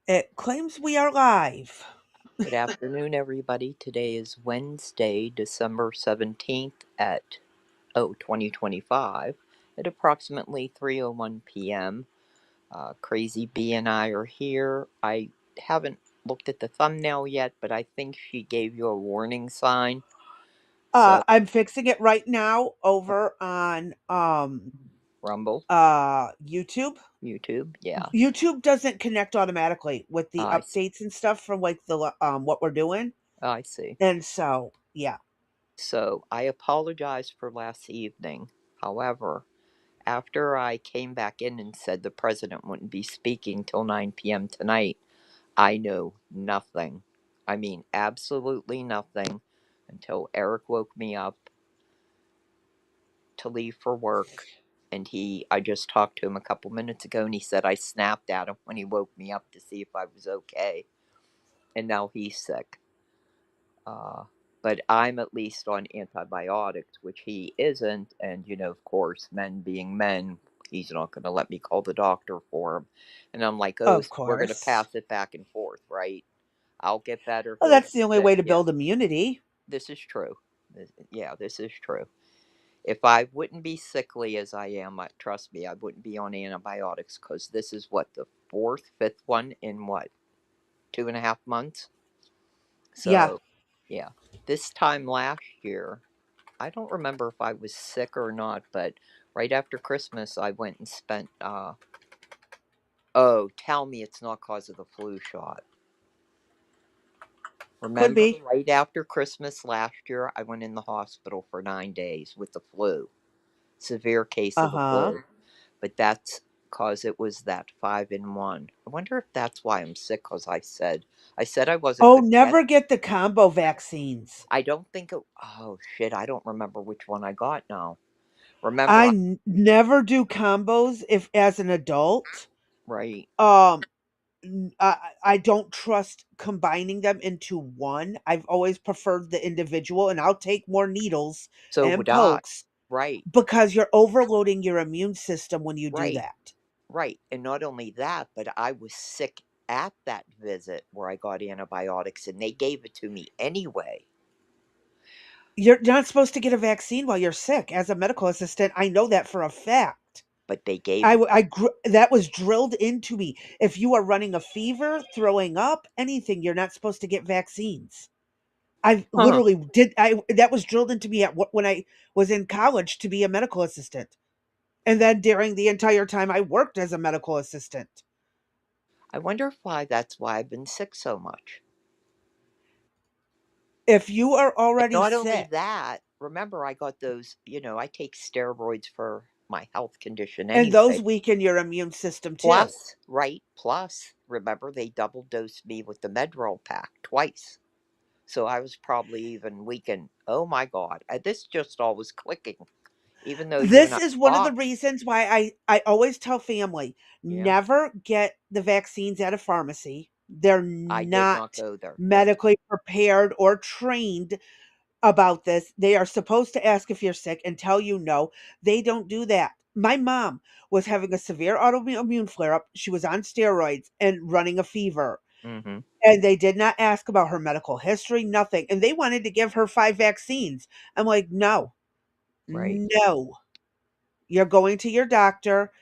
It claims we are live. Good afternoon, everybody. Today is Wednesday, December 17th at 2025 at approximately 3:01 p.m. Crazy B and I are here. I haven't looked at the thumbnail yet, but I think she gave you a warning sign. So, I'm fixing it right now over on Rumble, YouTube. YouTube, yeah, YouTube doesn't connect automatically with the I, updates and stuff from like the what we're doing. I see. And so, yeah. So, I apologize for last evening. However, after I came back in and said the president wouldn't be speaking till 9 p.m. tonight, I know nothing. I mean, absolutely nothing until Eric woke me up to leave for work. And I just talked to him a couple minutes ago and he said I snapped at him when he woke me up to see if I was okay. And now he's sick. Uh, but I'm at least on antibiotics, which he isn't. And, of course, men being men, he's not going to let me call the doctor for him. And I'm like, oh, Of so we're going to course. pass it back and forth, right? I'll get better, Well, he'll that's get the only way sick. to Yeah, build immunity. this is true. Yeah, this is true. If I wouldn't be sickly as I am, trust me, I wouldn't be on antibiotics because this is what, the fourth, fifth one in what, 2.5 months? Yeah. So, yeah. This time last year, I don't remember if I was sick or not, but right after Christmas, I went and spent. Oh, tell me it's not cause of the flu shot. Could Remember, be. right after Christmas last year, I went in the hospital for 9 days with the flu, severe case of the Uh-huh. flu. But that's cause it was that 5-in-1. I wonder if that's why I'm sick. Cause I said I wasn't Oh, gonna get never it. get the combo vaccines. I don't think it. Oh shit! I don't remember which one I got now. Remember, Never do combos if as an adult. right? Um I don't trust combining them into one. I've always preferred the individual, and I'll take more needles So and would I. pokes Right, because you're overloading your immune system when you do right. that. Right, and not only that, but I was sick at that visit where I got antibiotics, and they gave it to me anyway. You're not supposed to get a vaccine while you're sick. As a medical assistant, I know that for a fact. But they gave it. That was drilled into me. If you are running a fever, throwing up, anything, you're not supposed to get vaccines. I Huh. literally did. I That was drilled into me when I was in college to be a medical assistant. And then during the entire time I worked as a medical assistant. I wonder that's why I've been sick so much. If you are And already not only sick that, remember I got those. I take steroids for my health condition and those anyway. weaken your immune system too. Plus, right? Plus, remember they double dosed me with the Medrol pack twice. So I was probably even weakened. Oh my God, this just all was clicking. Even though you and This I is one of the talked. reasons why I always tell family Yeah. never get the vaccines at a pharmacy. They're I did not not go there. Nope. medically prepared or trained about this. They are supposed to ask if you're sick and tell you no. They don't do that. My mom was having a severe autoimmune flare up. She was on steroids and running a fever. Mm-hmm. And they did not ask about her medical history, nothing. And they wanted to give her 5 vaccines. I'm like, no, Right. no. You're going to your doctor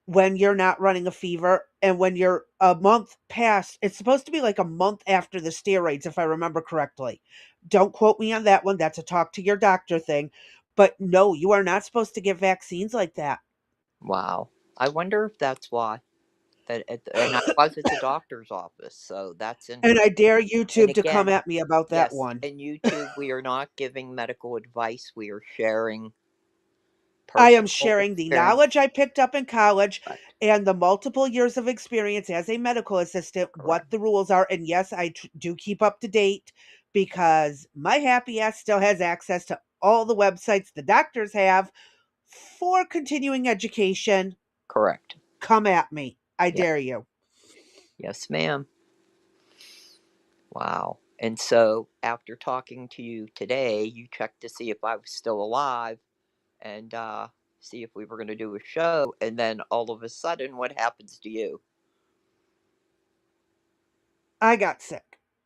when you're not running a fever and when you're a month past. It's supposed to be like a month after the steroids, if I remember correctly. Don't quote me on that one. That's a talk to your doctor thing. But no, you are not supposed to get vaccines like that. Wow. I wonder if that's why. And I was at the doctor's office, so that's And I interesting. dare And YouTube to come again, at me about that yes, one. in YouTube, we are not giving medical advice. We are sharing I am personal sharing the experience. knowledge I picked up in college Correct. and the multiple years of experience as a medical assistant, what Correct. the rules are. And yes, do keep up to date because my happy ass still has access to all the websites the doctors have for continuing education. Correct. Come at me. I Yes. dare you. Yes, ma'am. Wow. And so, after talking to you today, you checked to see if I was still alive and see if we were going to do a show. And then all of a sudden, what happens to you? I got sick.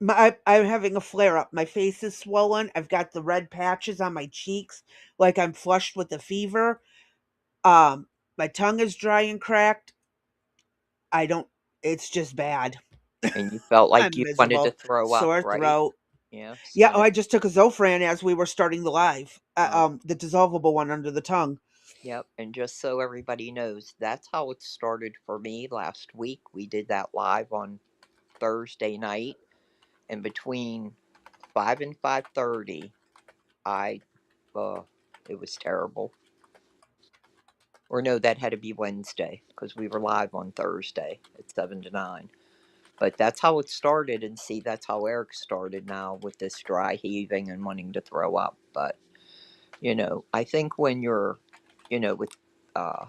I'm having a flare up. My face is swollen. I've got the red patches on my cheeks, like I'm flushed with a fever. My tongue is dry and cracked. I don't. It's just bad. And you felt like I'm you wanted to miserable. throw up, Sore right? throat. Yeah, Yeah. Oh, stomach. I just took a Zofran as we were starting the live. The dissolvable one under the tongue. Yep, and just so everybody knows, that's how it started for me last week. We did that live on Thursday night, and between 5 and 5:30, I uh it was terrible. Or no, that had to be Wednesday because we were live on Thursday at 7 to 9. But that's how it started, and see, that's how Eric started now with this dry heaving and wanting to throw up. But, I think when you're, with uh,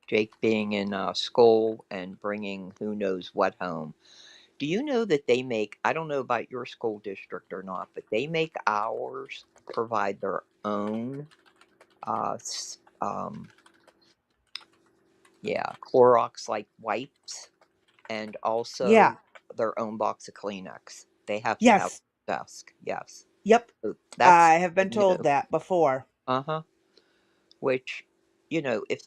Jake being in school and bringing who knows what home, do you know that they make, I don't know about your school district or not, but they make ours provide their own, uh, s- um, yeah, Clorox like wipes and Yeah. also their own box of Kleenex. They have to have Yes. a desk, yes. Yep. So that's I have been good told news. that before. Uh-huh. Which, if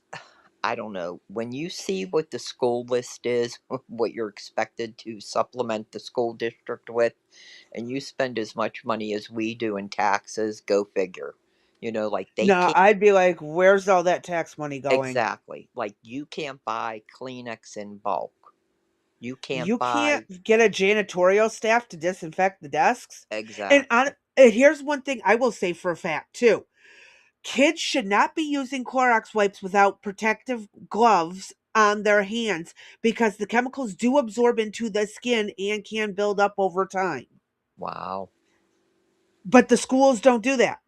I don't know, when you see what the school list is, what you're expected to supplement the school district with, and you spend as much money as we do in taxes, go figure. Like they No, can't, I'd be like, where's all that tax money going? exactly. Like you can't buy Kleenex in bulk. You can't You can't buy, get a janitorial staff to disinfect the desks. exactly. And here's one thing I will say for a fact too. Kids should not be using Clorox wipes without protective gloves on their hands because the chemicals do absorb into the skin and can build up over time. Wow. But the schools don't do that.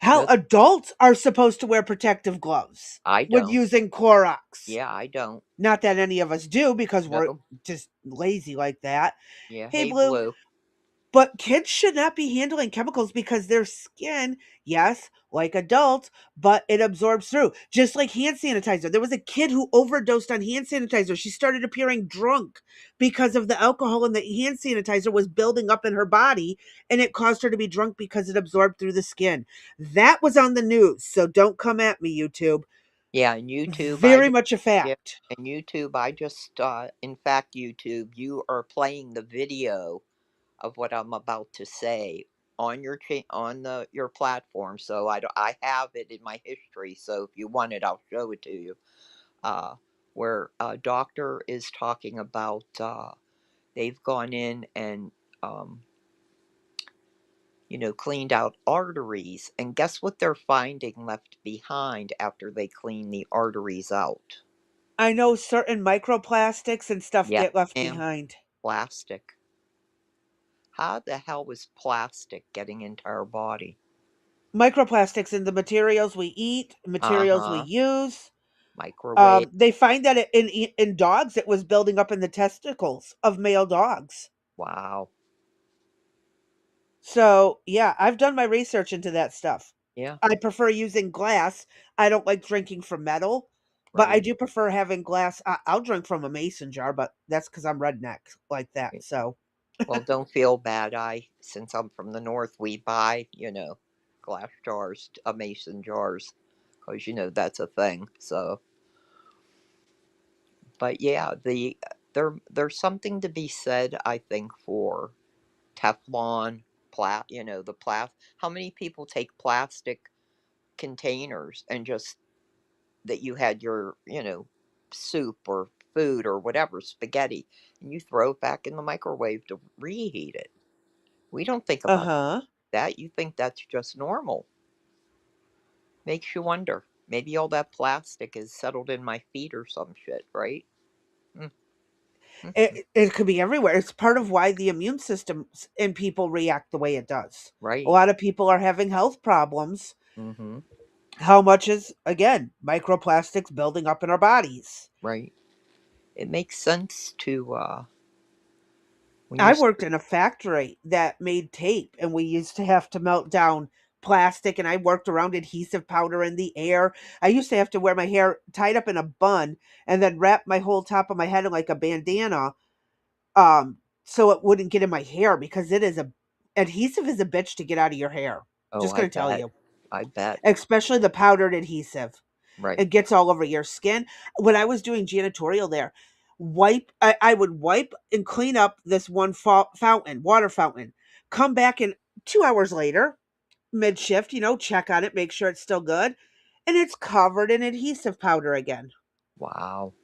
How No, adults are supposed to wear protective gloves I when don't. using Clorox. Yeah, I don't. Not that any of us do because we're No. just lazy like that. Yeah, Hey, hey, Blue, Blue. but kids should not be handling chemicals because their skin, yes, like adults, but it absorbs through. Just like hand sanitizer. There was a kid who overdosed on hand sanitizer. She started appearing drunk because of the alcohol in the hand sanitizer was building up in her body and it caused her to be drunk because it absorbed through the skin. That was on the news. So don't come at me, YouTube. Yeah, and YouTube, I Very just, much a yeah, fact. and YouTube, I just, in fact, YouTube, you are playing the video of what I'm about to say on your platform. So I have it in my history. So if you want it, I'll show it to you. Uh, where a doctor is talking about they've gone in and um, cleaned out arteries. And guess what they're finding left behind after they clean the arteries out? I know certain microplastics and stuff Yes, get left ma'am. behind. Plastic. How the hell was plastic getting into our body? Microplastics in the materials we eat, Uh materials we huh. use. Microwave. They find that in dogs, it was building up in the testicles of male dogs. Wow. So yeah, I've done my research into that stuff. Yeah, I prefer using glass. I don't like drinking from metal, but I right. do prefer having glass. I'll drink from a mason jar, but that's because I'm redneck like that. Yeah. So Well, don't feel bad. Since I'm from the north, we buy, glass jars, mason jars, because, that's a thing. So, but yeah, there's something to be said, I think, for Teflon, the how many people take plastic containers and just that you had your, soup or food or whatever, spaghetti, and you throw it back in the microwave to reheat it. We don't think uh about huh. that. You think that's just normal. Makes you wonder. Maybe all that plastic is settled in my feet or some shit, right? Mm-hmm. It could be everywhere. It's part of why the immune system in people react the way it does. A Right. lot of people are having health problems. Mm-hmm. How much is, again, microplastics building up in our bodies? Right. It makes sense to when you I worked in a factory that made tape, and we used to have to melt down plastic, and I worked around adhesive powder in the air. I used to have to wear my hair tied up in a bun and then wrap my whole top of my head in like a bandana. so it wouldn't get in my hair because it is a adhesive is a bitch to get out of your hair. Oh, Just I gonna tell bet. you, I bet. especially the powdered adhesive. Right. It gets all over your skin. When I was doing janitorial there, I would wipe and clean up this one fountain, water fountain. Come back in 2 hours later, mid shift, check on it, make sure it's still good, and it's covered in adhesive powder again. Wow.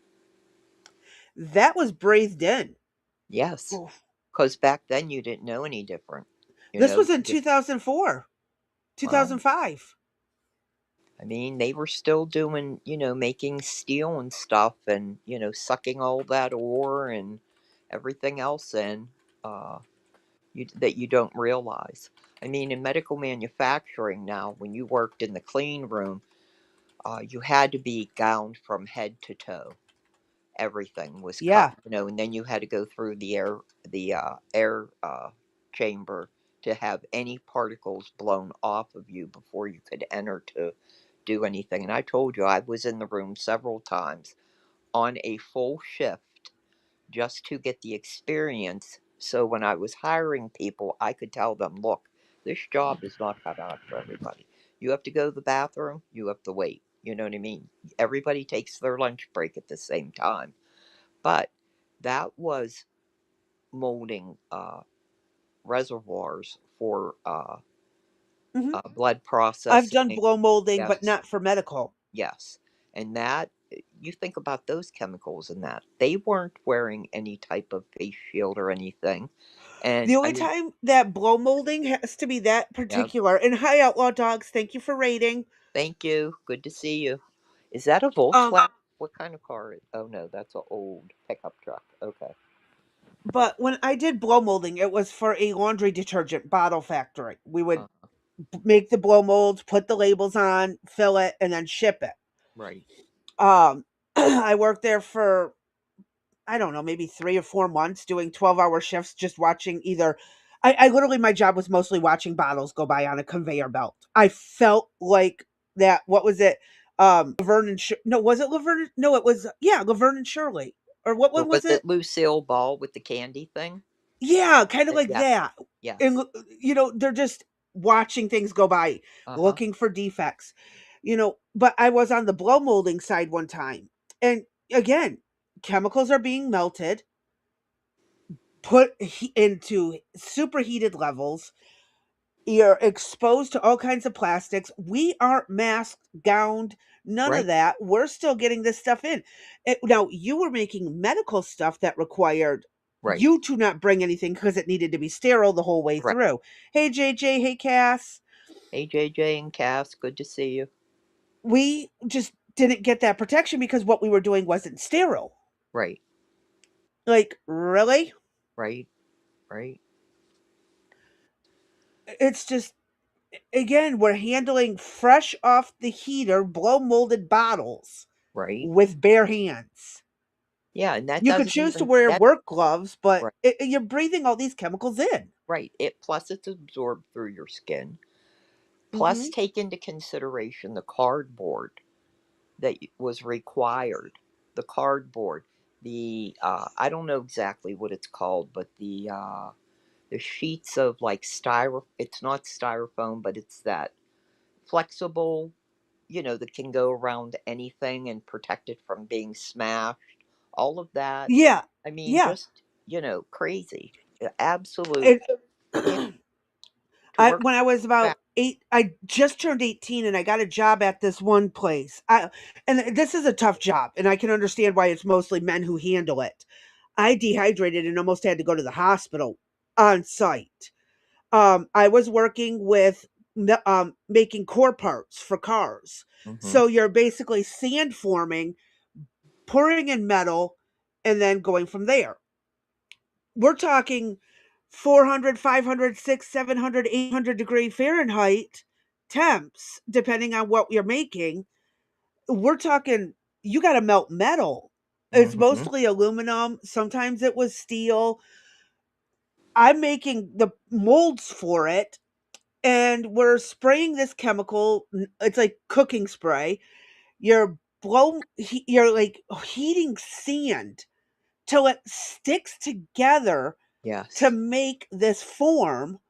That was breathed in. Yes. Oof. Because back then you didn't know any different. You This know, was in 2004, well, 2005. I mean, they were still doing, making steel and stuff and, sucking all that ore and everything else in that you don't realize. I mean, in medical manufacturing now, when you worked in the clean room, you had to be gowned from head to toe. Everything was cut, Yeah. and then you had to go through the air chamber to have any particles blown off of you before you could enter to do anything. And I told you I was in the room several times on a full shift just to get the experience. So when I was hiring people, I could tell them, look, this job is not cut out for everybody. You have to go to the bathroom, you have to wait. You know what I mean? Everybody takes their lunch break at the same time. But that was molding reservoirs for Hmm. blood I've done processing. blow molding, but Yes, not for medical. yes. And that, you think about those chemicals and that, they weren't wearing any type of face shield or anything. And The I only mean, time that blow molding has to be that yeah, particular. And hi, Outlaw Dogs. Thank you for rating. thank you. Good to see you. Is that a Um, Volkswagen? What kind of car? Oh no, that's an old pickup truck. Okay. but when I did blow molding, it was for a laundry detergent bottle factory. We would Uh, make the blow molds, put the labels on, fill it, and then ship it. right, I worked there for, I don't know, maybe 3 or 4 months doing 12-hour shifts, just watching either. I literally, my job was mostly watching bottles go by on a conveyor belt. I felt like that. What was it? Laverne and no, was it Laverne? No, it was, yeah, Laverne and Shirley. Or what or one was was it? it Lucille Ball with the candy thing? Yeah, kind of like Yes, that. And yes. they're just watching things go by, Uh huh. looking for defects. But I was on the blow molding side one time. And again, chemicals are being melted, put into superheated levels. You're exposed to all kinds of plastics. We aren't masked, gowned, none of Right, that. We're still getting this stuff in. Now, you were making medical stuff that required right, you to not bring anything because it needed to be sterile the whole way right. through. Hey, JJ. Hey, Cass. Hey, JJ and Cass, good to see you. We just didn't get that protection because what we were doing wasn't sterile. Right, Like, really? right, right, It's just, again, we're handling fresh off the heater, blow molded bottles right. with bare hands. Yeah, and that You could doesn't choose to even wear that work gloves, but right, you're breathing all these chemicals in. right. It plus it's absorbed through your skin. Plus, Hmm. take into consideration the cardboard that was required. The cardboard, the I don't know exactly what it's called, but the sheets of like styro. It's not styrofoam, but it's that flexible, that can go around anything and protect it from being smashed. All of that. Yeah, I mean, yeah. just, crazy. Absolute, It, yeah, to work when I was back. about 8, I just turned 18 and I got a job at this one place. And this is a tough job, and I can understand why it's mostly men who handle it. I dehydrated and almost had to go to the hospital on site. I was working with making core parts for cars. Hmm. So you're basically sand forming, pouring in metal, and then going from there. We're talking 400, 500, 600, 700, 800 degree Fahrenheit temps, depending on what you're making. We're talking, you got to melt metal. It's Hmm. mostly aluminum. Sometimes it was steel. I'm making the molds for it, and we're spraying this chemical. It's like cooking spray. You're like heating sand till it sticks together to Yes. make this form,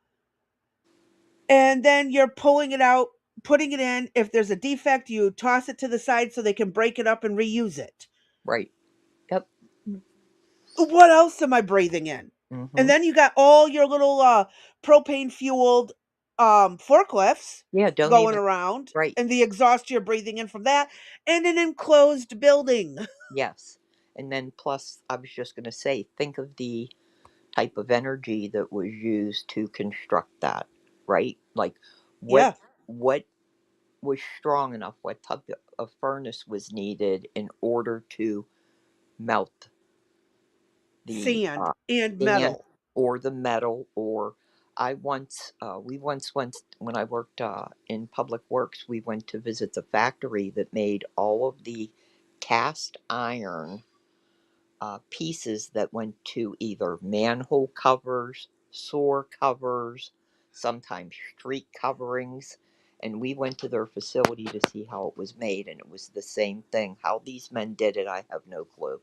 and then you're pulling it out, putting it in. If there's a defect, you toss it to the side so they can break it up and reuse it. Right. Yep. What else am I breathing in? And Mm-hmm. then you got all your little propane fueled forklifts Yeah, don't going even. around, Right. and the exhaust you're breathing in from that, in an enclosed building. Yes. And then plus, I was just going to say, think of the type of energy that was used to construct that, right? Like, what Yeah, what was strong enough? What type of furnace was needed in order to melt the sand and sand metal. or the metal? Or we once went when I worked in public works. We went to visit the factory that made all of the cast iron pieces that went to either manhole covers, sore covers, sometimes street coverings. And we went to their facility to see how it was made, and it was the same thing. How these men did it, I have no clue.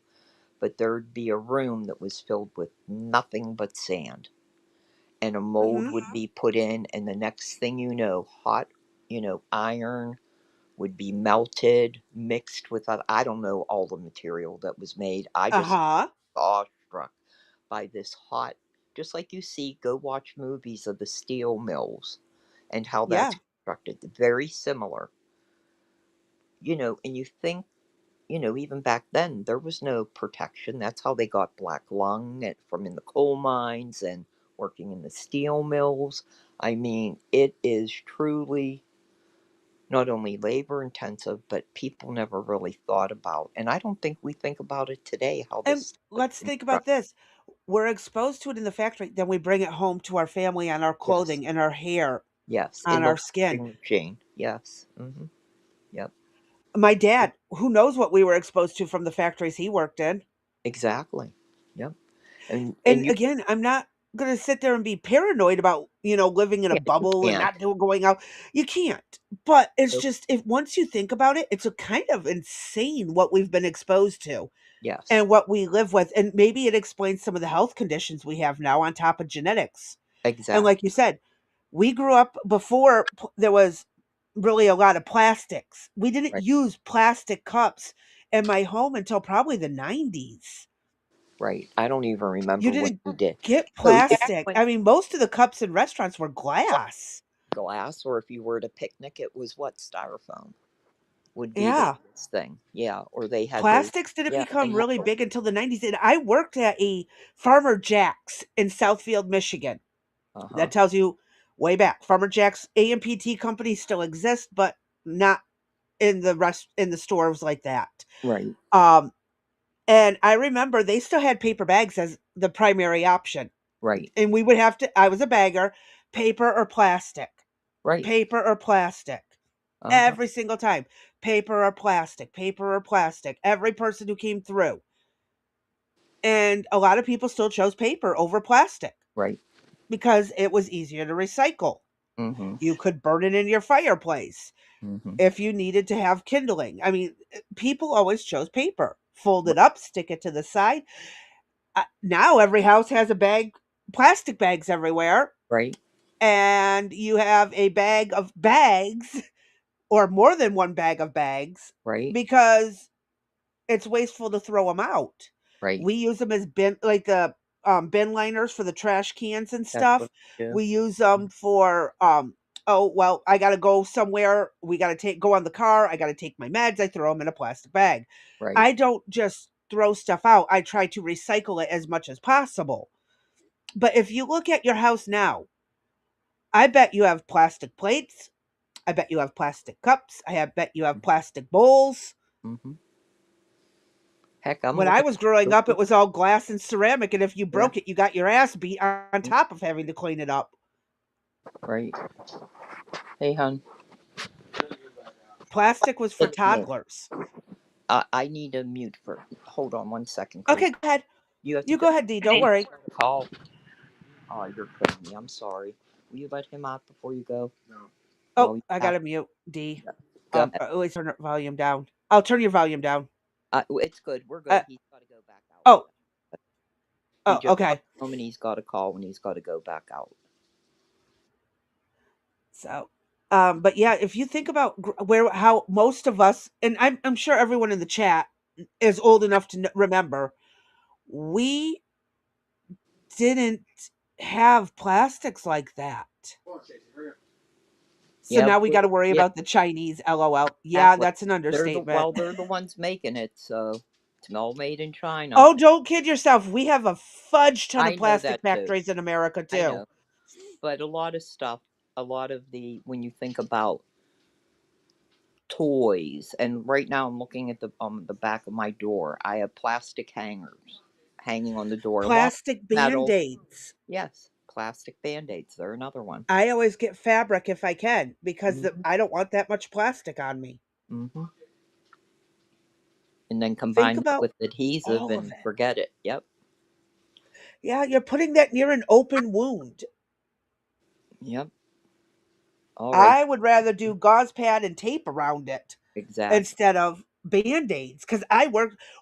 But there'd be a room that was filled with nothing but sand, and a mold Hmm. would be put in, and the next thing you know, hot, iron would be melted, mixed with, I don't know all the material that was made. I Uh just huh. awestruck by this hot, just like you see, go watch movies of the steel mills and how that's Yeah. constructed. Very similar, and you think, even back then, there was no protection. That's how they got black lung from in the coal mines and working in the steel mills. I mean, it is truly not only labor intensive, but people never really thought about. And I don't think we think about it today, how this And stuff was let's think about constructed. this. We're exposed to it in the factory, then we bring it home to our family on our Yes. clothing and our hair, Yes. on In the our skin. washing machine. Yes. Yep. My dad, who knows what we were exposed to from the factories he worked in. Exactly. Yep. And And you again, I'm not gonna sit there and be paranoid about, living in a can't. You bubble and can't. not doing going out. You can't. But it's Nope. just, if once you think about it, it's a kind of insane what we've been exposed to Yes. and what we live with. And maybe it explains some of the health conditions we have now on top of genetics. And like you Exactly. said, we grew up before there was really a lot of plastics. We didn't Right. use plastic cups in my home until probably the 90s. Right. I don't even You remember when didn't we did. get So yeah, plastic. when I mean, most of the cups in restaurants were glass. glass, or if you were at a picnic, it was what, styrofoam would be the Yeah. biggest thing. Yeah. Or they had those. Plastics didn't Yeah. become And really metal. big until the 90s. And I worked at a Farmer Jack's in Southfield, Michigan. Uh huh. That tells you way back. Farmer Jack's AMPT company still exists, but not in the stores like that. Right. Um, and I remember they still had paper bags as the primary option. Right. And we would have to, I was a bagger, paper or plastic, Right. paper or plastic. Uh huh. Every single time, paper or plastic, paper or plastic. Every person who came through. And a lot of people still chose paper over plastic Right. because it was easier to recycle. Mm-hmm. You could burn it in your fireplace Mm-hmm. if you needed to have kindling. I mean, people always chose paper. Fold it Right. up, stick it to the side. Now every house has a bag, plastic bags everywhere, Right. and you have a bag of bags or more than one bag of bags Right. because it's wasteful to throw them out. Right. We use them as bin, like the bin liners for the trash cans and That's what stuff. I do. We use them for oh well, I got to go somewhere. We got to take go on the car. I got to take my meds. I throw them in a plastic bag. Right. I don't just throw stuff out. I try to recycle it as much as possible. But if you look at your house now, I bet you have plastic plates. I bet you have plastic cups. Bet you have plastic bowls. Mm-hmm. Heck, I'm When I looking was growing at up, the. it was all glass and ceramic, and if you Yeah. broke it, you got your ass beat on top of having to clean it up. Right. Hey, hon. Plastic was for It's me. toddlers. I need a mute for. Hold on 1 second, Chris. Okay, go ahead. You have to You go. go ahead, D. Don't worry. Call. Oh, you're kidding me. I'm sorry. Will you let him out before you go? Oh, Well, you I have got to mute D. to go ahead. Always turn your volume down. I'll turn your volume down. It's good. We're Uh, good. He's got to go back out. oh, He oh, just okay. home and he's got a call when he's got to go back out. So, but yeah, if you think about where how most of us, and I'm sure everyone in the chat is old enough to remember, we didn't have plastics like that. So Yeah, now we got to worry yeah, about the Chinese. LOL. Yeah, exactly. that's an They're the understatement. well, they're the ones making it, so it's all made in China. Oh, don't kid yourself. We have a fudge ton of I know plastic that too. factories in America I too. know, but a lot of stuff, a lot of the when you think about toys, and right now I'm looking at the back of my door. I have plastic hangers hanging on the door, along Plastic with metal. band-aids. Yes, plastic band-aids. They're another one. I always get fabric if I can because Hmm. I don't want that much plastic on me. Hmm. And then Think combine that about with adhesive all of and it. forget it. Yep. Yeah, you're putting that near an open wound. Yep. All right. I would rather do gauze pad and tape around it Exactly. instead of band-aids because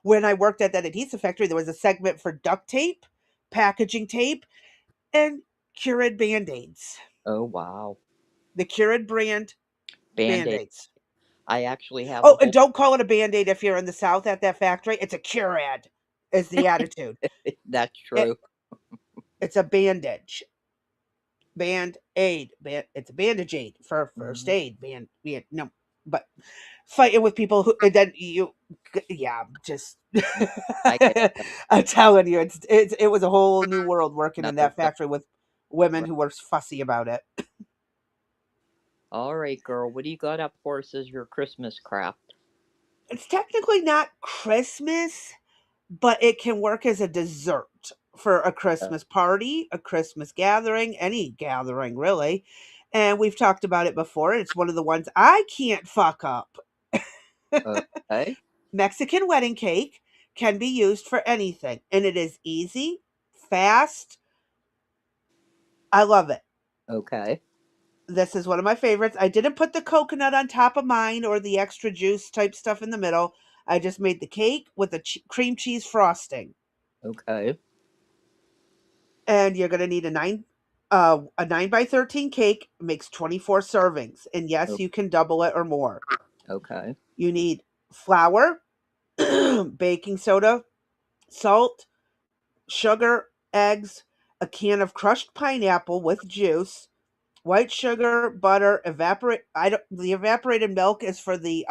when I worked at that adhesive factory, there was a segment for duct tape, packaging tape, and Curid band-aids. Oh wow. The Curid brand Band-aid. band-aids. I actually have a Oh, and whole. don't call it a band-aid if you're in the South at that factory. It's a Curad is the attitude. That's It, true. it's a bandage. Band-aid. It's a bandage aid for first Hmm. aid. No. But fighting with people who and then you yeah, just Yeah, I get that. I'm telling you, it was a whole new world working in Another that thing. factory with women Right. who were fussy about it. All right, girl. What do you got up for us as your Christmas craft? It's technically not Christmas, but it can work as a dessert for a Uh, Christmas party, a Christmas gathering, any gathering really. And we've talked about it before. It's one of the ones I can't fuck up. okay. Mexican wedding cake can be used for anything, and it is easy, fast. I love it. Okay. This is one of my favorites. I didn't put the coconut on top of mine or the extra juice type stuff in the middle. I just made the cake with a cream cheese frosting. Okay. And you're going to need a 9 by 13 cake makes 24 servings. And yes, o- you can double it or more. Okay. You need flour, baking soda, salt, sugar, eggs, a can of crushed pineapple with juice, white sugar, butter, evaporate. I don't. The evaporated milk is for the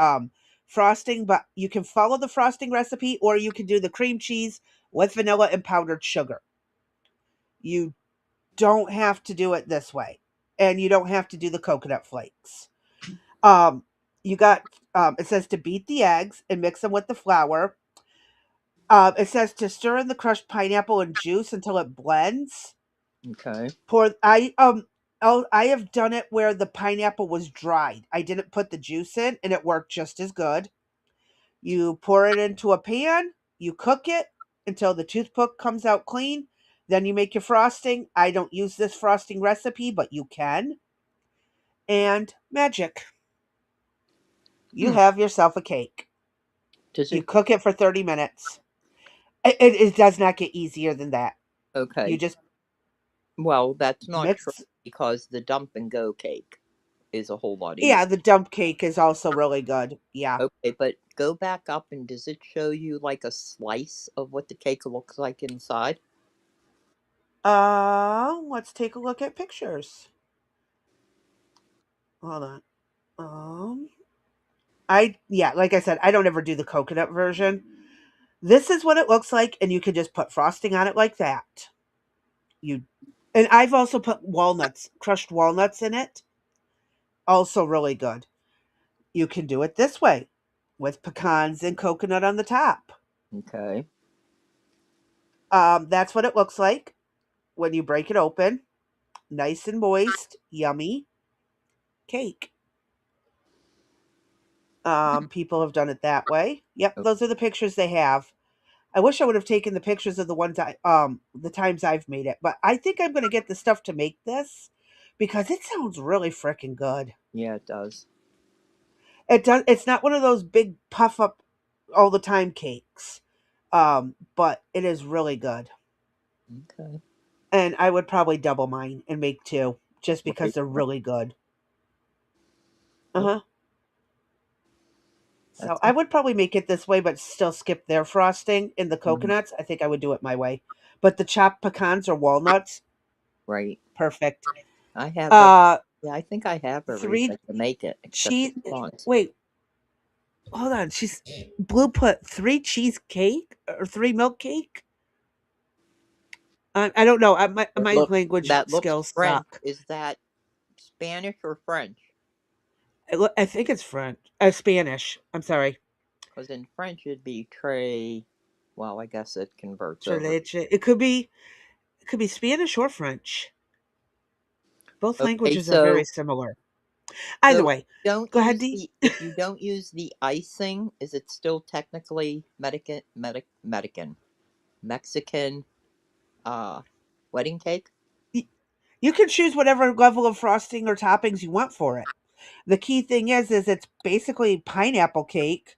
frosting, but you can follow the frosting recipe, or you can do the cream cheese with vanilla and powdered sugar. You don't have to do it this way, and you don't have to do the coconut flakes. Um, you got. It says to beat the eggs and mix them with the flour. It says to stir in the crushed pineapple and juice until it blends. Okay. Pour I have done it where the pineapple was dried. I didn't put the juice in and it worked just as good. You pour it into a pan, you cook it until the toothpick comes out clean. Then you make your frosting. I don't use this frosting recipe, but you can. And magic. You Hmm. have yourself a cake. Does You it? cook it for 30 minutes. It does not get easier than that. You Okay. just Well, that's not true mix. because the dump and go cake is a whole lot Yeah, easier. the dump cake is also really good. Yeah. Okay, but go back up and does it show you like a slice of what the cake looks like inside? Let's take a look at pictures. Hold on. Yeah, like I said, I don't ever do the coconut version. This is what it looks like, and you can just put frosting on it like that. You and I've also put walnuts, crushed walnuts in it. Also really good. You can do it this way with pecans and coconut on the top. Okay. That's what it looks like when you break it open. Nice and moist, yummy cake. People have done it that way. Yep, o- those are the pictures they have. I wish I would have taken the pictures of the ones the times I've made it, but I think I'm going to get the stuff to make this because it sounds really freaking good. Yeah, it does. It does. It's not one of those big puff up all the time cakes, but it is really good. Okay. and I would probably double mine and make two just because Right. they're really good. Uh Oh, huh. So that's I would probably make it this way, but still skip their frosting in the mhm, coconuts. I think I would do it my way. But the chopped pecans or walnuts, right. perfect. I have every, Uh, yeah, I think I have everything three to make it except the cheese. pecans. Wait, hold on. She's Blue put three cheesecake or three milk cake. I don't know. It My looks language that looks skills French. suck. Is that Spanish or French? I think it's French, Spanish. I'm sorry. Because in French it'd be tray. Well, I guess it converts over. Treleche. It could be Spanish or French. Both Okay, languages are very similar. Either so way, don't go ahead, use D. the if you don't use the icing, is it still technically Mexican uh wedding cake? Y- You can choose whatever level of frosting or toppings you want for it. The key thing is it's basically pineapple cake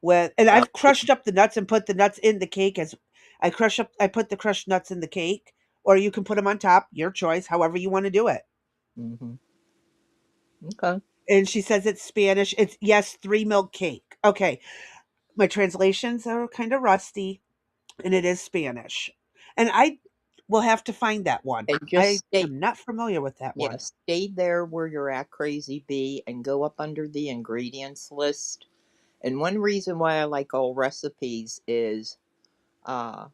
with, and Well, I've crushed up the nuts and put the nuts in the cake as I put the crushed nuts in the cake, or you can put them on top, your choice, however you want to do it. mm-hmm. Okay. And she says it's Spanish. It's yes, three milk cake. Okay, my translations are kind of rusty, and it is Spanish. And I will have to find that one. And just I stay am not familiar with that yeah, one. stay there where you're at, Crazy Bee, and go up under the ingredients list. And one reason why I like all recipes is uh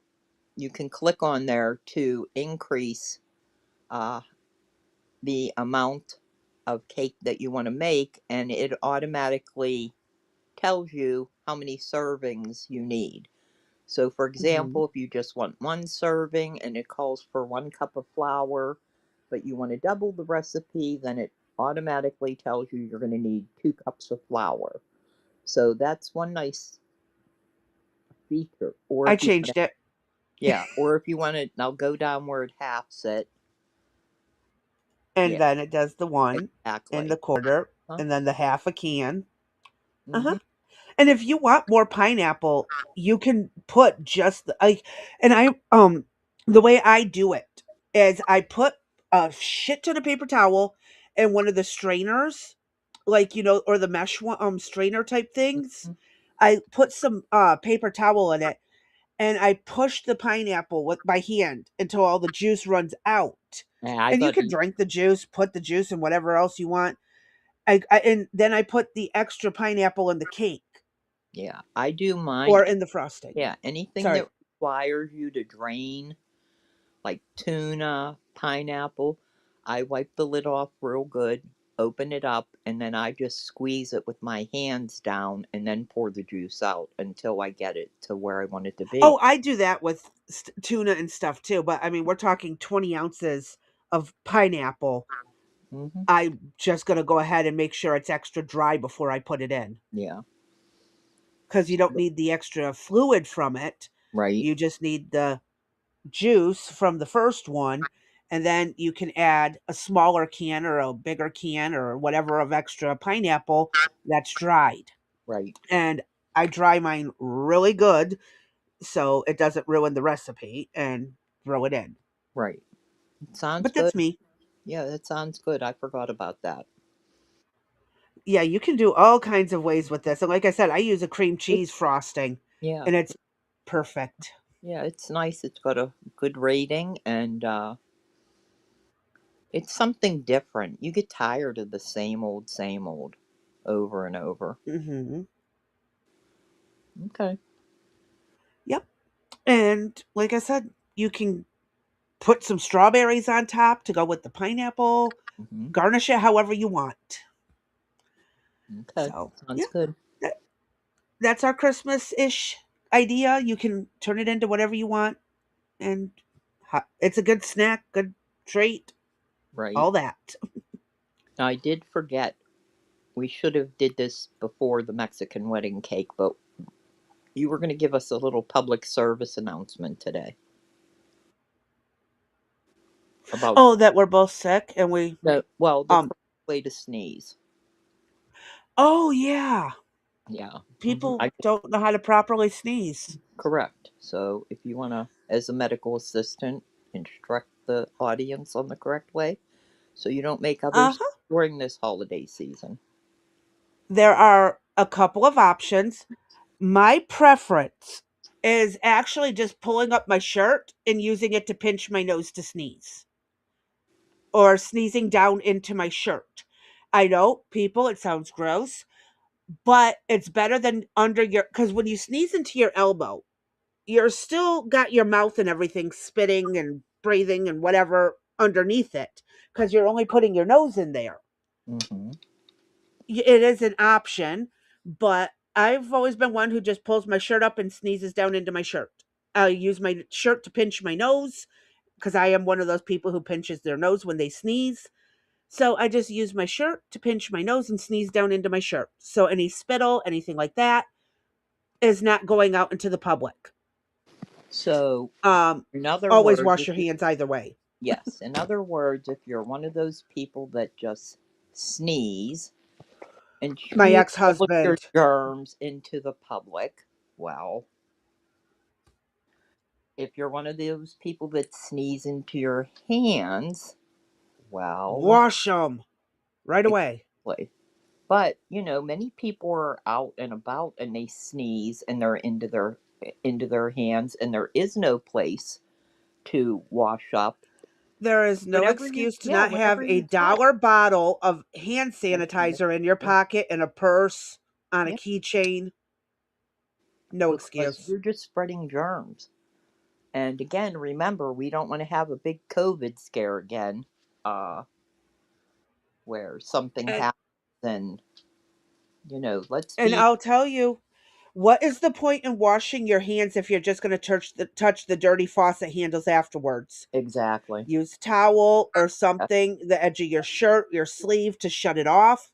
you can click on there to increase uh the amount of cake that you want to make, and it automatically tells you how many servings you need. So, for Hmm. example, if you just want one serving and it calls for 1 cup of flour, but you want to double the recipe, then it automatically tells you you're going to need 2 cups of flour. So, that's one nice feature. Or I if you want to, changed it. yeah, or if you want to, now go down where it halves it. And Yeah, then it does the one and the exactly. quarter Huh? and then the half a can. Uh-huh. Hmm. And if you want more pineapple, you can put just like, and the way I do it is I put a shit ton of paper towel and one of the strainers, like, or the mesh one, strainer type things. I put some paper towel in it and I push the pineapple with my hand until all the juice runs out. Yeah, I And you thought, can drink the juice, put the juice in whatever else you want. And then I put the extra pineapple in the cake yeah, I do mine. or in the frosting. Yeah, anything Sorry. that requires you to drain, like tuna, pineapple, I wipe the lid off real good, open it up, and then I just squeeze it with my hands down and then pour the juice out until I get it to where I want it to be. Oh, I do that with tuna and stuff too. But I mean, we're talking 20 ounces of pineapple. Hmm. I'm just going to go ahead and make sure it's extra dry before I put it in Yeah. because you don't need the extra fluid from it. Right, You just need the juice from the first one. And then you can add a smaller can or a bigger can or whatever of extra pineapple that's dried. right, And I dry mine really good so it doesn't ruin the recipe and throw it in. right. Sounds But good. that's me. Yeah, that sounds good. I forgot about that. Yeah, you can do all kinds of ways with this. And like I said, I use a cream It, cheese frosting yeah, and it's perfect. yeah, it's nice. It's got a good rating and it's something different. You get tired of the same old over and over. Hmm. Okay. Yep. And like I said, you can put some strawberries on top to go with the pineapple, Hmm. garnish it however you want. Okay. So, Sounds yeah, good. that, that's our Christmas ish idea. You can turn it into whatever you want. And it's a good snack, good treat, Right. all that. Now I did forget. We should have did this before the Mexican wedding cake, but you were going to give us a little public service announcement today about Oh, that we're both sick and we the um correct way to sneeze. oh yeah. Yeah. People I don't know how to properly sneeze. correct. So if you want to, as a medical assistant, instruct the audience on the correct way so you don't make others Uh-huh. during this holiday season? There are a couple of options. My preference is actually just pulling up my shirt and using it to pinch my nose to sneeze, or sneezing down into my shirt. I know, people, it sounds gross, but it's better than under your, because when you sneeze into your elbow, you're still got your mouth and everything spitting and breathing and whatever underneath it, because you're only putting your nose in there. Mm-hmm. It is an option, but I've always been one who just pulls my shirt up and sneezes down into my shirt. I use my shirt to pinch my nose because I am one of those people who pinches their nose when they sneeze. So I just use my shirt to pinch my nose and sneeze down into my shirt. So any spittle, anything like that, is not going out into the public. So, Um, in other Always words, wash if your you, hands either way. yes, in other words, if you're one of those people that just sneeze and My spew ex all of your husband, germs into the public, well, if you're one of those people that sneeze into your hands, well, wash them right away. exactly. But many people are out and about and they sneeze and they're into their hands, and there is no place to wash up. There is no Whenever you, excuse to yeah, not whenever have a you touch, dollar bottle of hand Mhm. sanitizer in your Yeah, pocket, in a purse, on a yeah, keychain. No because excuse. you're just spreading germs. And again, remember, we don't want to have a big COVID scare again, uh, where something And happens and let's and be I'll tell you, what is the point in washing your hands if you're just going to touch the dirty faucet handles afterwards? exactly. Use a towel or Yeah, something, the edge of your shirt, your sleeve, to shut it off,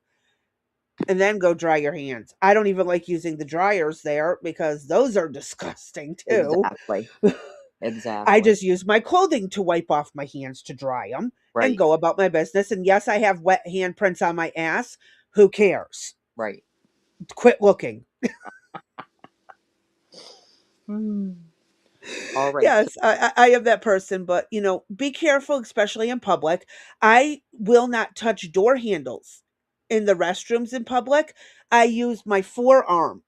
and then go dry your hands. I don't even like using the dryers there because those are disgusting too. exactly. I Exactly. just use my clothing to wipe off my hands to dry them and Right. go about my business. And yes, I have wet handprints on my ass. Who cares? Right. Quit looking. Hmm. All right. So, Yes, I am that person, but be careful, especially in public. I will not touch door handles in the restrooms in public. I use my forearm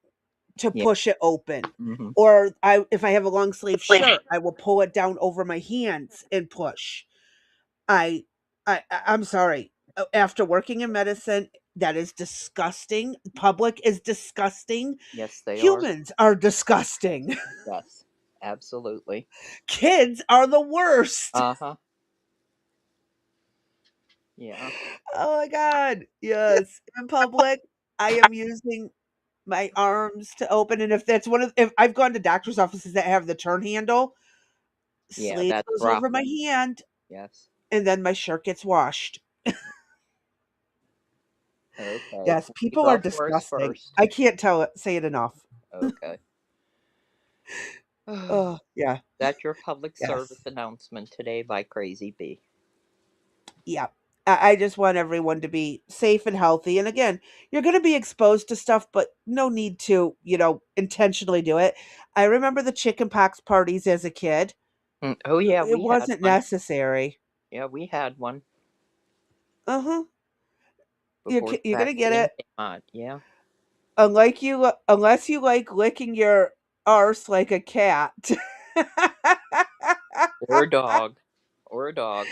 to yeah. push it open. Hmm. Or if I have a long sleeve shirt, I will pull it down over my hands and push. I I'm sorry. After working in medicine, that is disgusting. Public is disgusting. Yes, they are. Humans are disgusting. Yes, absolutely. Kids are the worst. Uh huh. Yeah. Oh my god. Yes. In public, I am using my arms to open, and if I've gone to doctor's offices that have the turn handle, Yeah, sleeve that's goes over my rougher. hand, Yes. and then my shirt gets washed. Okay. Yes, You people are go first disgusting. first. I can't say it enough. Okay. Oh, yeah. That's your public service Yes. announcement today by Crazy B. Yeah. I just want everyone to be safe and healthy. And again, you're going to be exposed to stuff, but no need to, intentionally do it. I remember the chicken pox parties as a kid. Oh yeah, It we had wasn't one. necessary. Yeah, we had one Uh huh. before the You're going to get vaccine it. came out. Yeah. Unless you like licking your arse like a cat. Or a dog. Or a dog.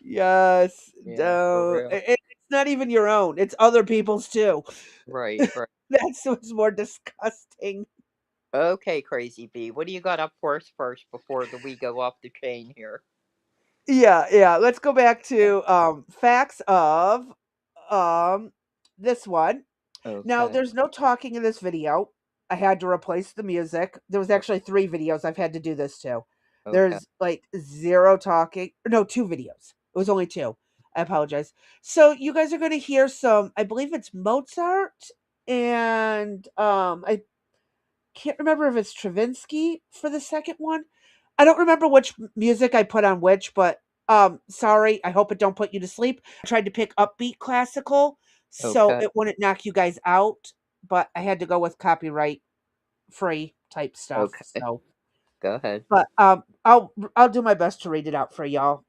Yes. Yeah, for Don't. real. It's not even your own. It's other people's too. Right, right. That's what's more disgusting. Okay, Crazy B. What do you got up for us first before we go off the chain here? Yeah, yeah. Let's go back to facts of um this one. Now, Okay. there's no talking in this video. I had to replace the music. There was actually 3 videos I've had to do this to. Okay. There's like 0 talking. No, 2 videos. It was only 2. I apologize. So, you guys are going to hear some, I believe it's Mozart, and I can't remember if it's Stravinsky for the second one. I don't remember which music I put on which, but sorry, I hope it don't put you to sleep. I tried to pick upbeat classical so Okay. it wouldn't knock you guys out, but I had to go with copyright free type stuff. Okay. So, Go ahead. But I'll do my best to read it out for y'all.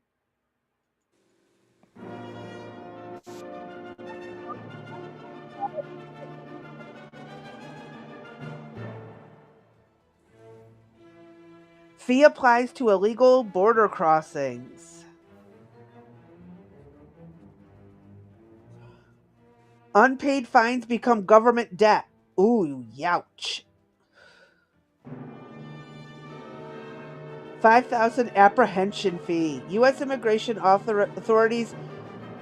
Fee applies to illegal border crossings. Unpaid fines become government debt. Ooh, youch. 5,000 apprehension fee. U.S. immigration authorities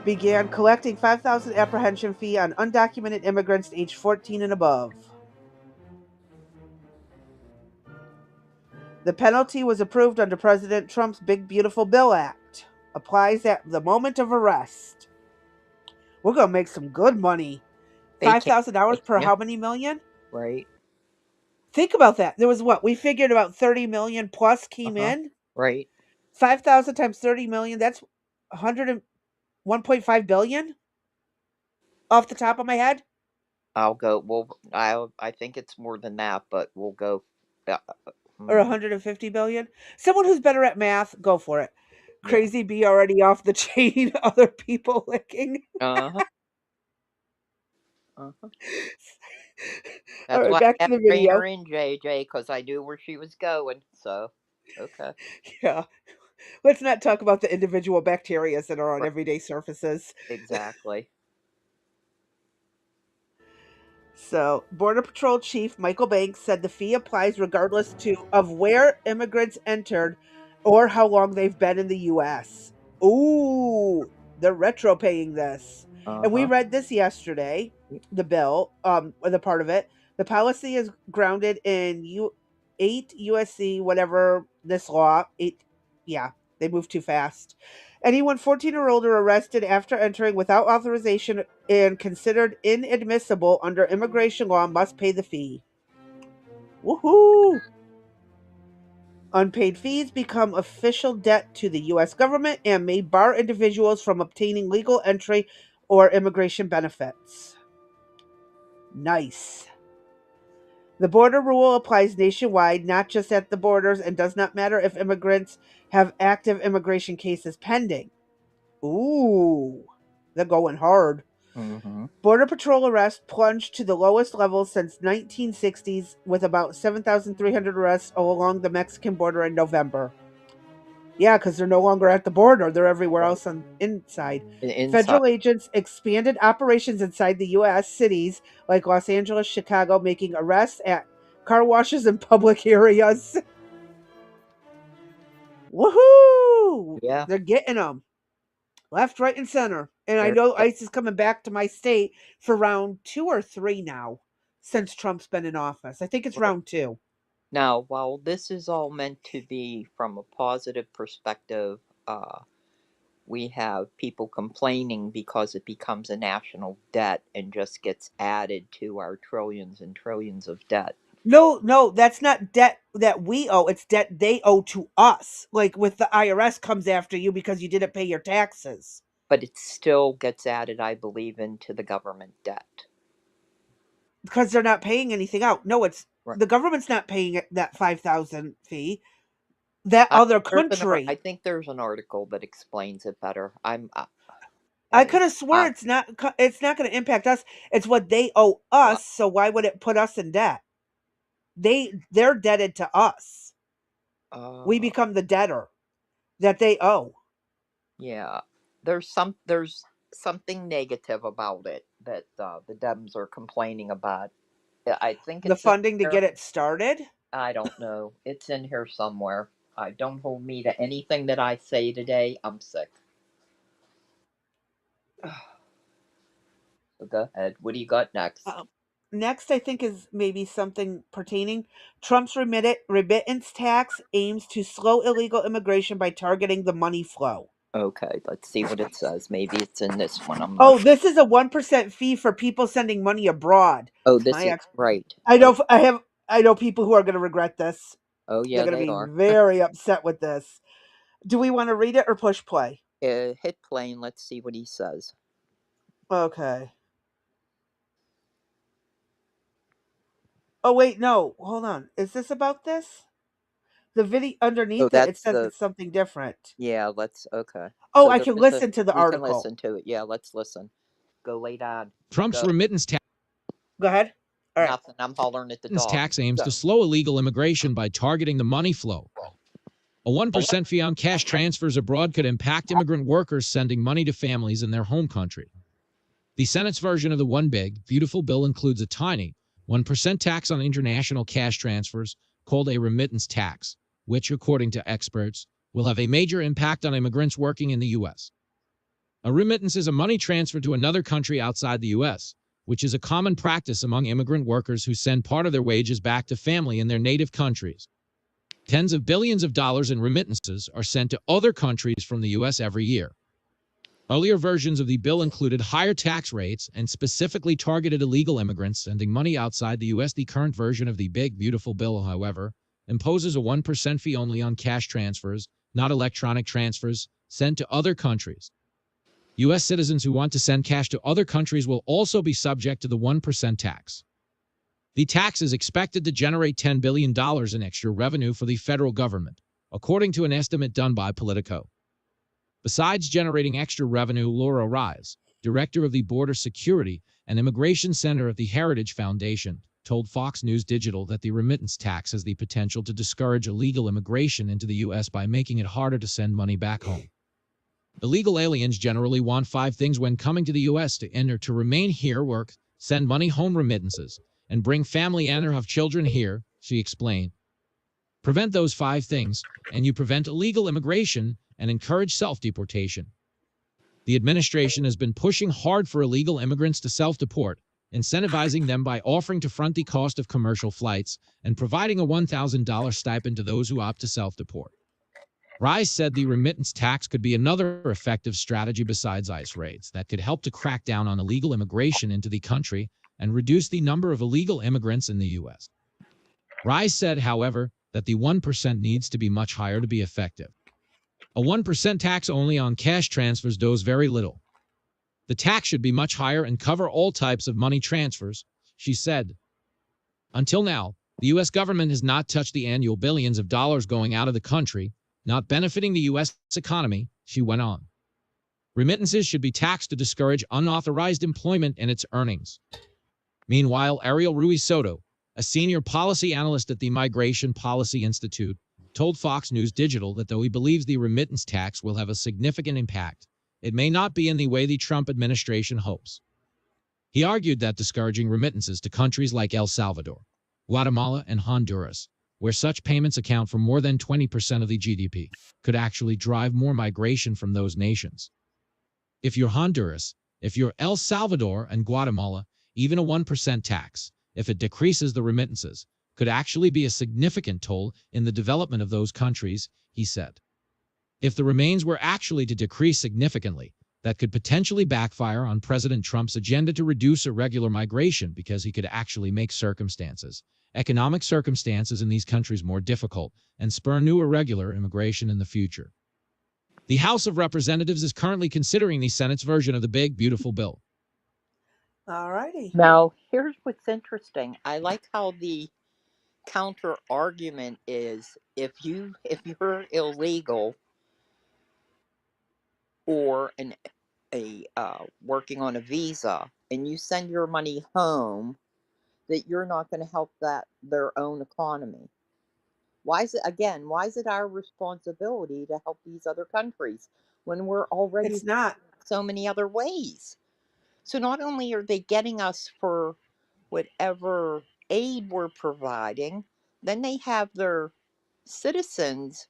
began collecting 5,000 apprehension fee on undocumented immigrants aged 14 and above. The penalty was approved under President Trump's Big Beautiful Bill Act. Applies at the moment of arrest. We're going to make some good money. They take $5,000 per yeah, how many million? right. Think about that. There was what? We figured about 30 million plus came Uh-huh. in. Right. 5,000 times 30 million, that's 101.5 billion off the top of my head, I'll go. I think it's more than that, but we'll go. Uh, or hmm. 150 billion. Someone who's better at math, go for it. Yeah. Crazy B already off the chain, other people licking. Uh-huh. Uh-huh. All That's right, why back I to had the to bring her video. in, JJ, because I knew where she was going. So, okay. Yeah. Let's not talk about the individual bacteria that are on Right. everyday surfaces. Exactly. So, Border Patrol Chief Michael Banks said the fee applies regardless of where immigrants entered or how long they've been in the US. Ooh, they're retro paying this. And we Uh-huh. read this yesterday, the bill, or the part of it. The policy is grounded in 8 USC whatever this law, 8 yeah, they move too fast. Anyone 14 or older arrested after entering without authorization and considered inadmissible under immigration law must pay the fee. Woohoo! Unpaid fees become official debt to the U.S. government and may bar individuals from obtaining legal entry or immigration benefits. Nice. The border rule applies nationwide, not just at the borders, and does not matter if immigrants have active immigration cases pending. Ooh, they're going hard. Mm-hmm. Border Patrol arrests plunged to the lowest levels since 1960s with about 7,300 arrests along the Mexican border in November. Yeah, because they're no longer at the border, they're everywhere Right. else on inside. Inside. Federal agents expanded operations inside the US cities like Los Angeles, Chicago, making arrests at car washes and public areas. Woohoo! Yeah. They're getting them left, right, and center. And I They're know it. ICE is coming back to my state for round 2 or 3 now since Trump's been in office. I think it's Right. round 2. Now, while this is all meant to be from a positive perspective, we have people complaining because it becomes a national debt and just gets added to our trillions and trillions of debt. No, no, that's not debt that we owe. It's debt they owe to us. Like with the IRS comes after you because you didn't pay your taxes But it still gets added, I believe, into the government debt. because they're not paying anything out. No, it's Right. the government's not paying that 5,000 fee. That other I country. think there's an article that explains it better. I Uh, could have swore uh, it's not going to impact us. It's what they owe uh, us, so why would it put us in debt? They're debted to us. We uh, become the debtor that they owe. yeah. There's something negative about it that the Dems are complaining about. I think The it's in funding to here. get it started. I don't know. It's in here somewhere. I don't hold me to anything that I say today. I'm sick. So go ahead. What do you got next? Um, Next, I think is maybe something pertaining. Trump's remittance tax aims to slow illegal immigration by targeting the money flow. Okay, let's see what it says. Maybe it's in this one. I'm not Oh, sure. this is a 1% fee for people sending money abroad. Oh, this My is ex, right. I Oh, know, I know people who are going to regret this. oh They're yeah, going to they be are. very upset with this. Do we want to read it or push play? Hit plane. Let's see what he says. Okay. Oh, wait, no. Hold on. Is this about this? The video So underneath it, it that's says the it's something different. yeah. Let's okay. Oh, So I there can is a listen to the we can article. listen to it. Yeah, let's listen. Go lay down. Trump's Go. remittance tax Go ahead. All right. Nothing. I'm hollering at the dog. aims to Go. slow illegal immigration by targeting the money flow. A 1% fee on cash transfers abroad could impact immigrant workers sending money to families in their home country. The Senate's version of the One Big, Beautiful bill includes a tiny 1% tax on international cash transfers called a remittance tax, which, according to experts, will have a major impact on immigrants working in the U.S. A remittance is a money transfer to another country outside the U.S., which is a common practice among immigrant workers who send part of their wages back to family in their native countries. Tens of billions of dollars in remittances are sent to other countries from the U.S. every year. Earlier versions of the bill included higher tax rates and specifically targeted illegal immigrants sending money outside the U.S. The current version of the Big Beautiful Bill, however, imposes a 1% fee only on cash transfers, not electronic transfers, sent to other countries. U.S. citizens who want to send cash to other countries will also be subject to the 1% tax. The tax is expected to generate $10 billion in extra revenue for the federal government, according to an estimate done by Politico. Besides generating extra revenue, Laura Rise, director of the Border Security and Immigration Center at the Heritage Foundation, told Fox News Digital that the remittance tax has the potential to discourage illegal immigration into the U.S. by making it harder to send money back home. Illegal aliens generally want 5 things when coming to the U.S. to enter: to remain here, work, send money home, remittances, and bring family and or have children here, she explained. Prevent those 5 things, and you prevent illegal immigration and encourage self-deportation. The administration has been pushing hard for illegal immigrants to self-deport, incentivizing them by offering to front the cost of commercial flights and providing a $1,000 stipend to those who opt to self-deport. Rise said the remittance tax could be another effective strategy besides ICE raids that could help to crack down on illegal immigration into the country and reduce the number of illegal immigrants in the U.S. Rise said, however, that the 1% needs to be much higher to be effective. A 1% tax only on cash transfers does very little. The tax should be much higher and cover all types of money transfers, she said. Until now, the U.S. government has not touched the annual billions of dollars going out of the country, not benefiting the U.S. economy, she went on. Remittances should be taxed to discourage unauthorized employment and its earnings. Meanwhile, Ariel Ruiz Soto, a senior policy analyst at the Migration Policy Institute, told Fox News Digital that though he believes the remittance tax will have a significant impact, it may not be in the way the Trump administration hopes. He argued that discouraging remittances to countries like El Salvador, Guatemala, and Honduras, where such payments account for more than 20% of the GDP, could actually drive more migration from those nations. If you're Honduras, if you're El Salvador and Guatemala, even a 1% tax, if it decreases the remittances, could actually be a significant toll in the development of those countries, he said. If the remains were actually to decrease significantly, that could potentially backfire on President Trump's agenda to reduce irregular migration because he could actually make economic circumstances in these countries more difficult and spur new irregular immigration in the future. The House of Representatives is currently considering the Senate's version of the Big Beautiful Bill. All righty. Now, here's what's interesting. I like how the counter argument is if you're illegal or working on a visa and you send your money home, that you're not going to help their own economy. Why is it our responsibility to help these other countries when we're already It's not. so many other ways? So not only are they getting us for whatever aid we're providing, then they have their citizens,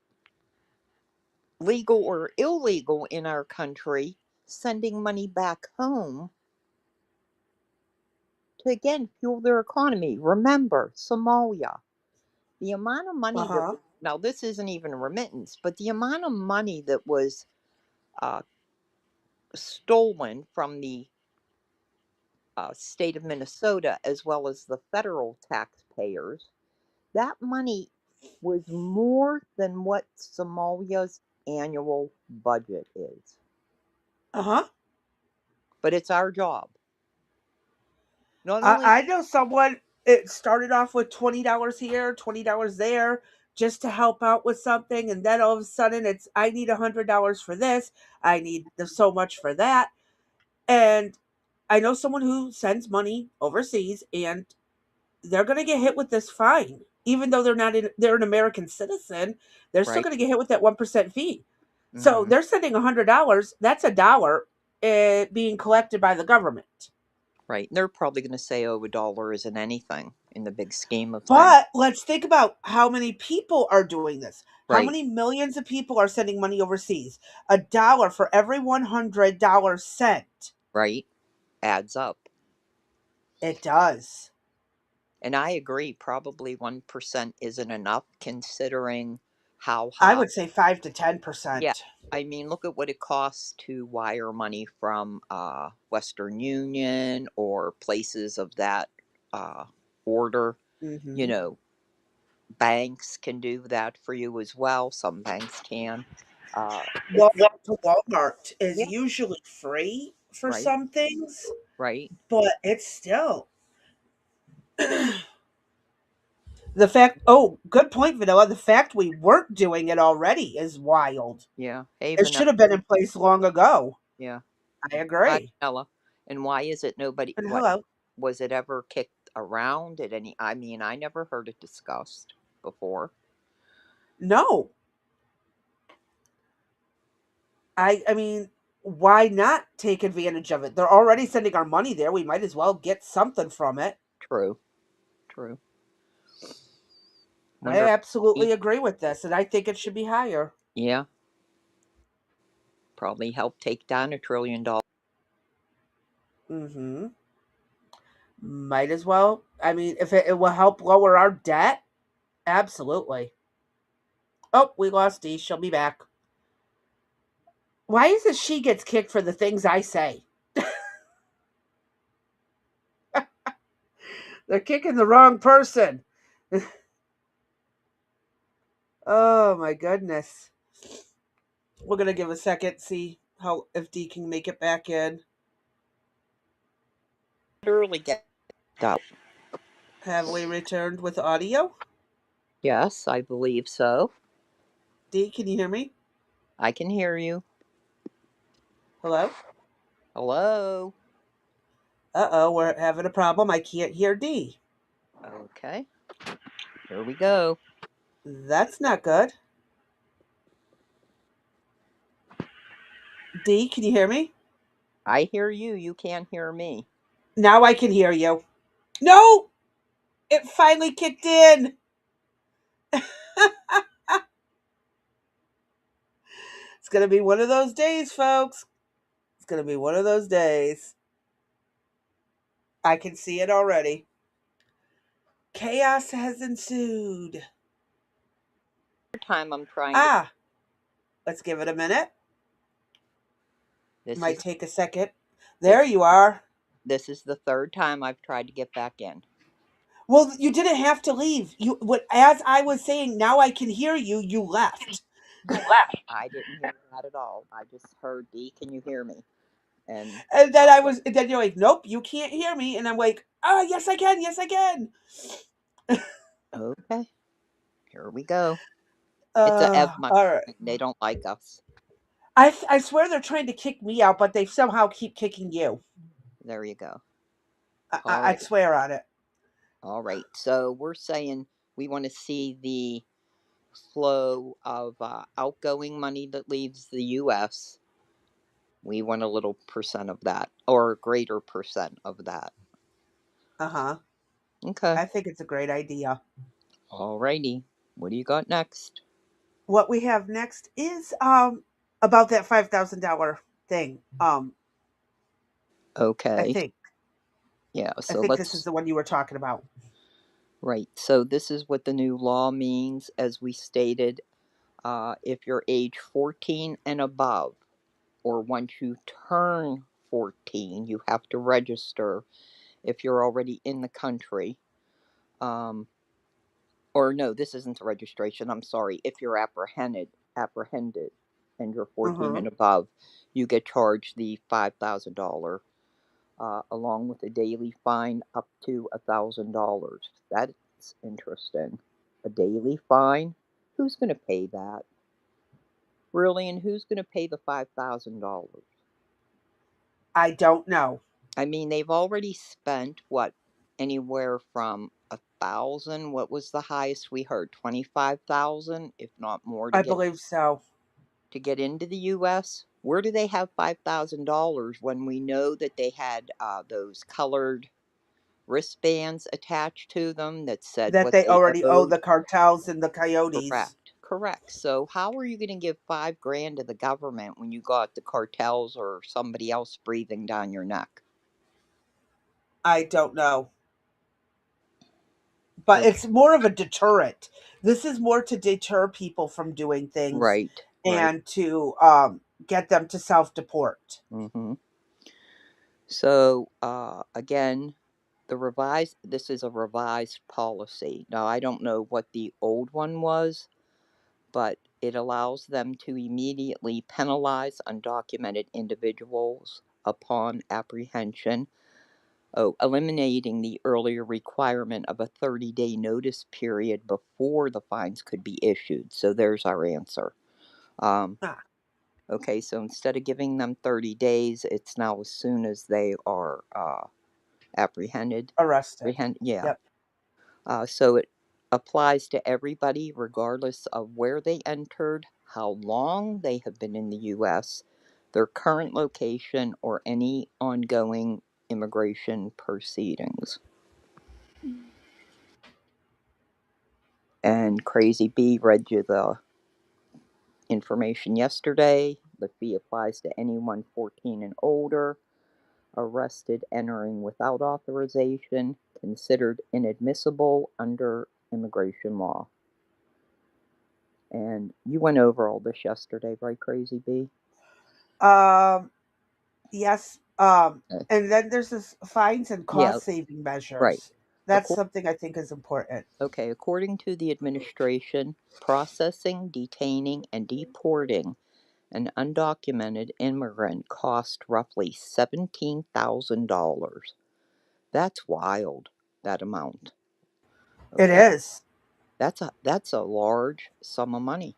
legal or illegal in our country, sending money back home to again fuel their economy. Remember, Somalia, the amount of money that Uh-huh. now this isn't even a remittance, but the amount of money that was uh, stolen from the state of Minnesota as well as the federal taxpayers, that money was more than what Somalia's annual budget is. Uh-huh. But it's our job. Not I, only, I know someone, it started off with $20 here, $20 there. just to help out with something, and then all of a sudden it's I need $100 for this, I need so much for that. And I know someone who sends money overseas, and they're going to get hit with this fine. Even though they're an American citizen, they're still Right. going to get hit with that 1% fee. So Mm-hmm. they're sending $100. That's a dollar being collected by the government. Right. They're probably going to say, oh, a dollar isn't anything in the big scheme of things. But let's think about how many people are doing this. How Right. many millions of people are sending money overseas? A dollar for every $100 sent. Right. Adds up. It does. And I agree, probably 1% isn't enough considering how I high. would say 5 to Yeah. 10%. I mean, look at what it costs to wire money from Western Union or places of that uh, order. You Mm-hmm. know, banks can do that for you as well. Some banks can. It's, Walmart is yeah, usually free for right, some things, right. but it's still the fact. Oh, good point, Vanilla. The fact we weren't doing it already is wild. Yeah. Hey, It Vanessa. should have been in place long ago. Yeah. I Hi, agree. Vanessa. And why is it nobody, And what, hello. was it ever kicked around at any, I mean, I never heard it discussed before. No, I mean, why not take advantage of it? They're already sending our money there. We might as well get something from it. True, true. I Wonder, absolutely agree with this, and I think it should be higher. yeah, probably help take down $1 trillion. Mm-hmm. Might as well. I mean, if it will help lower our debt, absolutely. Oh, we lost Dee. She'll be back. Why is it she gets kicked for the things I say? They're kicking the wrong person. Oh my goodness. We're gonna give a second, see how if Dee can make it back in. Literally get out. Have we returned with audio? Yes, I believe so. Dee, can you hear me? I can hear you. Hello? Hello. Uh-oh, we're having a problem. I can't hear Dee. Okay, here we go. That's not good. Dee, can you hear me? I hear you. You can't hear me. Now I can hear you. No! It finally kicked in. It's going to be one of those days, folks. It's going to be one of those days. I can see it already. Chaos has ensued. Time I'm trying to. Ah, let's give it a minute. This Might is take a second. this There you are. this is the third time I've tried to get back in. Well, you didn't have to leave. You what as I was saying, now I can hear you. You left. You left. I didn't hear that at all. I just heard D. Can you hear me? And And then and then you're like, "Nope, you can't hear me." And I'm like, "Ah, yes I can. Yes I can." okay, here we go. It's a Evma. All right. They don't like us. I swear they're trying to kick me out, but they somehow keep kicking you. There you go. All I right. swear on it. All right. So we're saying we want to see the flow of outgoing money that leaves the U.S. We want a little percent of that, or a greater percent of that. Uh-huh. Okay. I think it's a great idea. All righty. What do you got next? What we have next is about that $5,000 thing. I Okay. think Yeah. I So think this is let's. the one you were talking about. Right. So this is what the new law means, as we stated. If you're age 14 and above, or once you turn 14, you have to register if you're already in the country. Um, or no, this isn't a registration. I'm sorry. If you're apprehended, and you're 14 Uh-huh. and above, you get charged the $5,000, along with a daily fine up to $1,000. That's interesting. A daily fine. Who's going to pay that? Really? And who's going to pay the $5,000? I don't know. I mean, they've already spent what? Anywhere from 1,000. What was the highest we heard? 25,000, if not more, I believe so. to get into the U.S. Where do they have $5,000 when we know that they had those colored wristbands attached to them that said That what they they already owe owed? the cartels and the coyotes. Correct. Correct. So how are you going to give 5 grand to the government when you got the cartels or somebody else breathing down your neck? I don't know. But Okay. it's more of a deterrent. This is more to deter people from doing things Right. Right. and to get them to self deport. Mm-hmm. So again, this is a revised policy. Now I don't know what the old one was, but it allows them to immediately penalize undocumented individuals upon apprehension. Oh, eliminating the earlier requirement of a 30-day notice period before the fines could be issued. So there's our answer. Um, Ah, okay, so instead of giving them 30 days, it's now as soon as they are apprehended. arrested. Yeah. Yep. So it applies to everybody, regardless of where they entered, how long they have been in the U.S., their current location, or any ongoing immigration proceedings. And Crazy B read you the information yesterday. The fee applies to anyone 14 and older, arrested entering without authorization, considered inadmissible under immigration law. And you went over all this yesterday, right, Crazy B? Um, yes. Uh, And then there's this fines and yeah, cost saving right. measures. That's Acco- something I think is important. okay, according to the administration, processing, detaining, and deporting an undocumented immigrant cost roughly $17,000. That's wild, that amount. It Okay, is. that's a large sum of money.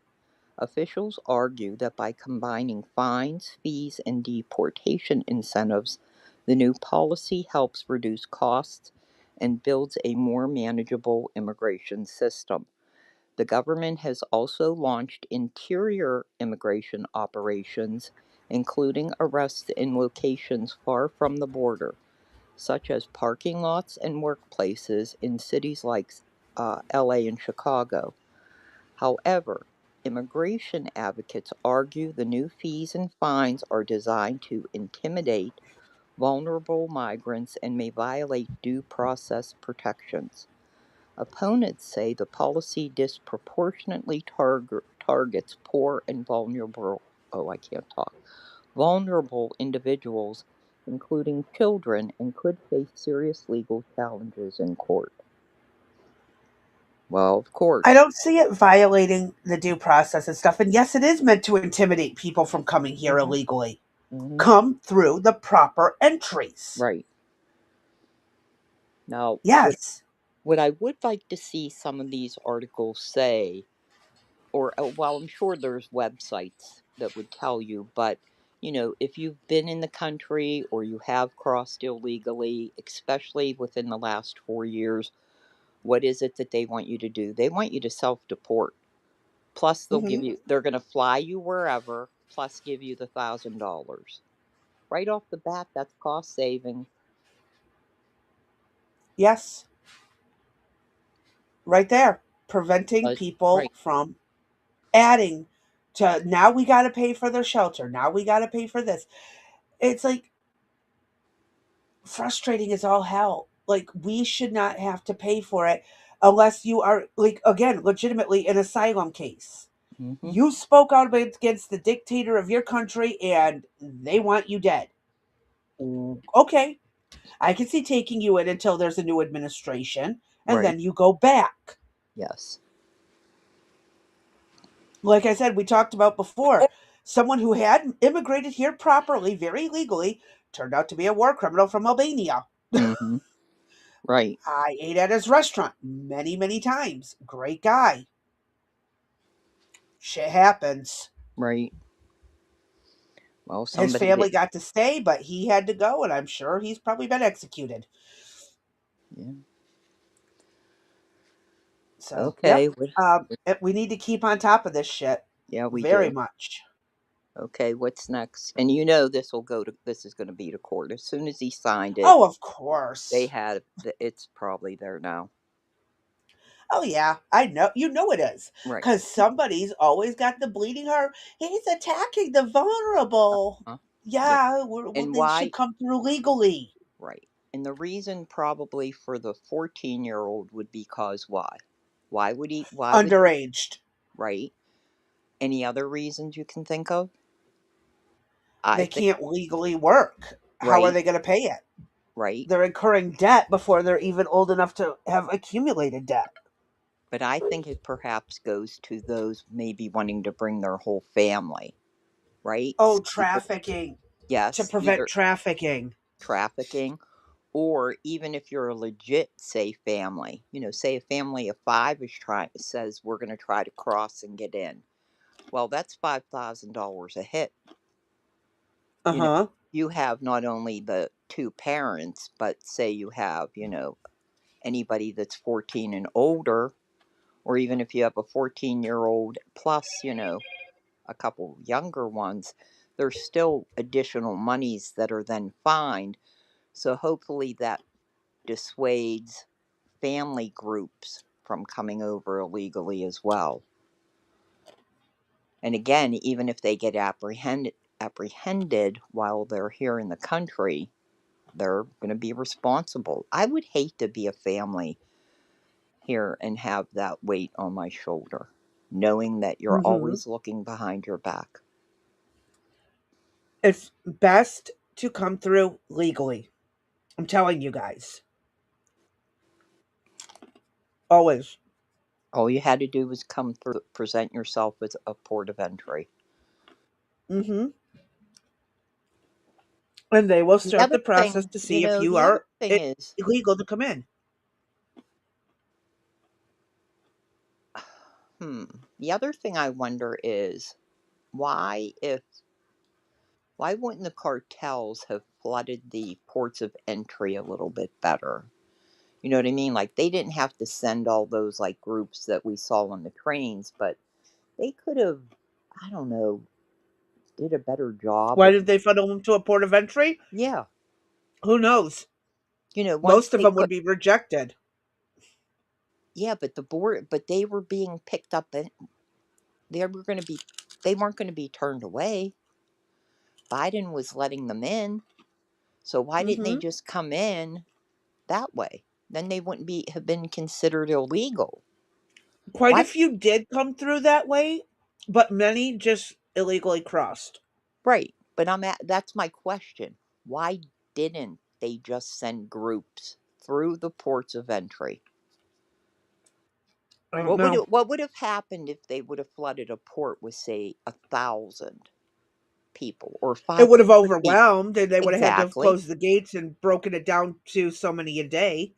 Officials argue that by combining fines, fees, and deportation incentives, the new policy helps reduce costs and builds a more manageable immigration system. The government has also launched interior immigration operations, including arrests in locations far from the border, such as parking lots and workplaces in cities like LA and Chicago. However, immigration advocates argue the new fees and fines are designed to intimidate vulnerable migrants and may violate due process protections. Opponents say the policy disproportionately targets poor and vulnerable, oh, I can't talk, vulnerable individuals, including children, and could face serious legal challenges in court. Well, of I course. don't see it violating the due process and stuff. And yes, it is meant to intimidate people from coming here Hmm. illegally. Hmm. Come through the proper entries. Right. Now, Yes. what I would like to see some of these articles say, or well, I'm sure there's websites that would tell you, but if you've been in the country or you have crossed illegally, especially within the last 4 years, what is it that they want you to do? They want you to self deport. Plus, Hmm. they're going to fly you wherever, plus give you the $1,000. Right off the bat, that's cost saving. Yes. Right there. Preventing people Right. from adding to now we got to pay for their shelter. Now we got to pay for this. It's like frustrating as all hell. Like we should not have to pay for it unless you are like again legitimately an asylum case. Hmm. You spoke out against the dictator of your country and they want you dead. Okay, I can see taking you in until there's a new administration and Right. then you go back. Yes. Like I said, we talked about before, someone who had immigrated here properly, very legally, turned out to be a war criminal from Albania. Hmm. Right. I ate at his restaurant many, many times. Great guy. Shit happens. Right. Well, His somebody family did. got to stay, but he had to go, and I'm sure he's probably been executed. Yeah. So, Okay. yep. We need to keep on top of this shit. Yeah, we Very do. much. Okay, what's next? And you know this will go to this is going to be to court as soon as he signed it. Oh, of They course. had it's probably there now. Oh, yeah. I know. You know it is. Right. Because somebody's always got the bleeding heart. He's attacking the vulnerable. Uh, yeah. Yeah, And they should why? come through legally. Right. And the reason probably for the 14-year-old would be cause why? Why would he? Why would he? Underaged. Right. Any other reasons you can think of? I They think. can't legally work. How are Right. they going to pay it? Right. They're incurring debt before they're even old enough to have accumulated debt. But I think it perhaps goes to those maybe wanting to bring their whole family. Right. Oh, So either trafficking. To yes, prevent either trafficking. trafficking, or even if you're a legit say family, say a family of five is trying says we're going to try to cross and get in. Well, that's $5,000 a hit. Uh you know huh. you have not only the two parents, but say you have anybody that's 14 and older, or even if you have a 14-year-old plus a couple younger ones, there's still additional monies that are then fined. So hopefully that dissuades family groups from coming over illegally as well. And again, even if they get apprehended while they're here in the country, they're going to be responsible. I would hate to be a family here and have that weight on my shoulder, knowing that you're Mm-hmm. always looking behind your back. It's best to come through legally. I'm telling you guys. Always. All you had to do was come through, present yourself as a port of entry. Mm-hmm. And they will The start other the process thing, to see if you the other are thing is, illegal to come in. hmm, the other thing I wonder is why if why wouldn't the cartels have flooded the ports of entry a little bit better? You know what I mean? Like they didn't have to send all those like groups that we saw on the trains, but they could have, I don't know, did a better job Why of did they funnel them to a port of entry? yeah. Who knows? Once Most of they them would put be rejected. yeah, but they were being picked up and they were going to be they weren't going to be turned away. Biden was letting them in. So why didn't they Mm-hmm. just come in that way? Then they wouldn't be have been considered illegal. Quite a Why few did come through that way, but many just illegally crossed. right, but that's my question. Why didn't they just send groups through the ports of entry? I don't know. What would have happened if they would have flooded a port with say 1,000 people or It would have 500 people? overwhelmed, and they would have had to have Exactly. closed the gates and broken it down to so many a day.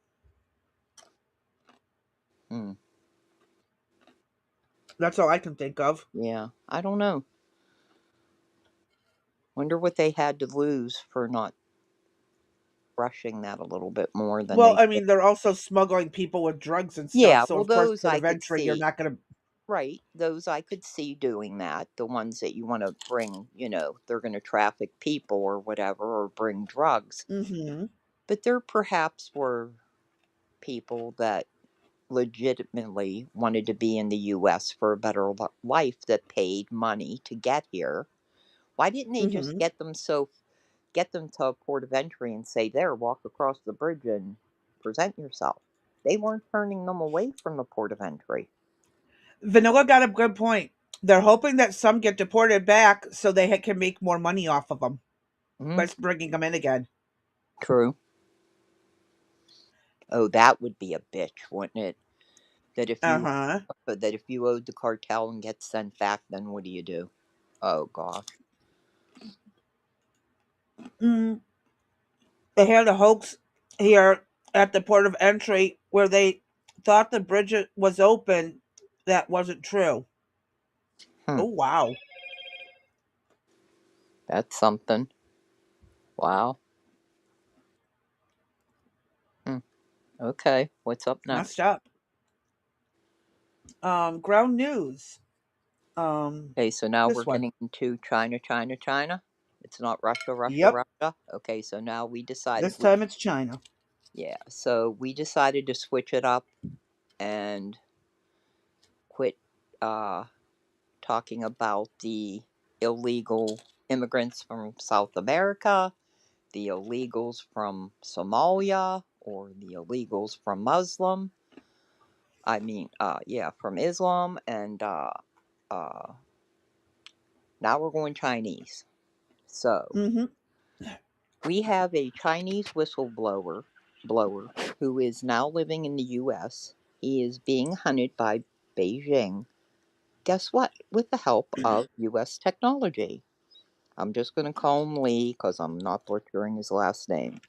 Hmm. That's all I can think of. Yeah, I don't know. Wonder what they had to lose for not rushing that a little bit more than Well, they I did. mean, they're also smuggling people with drugs and stuff. Yeah, So, well, of course, those port I of could entry, you're see. not going to. Right, those I could see doing that. The ones that you want to bring, they're going to traffic people or whatever, or bring drugs. Mm-hmm. But there perhaps were people that legitimately wanted to be in the U.S. for a better life that paid money to get here. Why didn't they just Mm-hmm. get them to a port of entry and say, "There, walk across the bridge and present yourself"? They weren't turning them away from the port of entry. Vanilla got a good point. They're hoping that some get deported back so they can make more money off of them Hmm. by bringing them in again. True. Oh, that would be a bitch, wouldn't it? That if you Uh-huh. that if you owed the cartel and get sent back, then what do you do? Oh gosh. Mm, they had a hoax here at the port of entry where they thought the bridge was open. That wasn't true. Hmm, Oh, wow. that's something. Wow. Hmm. Okay, what's up Messed next? up. Ground news. Okay, so now we're This one. getting into China, China, China. It's not Russia, Russia, Yep. Russia. Okay, so now we decided This time it's China. yeah, so we decided to switch it up and quit uh, talking about the illegal immigrants from South America, the illegals from Somalia, or the illegals from Muslim. Yeah, from Islam, and uh, now we're going Chinese. So Mm-hmm. we have a Chinese blower who is now living in the U.S. He is being hunted by Beijing. Guess what? With the help of U.S. technology. I'm just going to call him Lee because I'm not butchering his last name.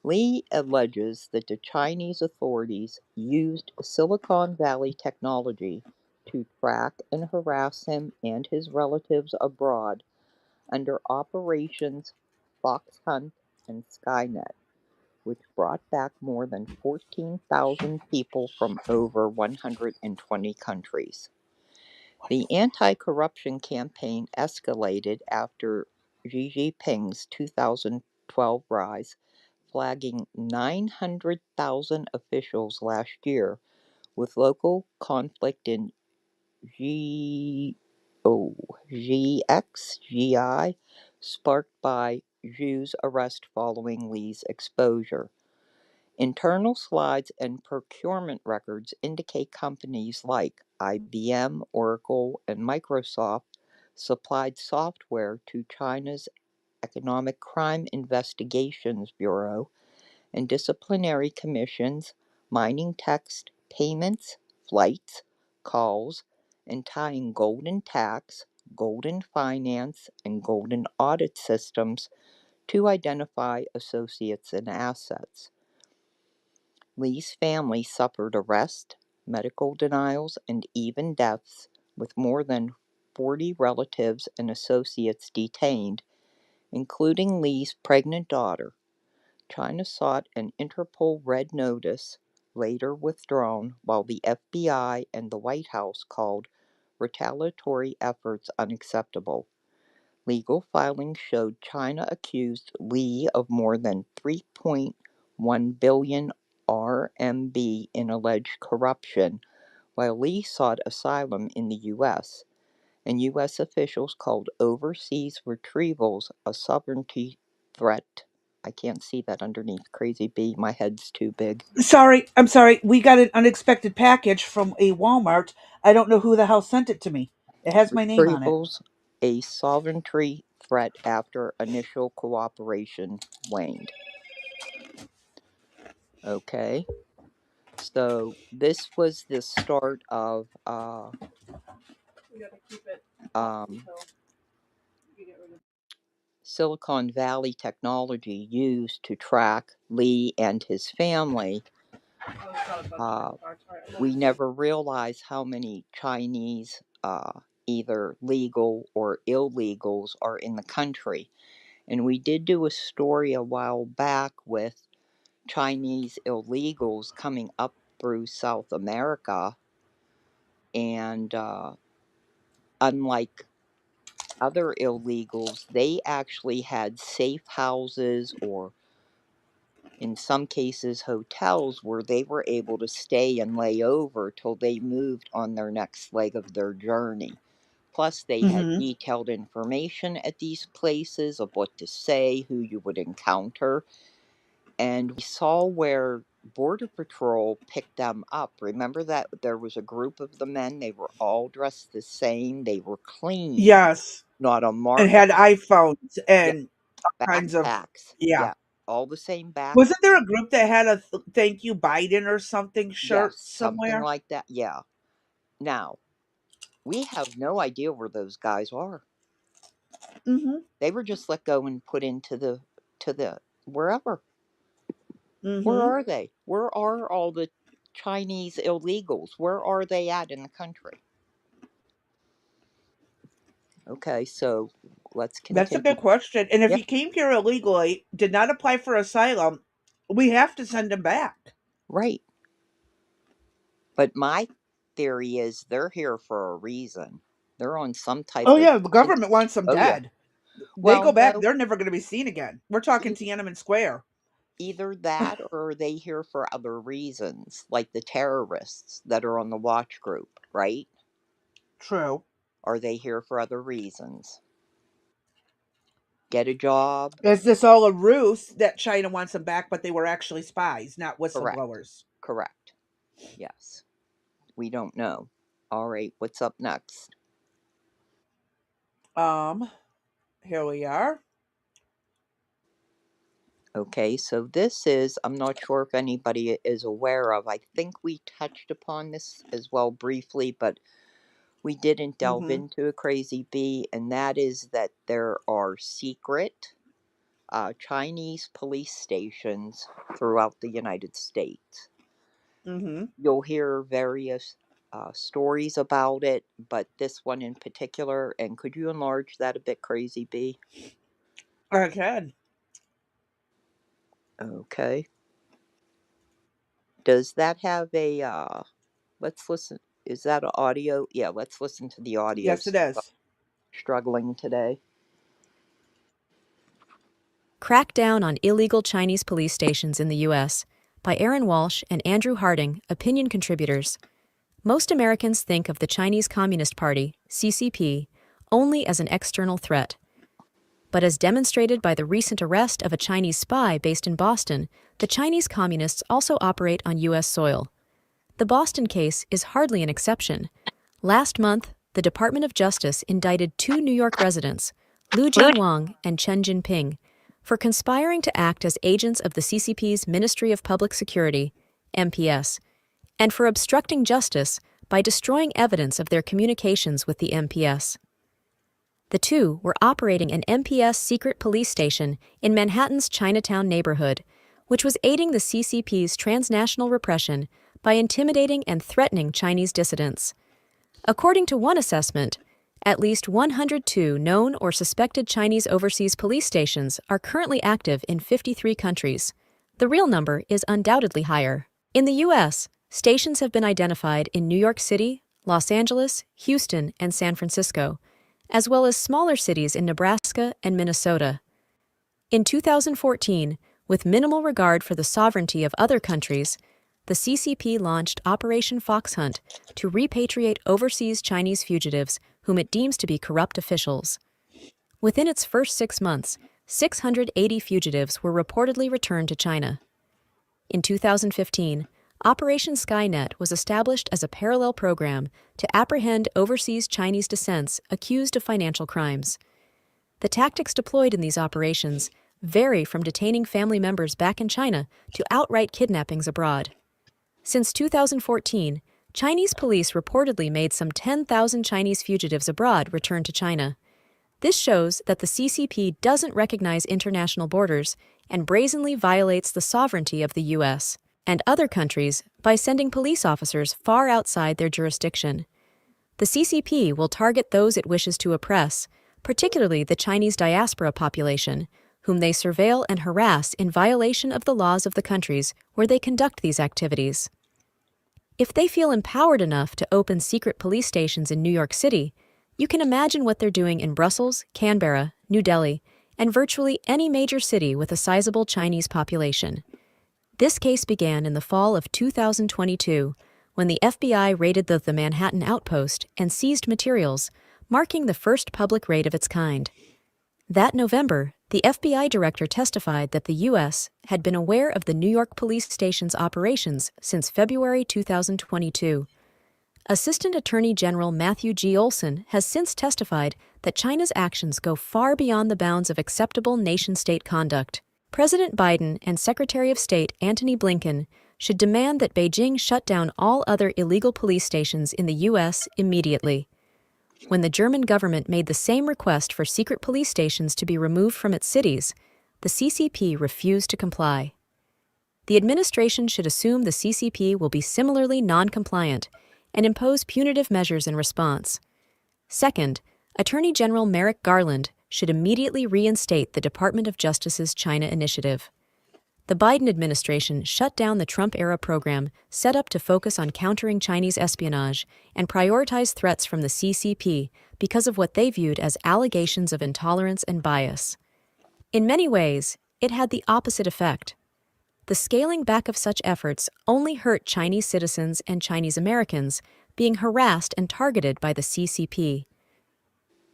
Lee alleges that the Chinese authorities used Silicon Valley technology to track and harass him and his relatives abroad under Operations Fox Hunt and Skynet, which brought back more than 14,000 people from over 120 countries. The anti corruption campaign escalated after Xi Jinping's 2012 rise, flagging 900,000 officials last year, with local conflict in G O GXGI sparked by Zhu's arrest following Lee's exposure. Internal slides and procurement records indicate companies like IBM, Oracle, and Microsoft supplied software to China's Economic Crime Investigations Bureau and disciplinary commissions, mining text, payments, flights, calls, and tying golden tax, golden finance, and golden audit systems to identify associates and assets. Lee's family suffered arrest, medical denials, and even deaths, with more than 40 relatives and associates detained, including Lee's pregnant daughter. China sought an Interpol Red Notice, later withdrawn, while the FBI and the White House called retaliatory efforts unacceptable. Legal filings showed China accused Lee of more than 3.1 billion RMB in alleged corruption, while Lee sought asylum in the U.S., and U.S. officials called overseas retrievals a sovereignty threat. I can't see that underneath Crazy B. My head's too big. Sorry, I'm sorry. We got an unexpected package from a Walmart. I don't know who the hell sent it to me. It has my name on it. Retrievals a sovereignty threat after initial cooperation waned. Okay. So this was the start of um, Silicon Valley technology used to track Lee and his family. Uh, we never realized how many Chinese, either legal or illegals, are in the country. And we did do a story a while back with Chinese illegals coming up through South America, and unlike other illegals, they actually had safe houses, or in some cases hotels, where they were able to stay and lay over till they moved on their next leg of their journey. Plus, they had Mm-hmm. detailed information at these places of what to say, who you would encounter. And we saw where Border Patrol picked them up. Remember that there was a group of the men, they were all dressed the same, they were clean, Yes, not a and mark. had iPhones Yeah, and all kinds of backpacks. yeah. Yeah, all the same Wasn't backpacks. there a group that had a "Thank You Biden" or something Yes, shirt something somewhere? like that. Yeah. Now, we have no idea where those guys are. Mm-hmm. They were just let go and put into the wherever. Where Mm-hmm. are they? Where are all the Chinese illegals? Where are they at in the country? Okay, so let's That's a continue. good question. And if Yep, he came here illegally, did not apply for asylum, we have to send him back. right. But my theory is they're here for a reason. They're on some type Oh of. yeah, the government wants them Oh, yeah. dead. They Well, go back, no, they're never going to be seen again. We're talking e- Tiananmen Square. either that or are they here for other reasons, like the terrorists that are on the watch group, right? True. Are they here for other reasons? Get a job? Is this all a ruse that China wants them back, but they were actually spies, not Correct. whistleblowers? Correct. Yes. We don't know. All right, what's up next? Um, Here we are. Okay, so this is, I'm not sure if anybody is aware of. I think we touched upon this as well briefly, but we didn't delve Mm-hmm. into a crazy bee, and that is that there are secret Chinese police stations throughout the United States. Mm-hmm. You'll hear various stories about it, but this one in particular, and could you enlarge that a bit, Crazy Bee? I can. Okay. Does that have a, let's listen, is that audio? Yeah, let's listen to the audio Yes, it since I'm is. struggling today. Crackdown on Illegal Chinese Police Stations in the U.S. by Aaron Walsh and Andrew Harding, opinion contributors. Most Americans think of the Chinese Communist Party, CCP, only as an external threat. But as demonstrated by the recent arrest of a Chinese spy based in Boston, the Chinese Communists also operate on U.S. soil. The Boston case is hardly an exception. Last month, the Department of Justice indicted 2 New York residents, Lu Jianwang and Chen Jinping, for conspiring to act as agents of the CCP's Ministry of Public Security, MPS, and for obstructing justice by destroying evidence of their communications with the MPS. The two were operating an MPS secret police station in Manhattan's Chinatown neighborhood, which was aiding the CCP's transnational repression by intimidating and threatening Chinese dissidents. According to one assessment, at least 102 known or suspected Chinese overseas police stations are currently active in 53 countries. The real number is undoubtedly higher. In the U.S., stations have been identified in New York City, Los Angeles, Houston, and San Francisco, as well as smaller cities in Nebraska and Minnesota. In 2014, with minimal regard for the sovereignty of other countries, the CCP launched Operation Fox Hunt to repatriate overseas Chinese fugitives whom it deems to be corrupt officials. Within its first 6 months, 680 fugitives were reportedly returned to China. In 2015, Operation Skynet was established as a parallel program to apprehend overseas Chinese descents accused of financial crimes. The tactics deployed in these operations vary from detaining family members back in China to outright kidnappings abroad. Since 2014, Chinese police reportedly made some 10,000 Chinese fugitives abroad return to China. This shows that the CCP doesn't recognize international borders and brazenly violates the sovereignty of the U.S. and other countries by sending police officers far outside their jurisdiction. The CCP will target those it wishes to oppress, particularly the Chinese diaspora population, whom they surveil and harass in violation of the laws of the countries where they conduct these activities. If they feel empowered enough to open secret police stations in New York City, you can imagine what they're doing in Brussels, Canberra, New Delhi, and virtually any major city with a sizable Chinese population. This case began in the fall of 2022, when the FBI raided the Manhattan outpost and seized materials, marking the first public raid of its kind. That November, the FBI director testified that the U.S. had been aware of the New York police station's operations since February 2022. Assistant Attorney General Matthew G. Olson has since testified that China's actions go far beyond the bounds of acceptable nation-state conduct. President Biden and Secretary of State Antony Blinken should demand that Beijing shut down all other illegal police stations in the U.S. immediately. When the German government made the same request for secret police stations to be removed from its cities, the CCP refused to comply. The administration should assume the CCP will be similarly non-compliant and impose punitive measures in response. Second, Attorney General Merrick Garland should immediately reinstate the Department of Justice's China Initiative. The Biden administration shut down the Trump-era program set up to focus on countering Chinese espionage and prioritize threats from the CCP because of what they viewed as allegations of intolerance and bias. In many ways, it had the opposite effect. The scaling back of such efforts only hurt Chinese citizens and Chinese Americans being harassed and targeted by the CCP.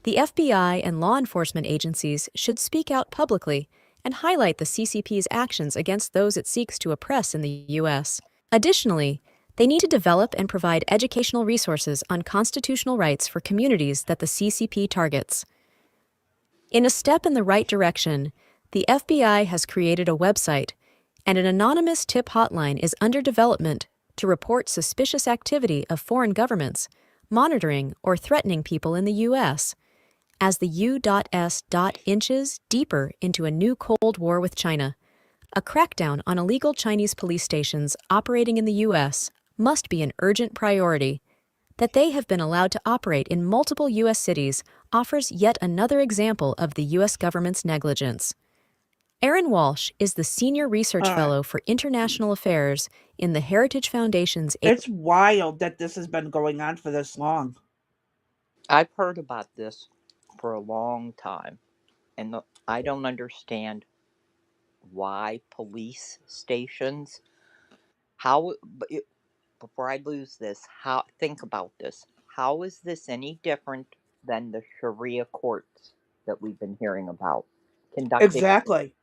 The FBI and law enforcement agencies should speak out publicly and highlight the CCP's actions against those it seeks to oppress in the U.S. Additionally, they need to develop and provide educational resources on constitutional rights for communities that the CCP targets. In a step in the right direction, the FBI has created a website, and an anonymous tip hotline is under development to report suspicious activity of foreign governments, monitoring or threatening people in the U.S. As the U.S. inches deeper into a new Cold War with China, a crackdown on illegal Chinese police stations operating in the U.S. must be an urgent priority. That they have been allowed to operate in multiple U.S. cities offers yet another example of the U.S. government's negligence. Aaron Walsh is the Senior Research Fellow for International Affairs in the Heritage Foundation's... It's wild that this has been going on for this long. I've heard about this for a long time, and I don't understand why police stations. Before I lose this, think about this. How is this any different than the Sharia courts that we've been hearing about conducting? Exactly.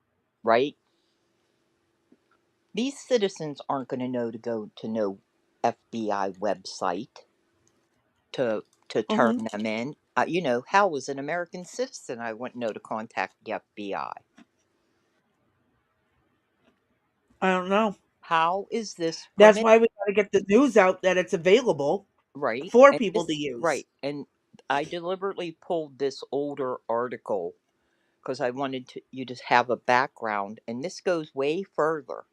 Right? These citizens aren't going to know to go to no FBI website to turn them in. How as an American citizen, I wouldn't know to contact the FBI. I don't know. How is this That's permitted? why we got to get the news out that it's available Right, for and people to this use. right, and I deliberately pulled this older article because I wanted you to have a background, and this goes way further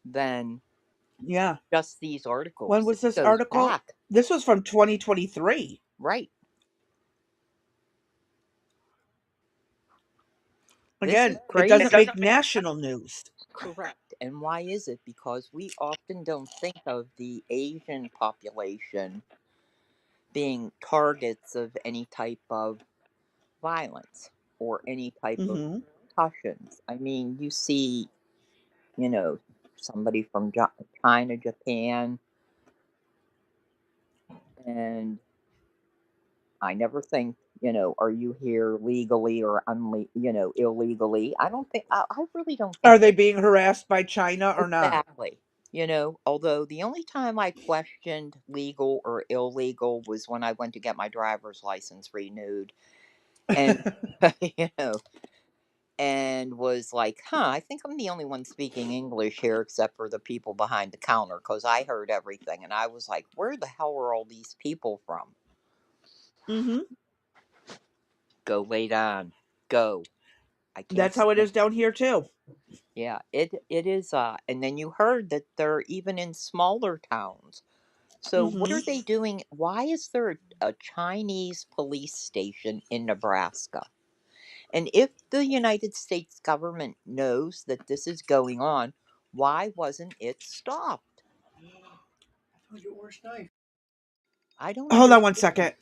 than Yeah. just these When articles. was This this goes article? back, This was from 2023. right. This is Again, it crazy. doesn't make national news. Correct. And why is it? Because we often don't think of the Asian population being targets of any type of violence or any type of Mm-hmm. repercussions. I mean, you see, you know, somebody from China, Japan, and I never think, are you here legally or illegally? I don't think, I really don't Are think they being harassed by China or not? exactly. Although the only time I questioned legal or illegal was when I went to get my driver's license renewed. And, you know, and was like, I think I'm the only one speaking English here except for the people behind the counter because I heard everything. And I was like, where the hell are all these people from? Mm-hmm. Go lay down. Go. I can't That's how it stand. is down here too. Yeah, it is. And then you heard that they're even in smaller towns. So what Mm-hmm. are they doing? Why is there a Chinese police station in Nebraska? And if the United States government knows that this is going on, why wasn't it stopped? I don't Hold on understand. one second.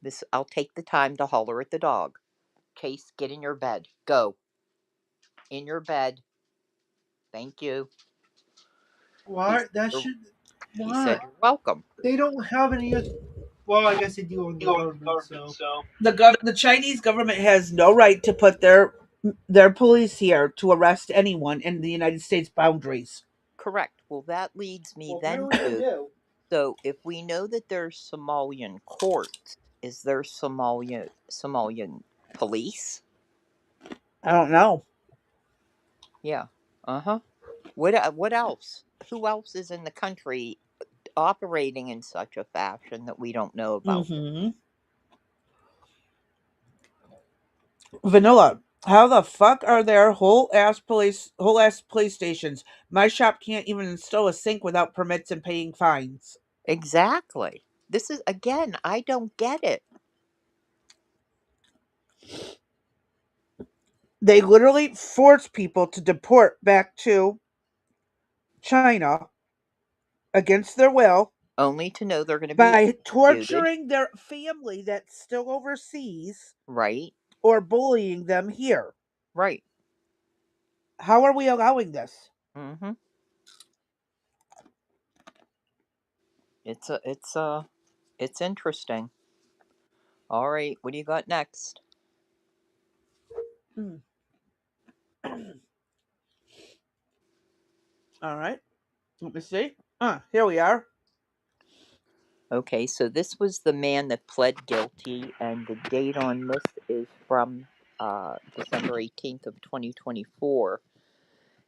This. I'll take the time to holler at the dog. Case, get in your bed. Go. In your bed. Thank you. He Why? said That you're, should. he said Why? you're welcome. They don't have any. Well, I guess they do own the government, so. The Chinese government has no right to put their police here to arrest anyone in the United States boundaries. Correct. Well, that leads me Well, then apparently they to. do. So, if we know that there's Somalian courts, is there Somalian police? I don't know. Yeah. Uh-huh. What else? Who else is in the country operating in such a fashion that we don't know about? Mm-hmm. Vanilla. How the fuck are there whole ass police stations? My shop can't even install a sink without permits and paying fines. Exactly. This is, again, I don't get it. They literally force people to deport back to China against their will Only to know they're going to be by executed. torturing their family that's still overseas Right. or bullying them here. Right. How are we allowing this? Mm-hmm. It's interesting. All right. What do you got next? Hmm. All right. Let me see. Here we are. Okay, so this was the man that pled guilty, and the date on this is from December 18th of 2024.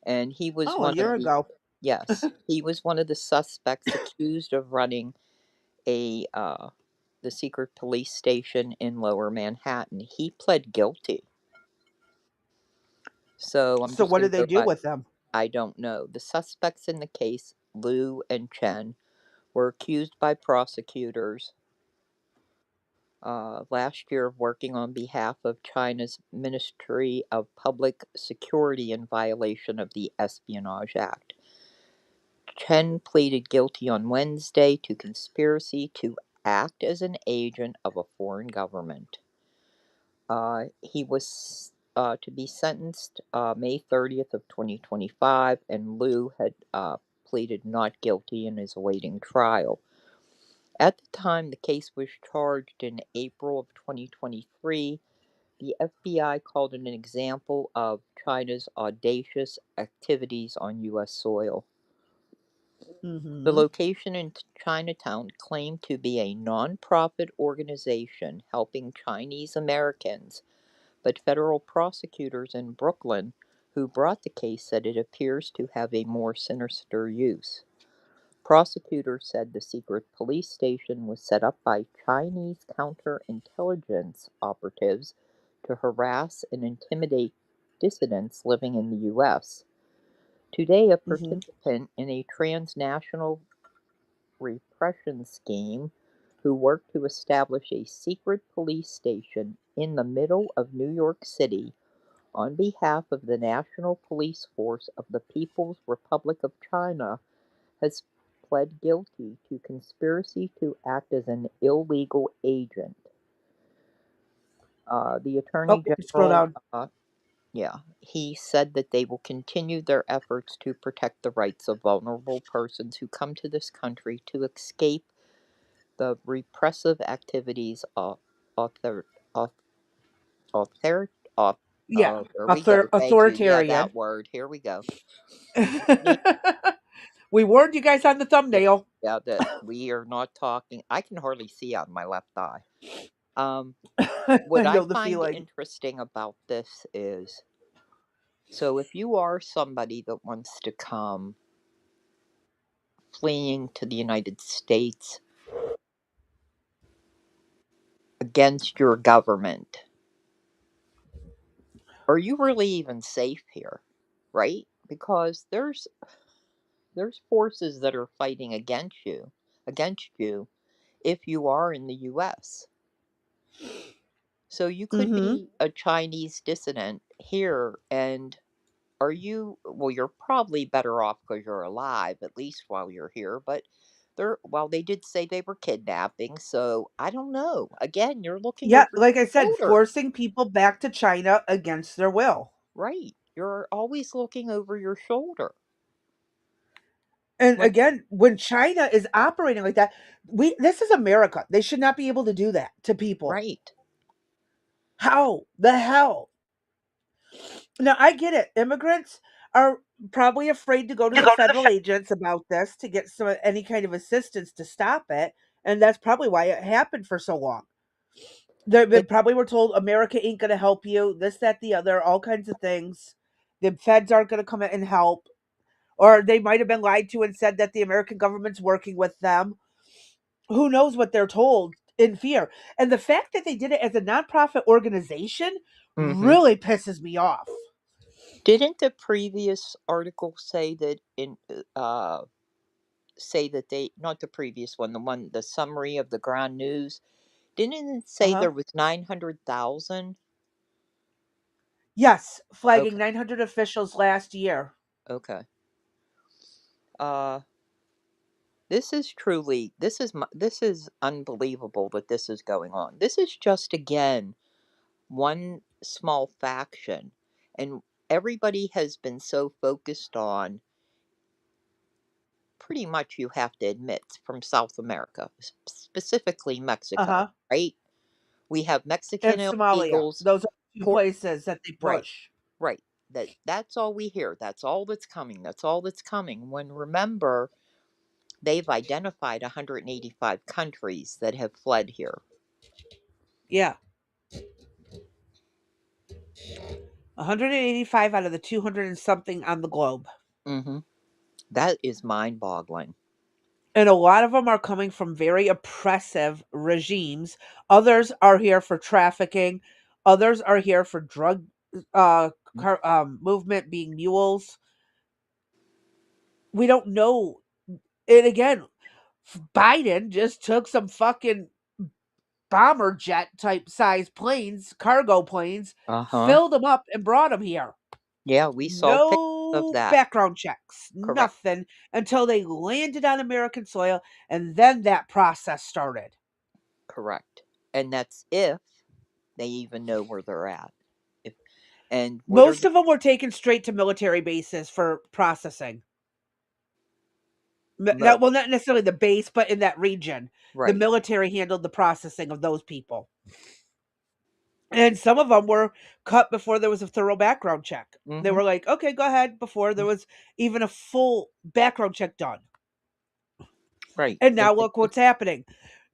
And he was Oh, a one of year the, ago. yes, he was one of the suspects accused of running a the secret police station in Lower Manhattan. He pled guilty. So I'm So just what going did to they go do by, with them? I don't know. The suspects in the case, Liu and Chen, were accused by prosecutors last year of working on behalf of China's Ministry of Public Security in violation of the Espionage Act. Chen pleaded guilty on Wednesday to conspiracy to act as an agent of a foreign government. He was to be sentenced May 30th of 2025, and Liu had pleaded not guilty and is awaiting trial. At the time the case was charged in April of 2023, the FBI called it an example of China's audacious activities on U.S. soil. The Mm-hmm. location in Chinatown claimed to be a non-profit organization helping Chinese Americans, but federal prosecutors in Brooklyn who brought the case said it appears to have a more sinister use. Prosecutors said the secret police station was set up by Chinese counterintelligence operatives to harass and intimidate dissidents living in the U.S. Today, a Mm-hmm. participant in a transnational repression scheme who worked to establish a secret police station in the middle of New York City on behalf of the National Police Force of the People's Republic of China has pled guilty to conspiracy to act as an illegal agent. The Attorney Oh, scroll General, down. yeah, he said that they will continue their efforts to protect the rights of vulnerable persons who come to this country to escape the repressive activities of author, author, author, author Yeah, there we go. Thank you. Yeah, authoritarian. that word. Here we go. Yeah, We warned you guys on the yeah, thumbnail. yeah, that we are not talking. I can hardly see out of my left eye. Um, I what I know the find feeling. interesting about this is, so if you are somebody that wants to come fleeing to the United States against your government, are you really even safe here? Right? Because there's forces that are fighting against you if you are in the US. So you could Mm-hmm. be a Chinese dissident here, and are you, well, you're probably better off because you're alive, at least while you're here, but well, they did say they were kidnapping, so I don't know. Again, you're looking Yeah, over like I your said, shoulder. forcing people back to China against their will. Right. You're always looking over your shoulder. And When, again, when China is operating like that, we this is America. They should not be able to do that to people. right. How the hell? Now I get it. Immigrants are probably afraid to go to To the go to the federal agents about this to get some any kind of assistance to stop it, and that's probably why it happened for so long. They But probably were told America ain't going to help you, this, that, the other, all kinds of things. The feds aren't going to come in and help, or they might have been lied to and said that the American government's working with them. Who knows what they're told in fear? And the fact that they did it as a nonprofit organization Mm-hmm. really pisses me off. Didn't the previous article say that say that they, not the previous one, the summary of the Ground News, didn't it say Uh-huh. there was 900,000? Yes, flagging Okay. 900 officials last year. Okay. Uh, this is unbelievable that this is going on. This is just again one small faction, and everybody has been so focused on, pretty much you have to admit, from South America, specifically Mexico, Uh-huh. right? We have And Mexican Somalia. illegals. Those are the two Por- places that they right, push. right. That's all we hear. That's all that's coming. That's all that's coming. When remember, they've identified 185 countries that have fled here. Yeah. 185 out of the 200 and something on the globe. Mm-hmm. That is mind-boggling. And a lot of them are coming from very oppressive regimes. Others are here for trafficking. Others are here for drug movement, being mules. We don't know. And again, Biden just took some fucking bomber jet type size planes, cargo planes, Uh huh. filled them up and brought them here. Yeah, we saw pictures of No that. background checks, Correct. nothing until they landed on American soil, and then that process started. Correct. And that's if they even know where they're at. If and what are Most the of them were taken straight to military bases for processing. mo- Not necessarily the base, but in that region. The right? military handled the processing of those people. And some of them were cut before there was a thorough background check. They Mm-hmm. were like, okay, go ahead, before there was even a full background check done. Right. And And now look what's happening.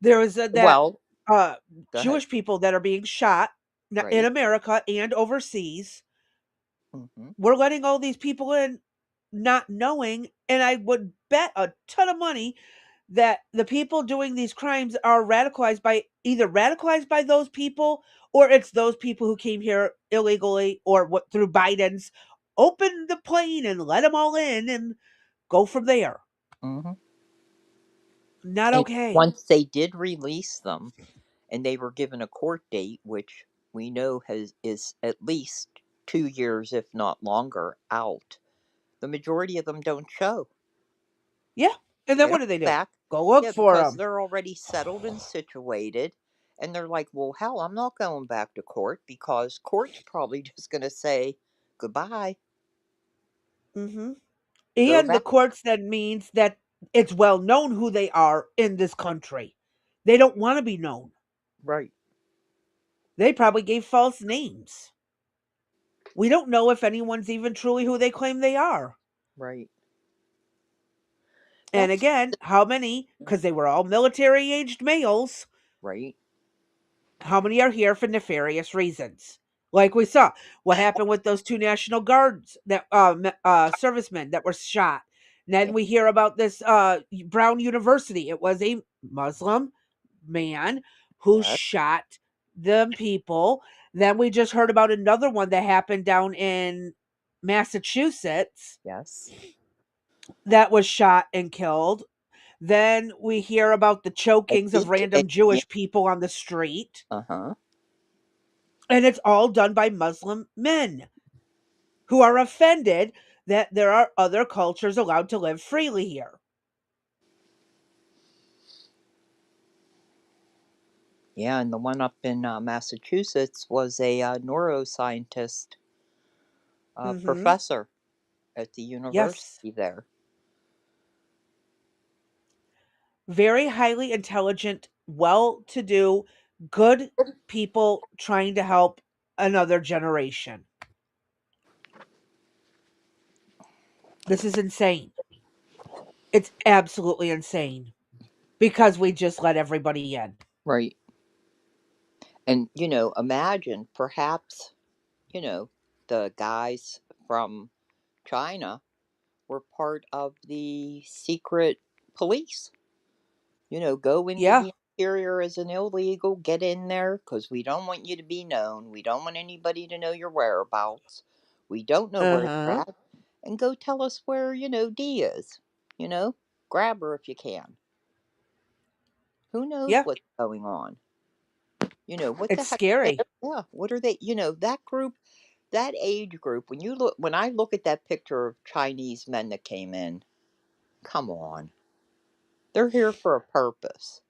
There is that well, uh, go ahead. Jewish people that are being shot in Right. America and overseas. Mm-hmm. We're letting all these people in, not knowing, and I would bet a ton of money that the people doing these crimes are radicalized by those people, or it's those people who came here illegally, or what through Biden's open the plane and let them all in and go from there. Mm-hmm. Not And okay. once they did release them, and they were given a court date, which we know has is at least 2 years, if not longer, out. The majority of them don't show. Yeah. And then They what don't do they come do? back. Go look Yeah, for because them. they're already settled and situated. And they're like, well, hell, I'm not going back to court because court's probably just going to say goodbye, Hmm. go And the back. courts then means that it's well known who they are in this country. They don't want to be known. Right, They probably gave false names. We don't know if anyone's even truly who they claim they are. right. And That's again, how many, because they were all military aged males, right. how many are here for nefarious reasons? Like we saw what happened with those two National Guards that servicemen that were shot. And then Yeah, we hear about this Brown University. It was a Muslim man who yes, shot them people. Then we just heard about another one that happened down in Massachusetts yes. that was shot and killed. Then we hear about the I chokings of think, random yeah, Jewish people on the street. uh huh. And it's all done by Muslim men who are offended that there are other cultures allowed to live freely here. Yeah, and the one up in Massachusetts was a neuroscientist Hmm. professor at the Yes. university there. Very highly intelligent, well to do, good people trying to help another generation. This is insane. It's absolutely insane because we just let everybody in. Right. And, imagine perhaps, the guys from China were part of the secret police, go into Yeah. the here as an illegal, get in there because we don't want you to be known. We don't want anybody to know your whereabouts. We don't know where you're Uh-huh. at. And go tell us where, Dee is. You know, grab her if you can. Who knows Yeah, what's going on? What the it's heck are they? scary. Yeah, what are they? That group, that age group, when I look at that picture of Chinese men that came in, come on. They're here for a purpose.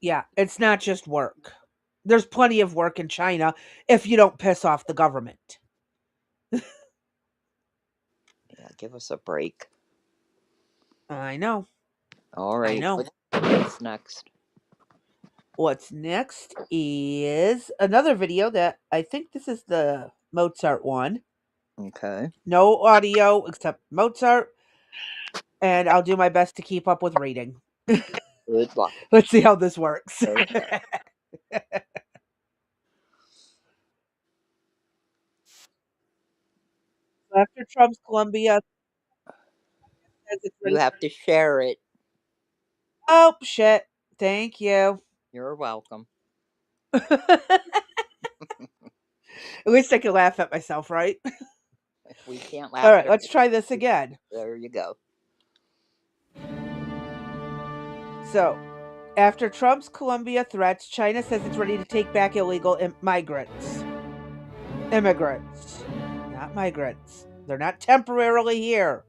Yeah, it's not just work. There's plenty of work in China if you don't piss off the government. Yeah, give us a break. I know. All I right, know. what's next? What's next is another video that I think this is the Mozart one. Okay, No audio except Mozart, and I'll do my best to keep up with reading. good luck. Let's see how this works. Okay. After Trump's Columbia says it's You ready. have to share it. Oh, shit. Thank you. You're welcome. At least I can laugh at myself, right? If we can't All laugh at right, her, let's try this again. there you go. So, after Trump's Columbia threats, China says it's ready to take back illegal migrants. Immigrants, not migrants. They're not temporarily here.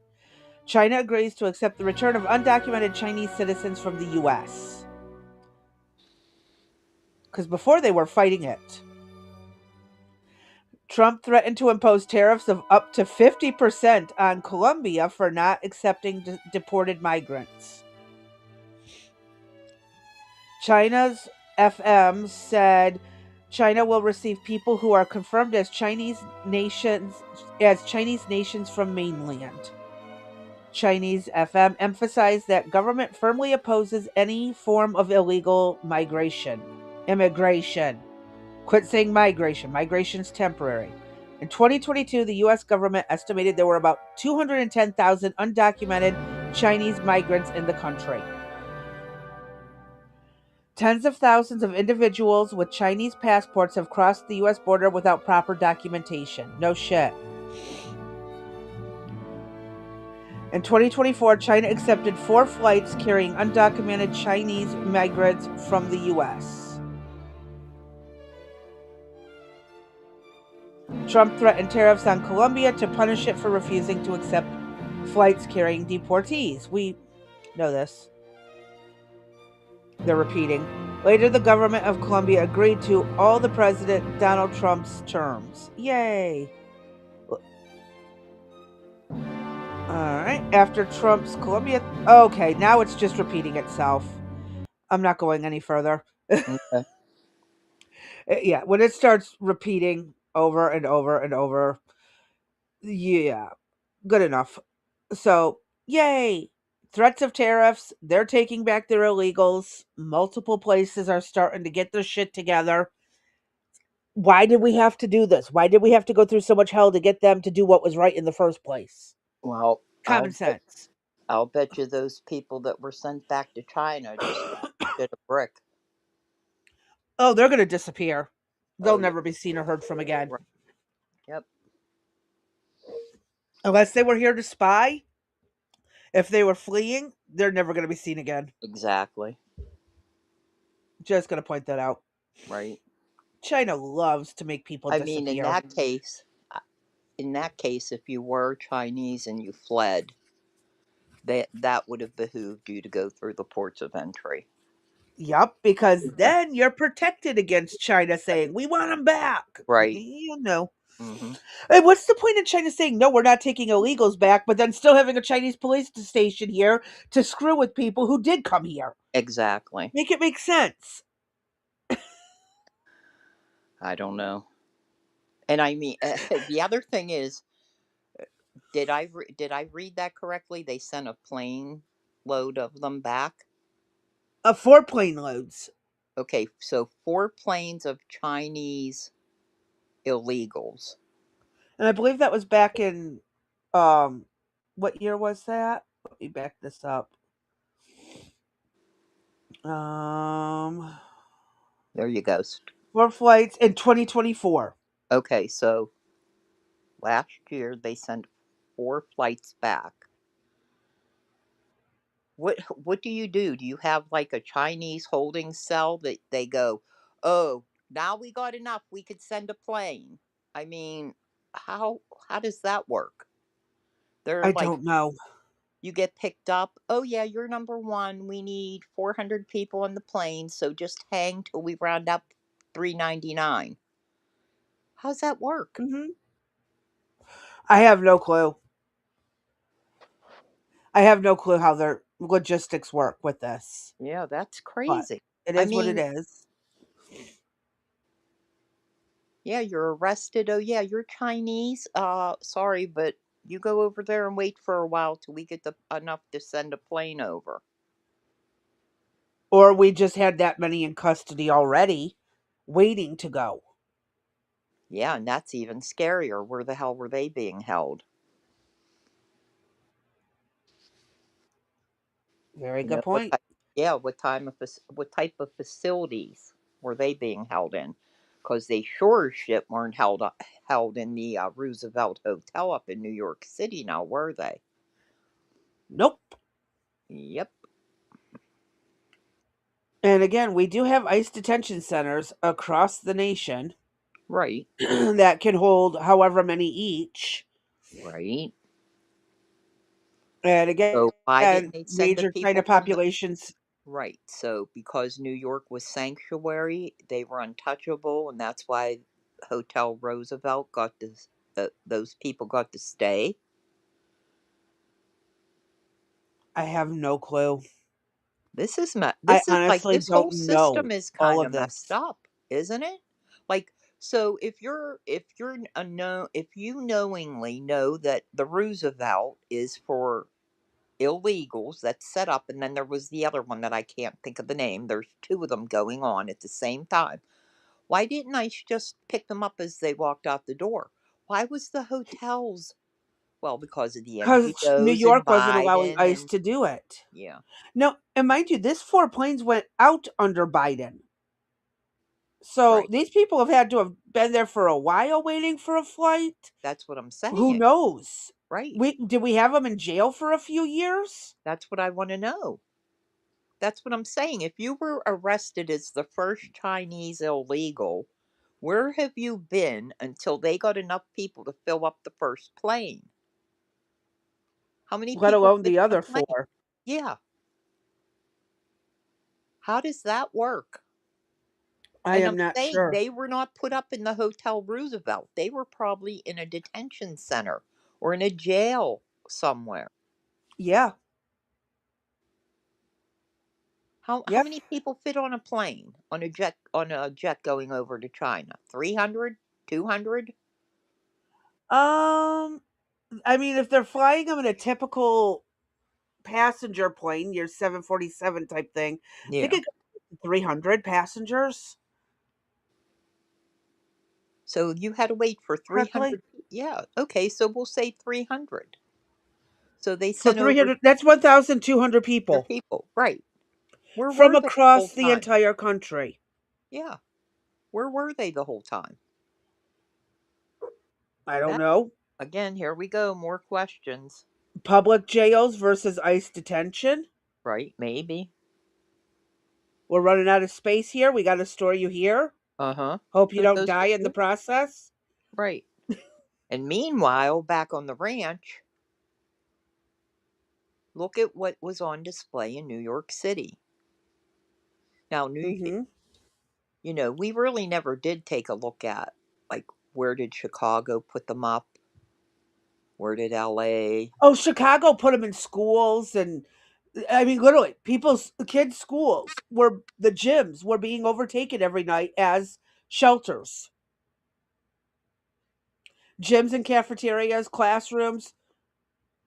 China agrees to accept the return of undocumented Chinese citizens from the U.S. Because before they were fighting it. Trump threatened to impose tariffs of up to 50% on Colombia for not accepting deported migrants. China's FM said China will receive people who are confirmed as Chinese nations from mainland. Chinese FM emphasized that government firmly opposes any form of illegal migration. Immigration. Quit saying migration. Migration's temporary. In 2022, the US government estimated there were about 210,000 undocumented Chinese migrants in the country. Tens of thousands of individuals with Chinese passports have crossed the US border without proper documentation. No shit. In 2024, China accepted 4 flights carrying undocumented Chinese migrants from the US. Trump threatened tariffs on Colombia to punish it for refusing to accept flights carrying deportees. We know this. They're repeating. Later, the government of Colombia agreed to all the President Donald Trump's terms. Yay! Alright, after Trump's Colombia. Okay, now it's just repeating itself. I'm not going any further. Okay. Yeah, when it starts repeating over and over and over, yeah, good enough. So, yay! Threats of tariffs, they're taking back their illegals. Multiple places are starting to get their shit together. Why did we have to do this? Why did we have to go through so much hell to get them to do what was right in the first place? Well, Common sense. I'll bet you those people that were sent back to China just did a brick. Oh, they're going to disappear. Oh They'll yeah. never be seen or heard from again. Right. Yep. Unless they were here to spy. If they were fleeing, they're never going to be seen again. Exactly. Just going to point that out. Right. China loves to make people I mean, disappear. in that case, if you were Chinese and you fled, that would have behooved you to go through the ports of entry. Yup, because then you're protected against China saying, we want them back. Right. You know. Mm-hmm. And what's the point in China saying, no, we're not taking illegals back, but then still having a Chinese police station here to screw with people who did come here? Exactly. Make it make sense. I don't know. And I mean, the other thing is, did I read that correctly? They sent a plane load of them back. 4 plane loads. Okay, so 4 planes of Chinese illegals. And I believe that was back in, um, what year was that? Let me back this up. Um, There you go. 4 flights in 2024. Okay, so last year they sent 4 flights back. What do you do? Do you have like a Chinese holding cell that they go, "Oh, now we got enough. We could send a plane." I mean, how does that work? They're I like, don't know. you get picked up. "Oh yeah, you're number 1. We need 400 people on the plane, so just hang till we round up 399." How's that work? Hmm. I have no clue. I have no clue how their logistics work with this, Yeah, that's but crazy. it I is what it mean, is. yeah, you're arrested. "Oh yeah, you're Chinese. Sorry, but you go over there and wait for a while till we get enough to send a plane over." Or we just had that many in custody already, waiting to go. Yeah, and that's even scarier. Where the hell were they being held? Very You good know point. yeah, what type of facilities were they being held in? Because they sure as shit weren't held in the Roosevelt Hotel up in New York City. Now were they? Nope. Yep. And again, we do have ICE detention centers across the nation Right. that can hold however many each. Right. And So why didn't again, they send the major China people from the populations. right? So because New York was sanctuary, they were untouchable, and that's why Hotel Roosevelt got to those people got to stay. I have no clue. I This is like honestly this whole don't know system is all kind of of messed this. up, isn't it? Like, so if you're a know if you knowingly know that the Roosevelt is for illegals that's set up, and then there was the other one that I can't think of the name. There's two of them going on at the same time. Why didn't I just pick them up as they walked out the door? Why was the hotels? Well, because of the Because New NGOs and York wasn't allowing Biden ICE and to do it. yeah, No, and mind you, this 4 planes went out under Biden. So right. these people have had to have been there for a while waiting for a flight. That's what I'm Who saying. knows? Right. Did we have them in jail for a few years? That's what I want to know. That's what I'm saying. If you were arrested as the first Chinese illegal, where have you been until they got enough people to fill up the first plane? How many Let people alone fit the in a other plane? four. Yeah. How does that work? I And am I'm not saying sure. they were not put up in the Hotel Roosevelt. They were probably in a detention center or in a jail somewhere. Yeah. How Yep. many people fit on a plane on a jet going over to China? 300? 200? Um, I mean, if they're flying them in a typical passenger plane, your 747 type thing, I think Yeah. it goes 300 passengers, So you had to wait for correctly? 300. Yeah. Okay, so we'll say 300. So they So sent over 300, that's 1,200 their people people. Right. Where from were they the whole across the time? entire country. Yeah. Where were they the whole time? I don't That know. again, here we go, more questions. Public jails versus ICE detention. Right, maybe. We're running out of space here. We got to store you here. Uh-huh. Hope you Who don't knows die what in the you process. right. And meanwhile, back on the ranch, look at what was on display in New York City. Now, Hmm. we really never did take a look at, like, where did Chicago put them up? Where did LA? Oh, Chicago put them in schools, and I mean, literally, people's kids' schools were the gyms were being overtaken every night as shelters. Gyms and cafeterias, classrooms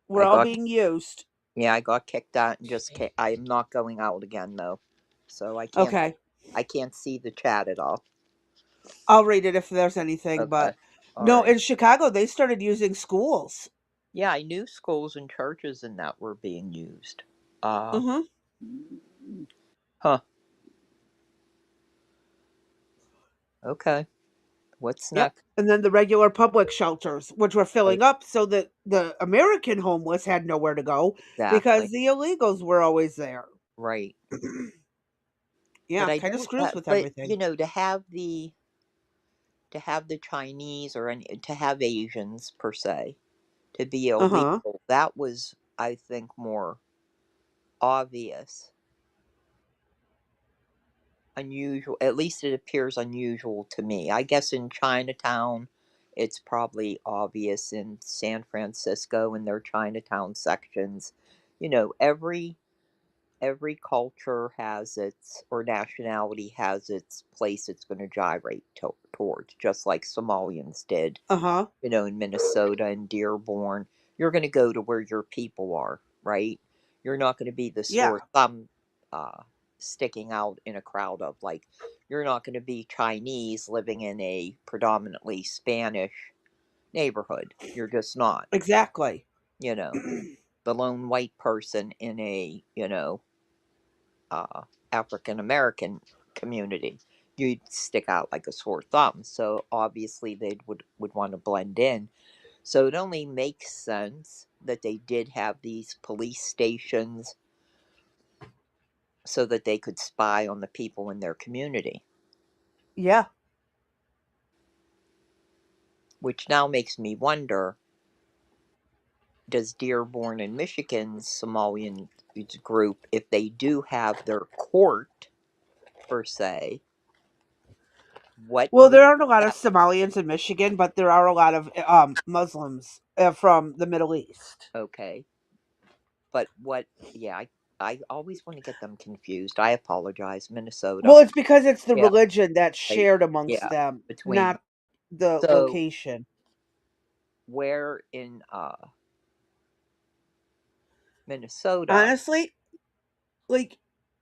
were I all got being used. Yeah, I got kicked out and I am not going out again though. So Okay, I can't see the chat at all. I'll read it if there's anything. Okay. But All no, right. in Chicago, they started using schools. Yeah, I knew schools and churches and that were being used. Uh Hmm. Huh. Okay. What's Yep. next? And then the regular public shelters, which were Right. filling up so that the American homeless had nowhere to go Exactly. because the illegals were always there. Right. But Yeah, I kind of don't. screws with But everything. to have the Chinese or any, to have Asians per se to be Uh huh. illegal, that was, I think, more obvious, unusual. At least it appears unusual to me. I guess in Chinatown, it's probably obvious in San Francisco in their Chinatown sections. You know, every culture has its, or nationality has its place it's going to gyrate towards, just like Somalians did, Uh huh. you know, in Minnesota and Dearborn. You're going to go to where your people are, right? You're not going to be the Yeah. sore thumb uh, sticking out in a crowd of, like, you're not going to be Chinese living in a predominantly Spanish neighborhood. You're just not, Exactly. you know, the lone white person in a, uh, African American community. You'd stick out like a sore thumb. So obviously they would want to blend in. So it only makes sense that they did have these police stations so that they could spy on the people in their community, Yeah. which now makes me wonder, does Dearborn and Michigan's Somalian group, if they do have their court per se, what Well, would there aren't a lot of that, Somalians in Michigan, but there are a lot of Muslims from the Middle East. okay, but what, yeah, I always want to get them confused. I apologize, Minnesota. Well, it's because it's the Yeah, religion that's right. shared amongst Yeah, them, between, not the so location. where in Minnesota, Honestly, like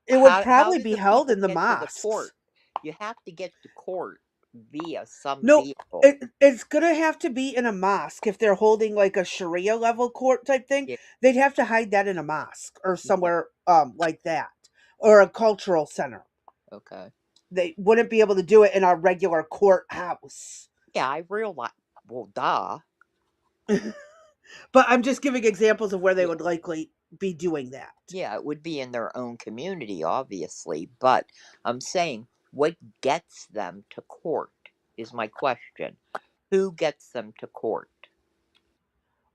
it would how probably do be the held people in the get to the mosques. court? You have to get to court via some No, vehicle. it's gonna have to be in a mosque if they're holding like a Sharia level court type thing. Yeah, They'd have to hide that in a mosque or yeah, somewhere like that, or a cultural center. okay. They wouldn't be able to do it in our regular courthouse. Yeah, I realize, well, duh. But I'm just giving examples of where they Yeah, would likely be doing that. yeah, it would be in their own community, obviously, but I'm saying, what gets them to court is my question. Who gets them to court?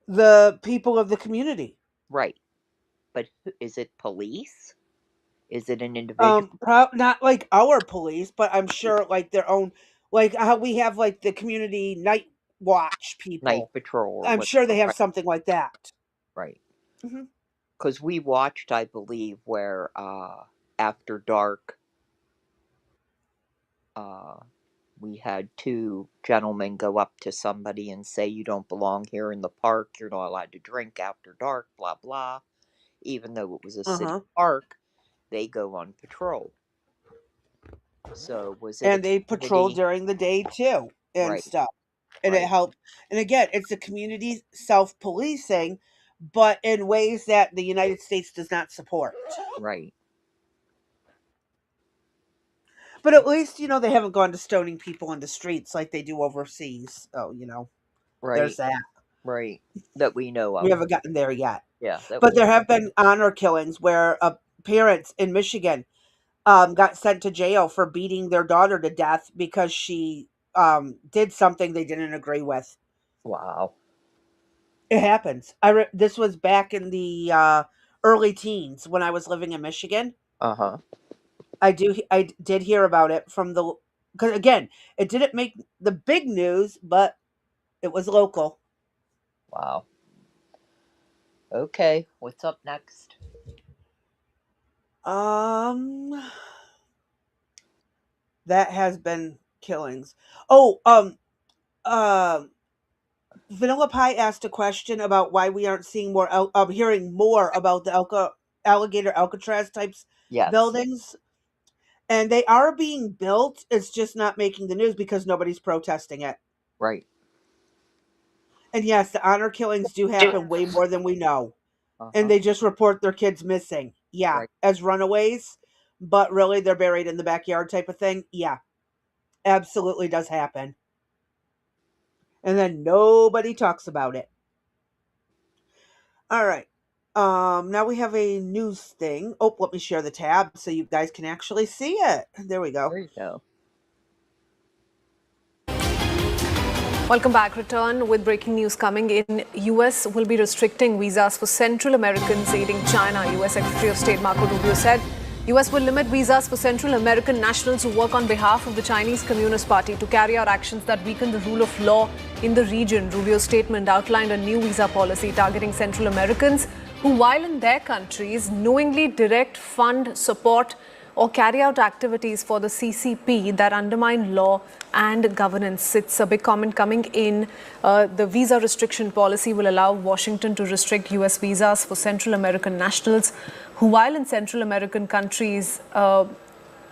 The people of the community. Right, but is it police? Is it an individual? Not like our police, but I'm sure like their own, like how we have like the community night watch Night people. patrol or I'm sure they whatever, have right? something like that. Right. Hmm. Because we watched, I believe, where after dark, uh, we had two gentlemen go up to somebody and say, "You don't belong here in the park. You're not allowed to drink after dark." Blah blah. Even though it was a Uh city huh. park, they go on patrol. So was it a And they patrol community? during the day too and Right. stuff. And it Right. helped. And again, it's a community self policing, but in ways that the United States does not support. Right. But at least, they haven't gone to stoning people in the streets like they do overseas. So, there's Right. that. Right. That we know We of. haven't gotten there yet. Yeah. That But we. there have been honor killings where parents in Michigan got sent to jail for beating their daughter to death because she did something they didn't agree with. Wow. It happens. This was back in the early teens when I was living in Michigan. Uh huh. I did hear about it from the because again, it didn't make the big news, but it was local. Wow. Okay. What's up next? Um, that has been killings. Oh, um, Vanilla Pie asked a question about why we aren't seeing more, hearing more about the alligator Alcatraz types Yes. buildings, and they are being built. It's just not making the news because nobody's protesting it. Right. And yes, the honor killings do happen way more than we know, Uh and huh. they just report their kids missing. Yeah, Right. as runaways. but really they're buried in the backyard type of thing. Yeah, absolutely does happen. And then nobody talks about it. All right. Now we have a news thing. Oh, let me share the tab so you guys can actually see it. There we go. There you go. Welcome back. Return with breaking news coming in. U.S. will be restricting visas for Central Americans aiding China. U.S. Secretary of State Marco Rubio said U.S. will limit visas for Central American nationals who work on behalf of the Chinese Communist Party to carry out actions that weaken the rule of law in the region. Rubio's statement outlined a new visa policy targeting Central Americans who, while in their countries, knowingly direct, fund, support, or carry out activities for the CCP that undermine law and governance. It's a big comment coming in. The visa restriction policy will allow Washington to restrict U.S. visas for Central American nationals who, while in Central American countries,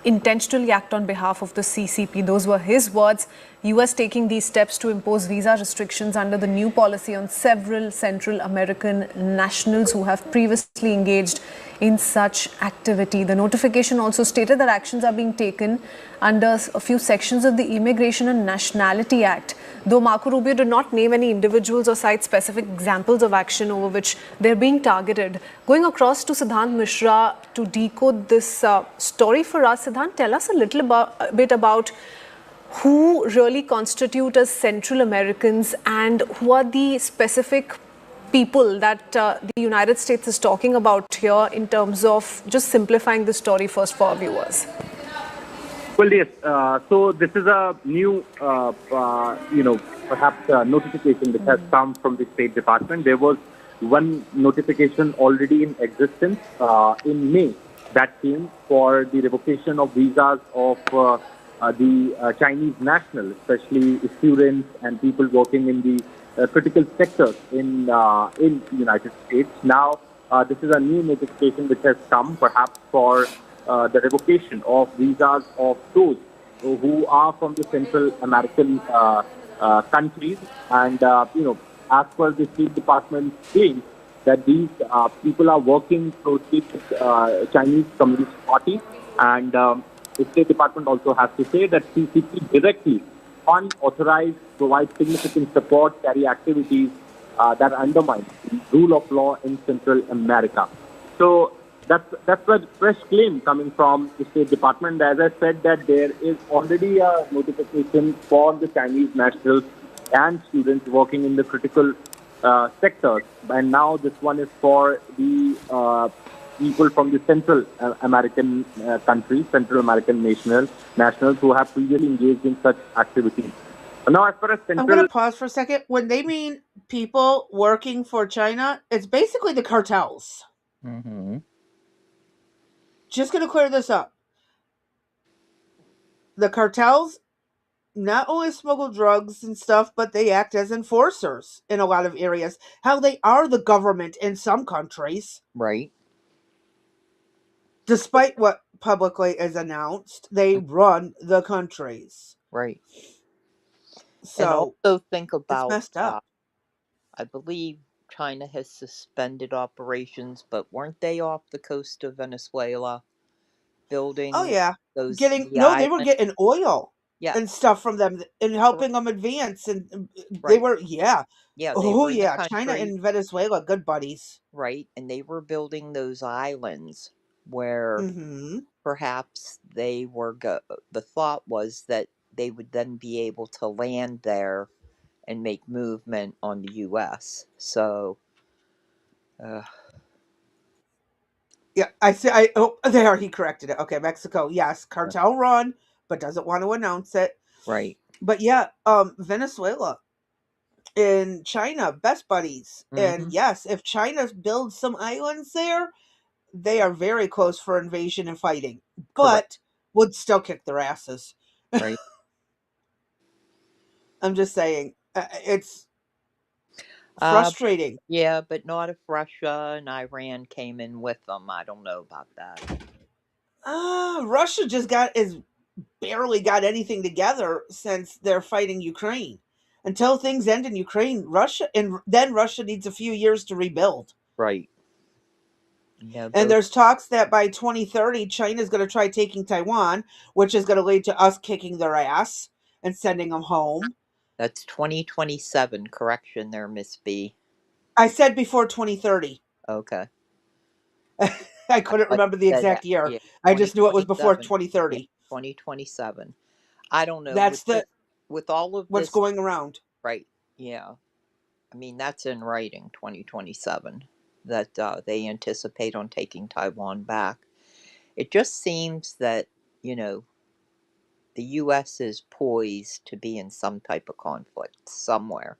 intentionally act on behalf of the CCP. Those were his words. U.S. taking these steps to impose visa restrictions under the new policy on several Central American nationals who have previously engaged in such activity. The notification also stated that actions are being taken under a few sections of the Immigration and Nationality Act. Though Marco Rubio did not name any individuals or cite specific examples of action over which they're being targeted. Going across to Siddhant Mishra to decode this story for us. Siddhant, tell us a bit about who really constitute as Central Americans and who are the specific people that the United States is talking about here in terms of just simplifying the story first for our viewers. Well, yes. So this is a new, perhaps notification which has come from the State Department. There was one notification already in existence in May that came for the revocation of visas of the Chinese nationals, especially students and people working in the critical sectors in the United States. Now, this is a new notification which has come, perhaps for the revocation of visas of those who are from the Central American countries, and as per the State Department claims that these people are working closely with Chinese Communist Party, and the State Department also has to say that CCP directly fund, authorize, provide significant support, carry activities that undermine the rule of law in Central America. So that's a fresh claim coming from the State Department. As I said, that there is already a notification for the Chinese nationals and students working in the critical sectors, and now this one is for the people from the Central American countries, Central American nationals who have previously engaged in such activities. Now, as far as I'm going to pause for a second. When they mean people working for China, it's basically the cartels. Mm-hmm. Just going to clear this up. The cartels not only smuggle drugs and stuff, but they act as enforcers in a lot of areas. How they are the government in some countries. Right. Despite what publicly is announced, they run the countries. Right. So, and also think it's about, messed up. I believe China has suspended operations, but weren't they off the coast of Venezuela building Oh yeah, the they were island? getting oil Yeah, and stuff from them and helping them advance, and they right. were Yeah, they oh were in the yeah, China country, and Venezuela, good buddies. right? And they were building those islands where Mm-hmm. perhaps they were the thought was that they would then be able to land there and make movement on the U.S. So, Yeah, I see. There he corrected it. Okay, Mexico, yes, cartel run, but doesn't want to announce it. right. But yeah, Venezuela and China, best buddies. And Mm-hmm. yes, if China builds some islands there, they are very close for invasion and fighting, Correct. but would still kick their asses. Right. I'm just saying, it's Uh, frustrating. yeah, but not if Russia and Iran came in with them. I don't know about that. Russia just is barely got anything together since they're fighting Ukraine. Until things end in Ukraine, Russia needs a few years to rebuild. Right. No, And those there's talks that by 2030, China's going to try taking Taiwan, which is going to lead to us kicking their ass and sending them home. that's 2027. Correction there, Miss B. I said before 2030. Okay. I I couldn't thought remember the you said exact year. yeah, I just knew it was before 2027. Yeah, 2030. 2027. I don't know That's the with all of what's this, going around. right? Yeah. I mean, that's in writing, 2027, that they anticipate on taking Taiwan back. It just seems that, you know, the U.S. is poised to be in some type of conflict somewhere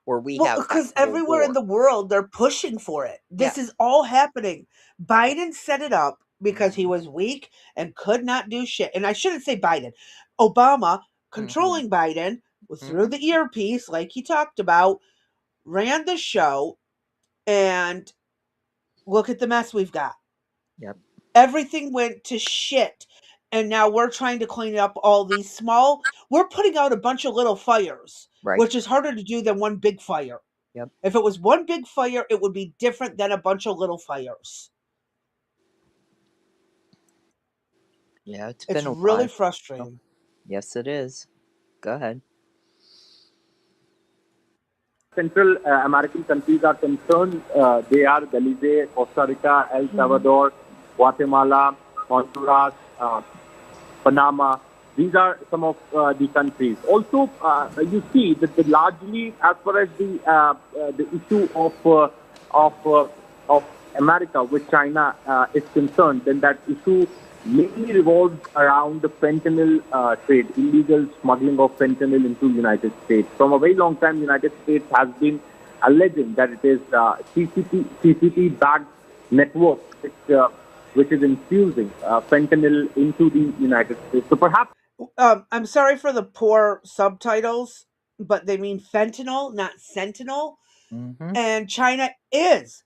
where we Well, have because actual everywhere in war. the world they're pushing for it. This Yeah. is all happening. Biden set it up because he Mm-hmm. was weak and could not do shit. And I shouldn't say Biden. Obama Mm-hmm. controlling Biden through Mm-hmm. the earpiece, like he talked about, ran the show, and look at the mess we've got. Yep. Everything went to shit. And now we're trying to clean up all these small, we're putting out a bunch of little fires, Right. which is harder to do than one big fire. Yep. If it was one big fire, it would be different than a bunch of little fires. Yeah, it's It's been a really while. Oh, frustrating. yes, it is. Go ahead. Central American countries are concerned, they are Belize, Costa Rica, El Salvador, Guatemala, Honduras, Panama. These are some of the countries. Also, you see that largely, as far as the issue of America with China is concerned, then that issue mainly revolves around the fentanyl trade, illegal smuggling of fentanyl into United States. From a very long time, United States has been alleging that it is CCP-backed network which is infusing fentanyl into the United States. So perhaps I'm sorry for the poor subtitles, but they mean fentanyl, not sentinel. Mm-hmm. And China is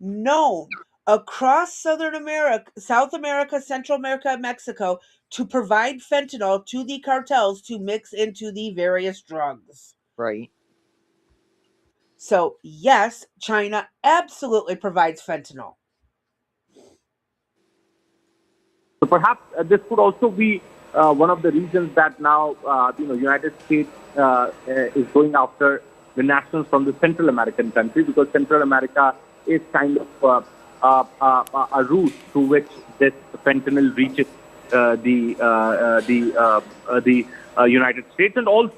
known across Southern America, South America, Central America, and Mexico to provide fentanyl to the cartels to mix into the various drugs. Right. So, yes, China absolutely provides fentanyl. So perhaps this could also be one of the reasons that now United States is going after the nationals from the Central American country, because Central America is kind of a route through which this fentanyl reaches the United States, and also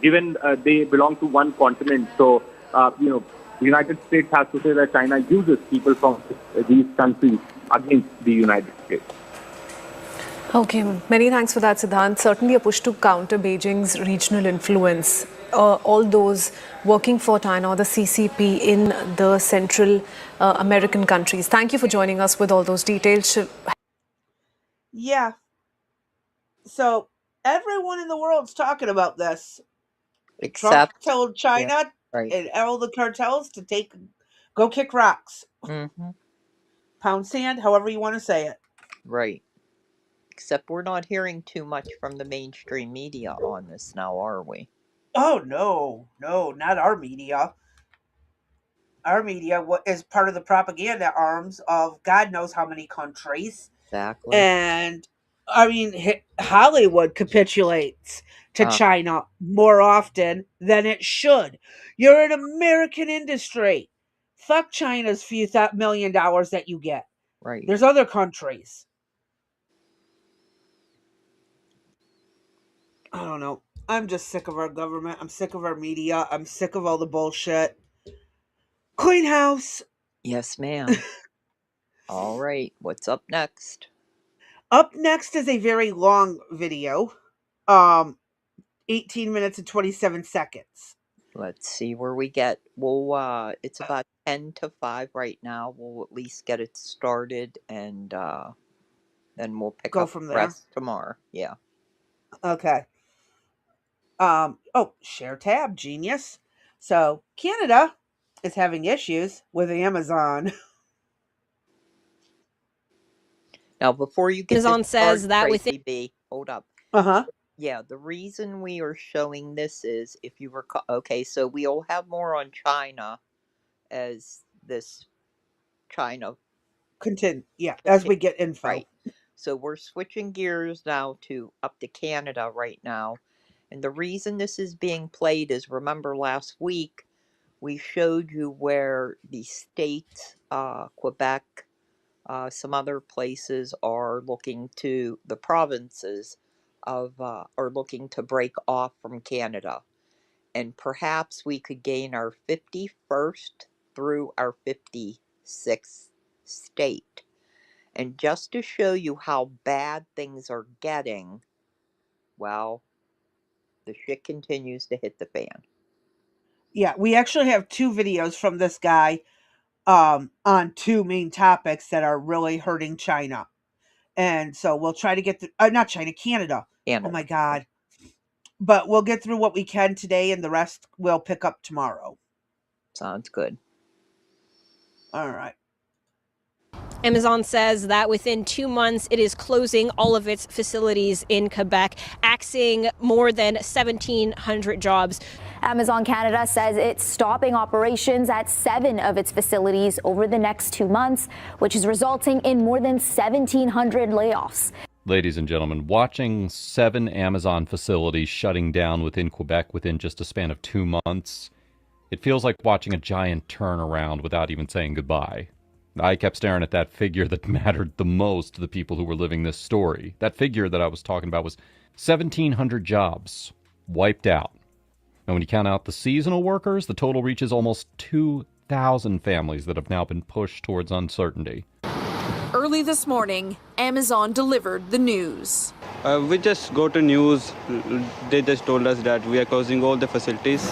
given they belong to one continent, so the United States has to say that China uses people from these countries against the United States. Okay, many thanks for that, Siddhant. Certainly a push to counter Beijing's regional influence. All those working for China or the CCP in the Central American countries. Thank you for joining us with all those details. Yeah. So, everyone in the world's talking about this. Trump Except, told yeah, China right. and all the cartels to go kick rocks, Mm-hmm. pound sand, however you want to say it. Right. Except we're not hearing too much from the mainstream media on this now, are we? Oh no, no, not our media. Our media is part of the propaganda arms of God knows how many countries. Exactly. And I mean, Hollywood capitulates to Uh, China more often than it should. You're an American industry. Fuck China's few million dollars that you get. right. There's other countries. I don't know. I'm just sick of our government. I'm sick of our media. I'm sick of all the bullshit. Clean house. Yes, ma'am. All right. What's up next? Up next is a very long video. Um 18 minutes and 27 seconds. Let's see where we get. It's about 10 to 5 right now. We'll at least get it started, and then we'll pick Go up from the there. rest tomorrow. Yeah. Okay. Share tab, genius. So, Canada is having issues with Amazon. Now, before you get this Amazon says started, that within Tracy B, hold up. Uh-huh. Yeah, the reason we are showing this is, if you recall, okay, so we'll have more on China as this China Continue. Yeah, as we get info. Right. So we're switching gears now to up to Canada right now. And the reason this is being played is, remember last week we showed you where the states, Quebec, some other places are looking to, the provinces of, are looking to break off from Canada. And perhaps we could gain our 51st through our 56th state. And just to show you how bad things are getting, well, the shit continues to hit the fan. Yeah, we actually have 2 videos from this guy on 2 main topics that are really hurting China. And so we'll try to get not China, Canada. Oh my Canada. god. But we'll get through what we can today and the rest we'll pick up tomorrow. Sounds good. All right. Amazon says that within 2 months, it is closing all of its facilities in Quebec, axing more than 1,700 jobs. Amazon Canada says it's stopping operations at 7 of its facilities over the next 2 months, which is resulting in more than 1,700 layoffs. Ladies and gentlemen, watching 7 Amazon facilities shutting down within Quebec within just a span of 2 months, it feels like watching a giant turnaround without even saying goodbye. I kept staring at that figure that mattered the most to the people who were living this story. That figure that I was talking about was 1,700 jobs wiped out. And when you count out the seasonal workers, the total reaches almost 2,000 families that have now been pushed towards uncertainty. Early this morning, Amazon delivered the news. We just got a news. They just told us that we are closing all the facilities.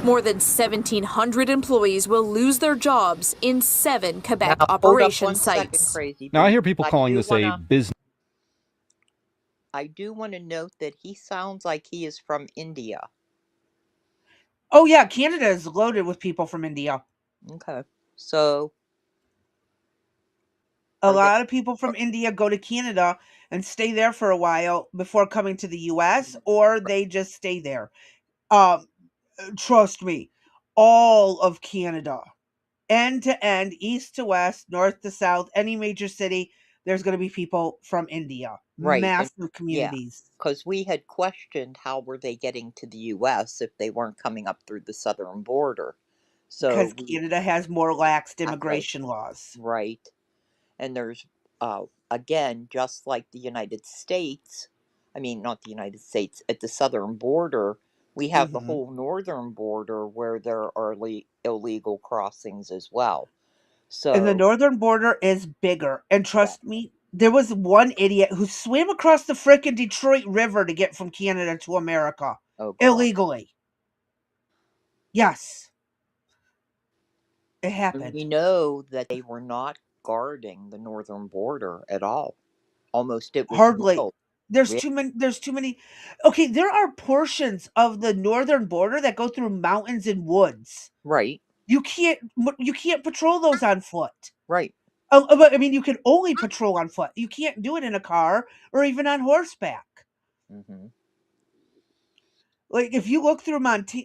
More than 1,700 employees will lose their jobs in 7 Quebec operation sites. Now, I hear people calling this a business. I do want to note that he sounds like he is from India. Oh yeah, Canada is loaded with people from India. Okay. So a lot of people from India go to Canada and stay there for a while before coming to the US, or they just stay there. Trust me, all of Canada, end to end, east to west, north to south, any major city, there's going to be people from India. Right. Massive communities. Yeah, because we had questioned how were they getting to the U.S. if they weren't coming up through the southern border. So because Canada has more lax immigration laws. Right. And there's, again, just like the United States, I mean, not the United States, at the southern border, we have the whole northern border where there are illegal crossings as well. So, and the northern border is bigger. And trust me, there was one idiot who swam across the frickin' Detroit River to get from Canada to America. Illegally. Yes. It happened. We know that they were not guarding the northern border at all. Almost it was hardly. Real. There's too many. Okay, there are portions of the northern border that go through mountains and woods. Right. You can't patrol those on foot. Right. But I mean, you can only patrol on foot. You can't do it in a car or even on horseback. Mm-hmm. Like if you look through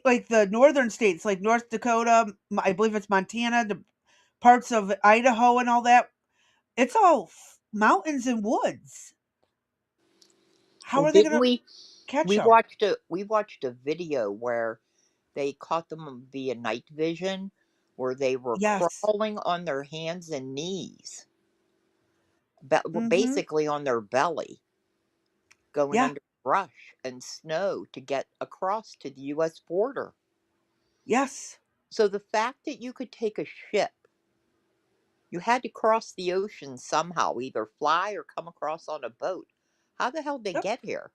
like the northern states, like North Dakota, I believe it's Montana, the parts of Idaho and all that, it's all mountains and woods. How are they going to catch them? We watched a video where they caught them via night vision, where they were crawling on their hands and knees, basically on their belly, going under brush and snow to get across to the U.S. border. Yes. So the fact that you could take a ship, you had to cross the ocean somehow, either fly or come across on a boat. How the hell did they get here?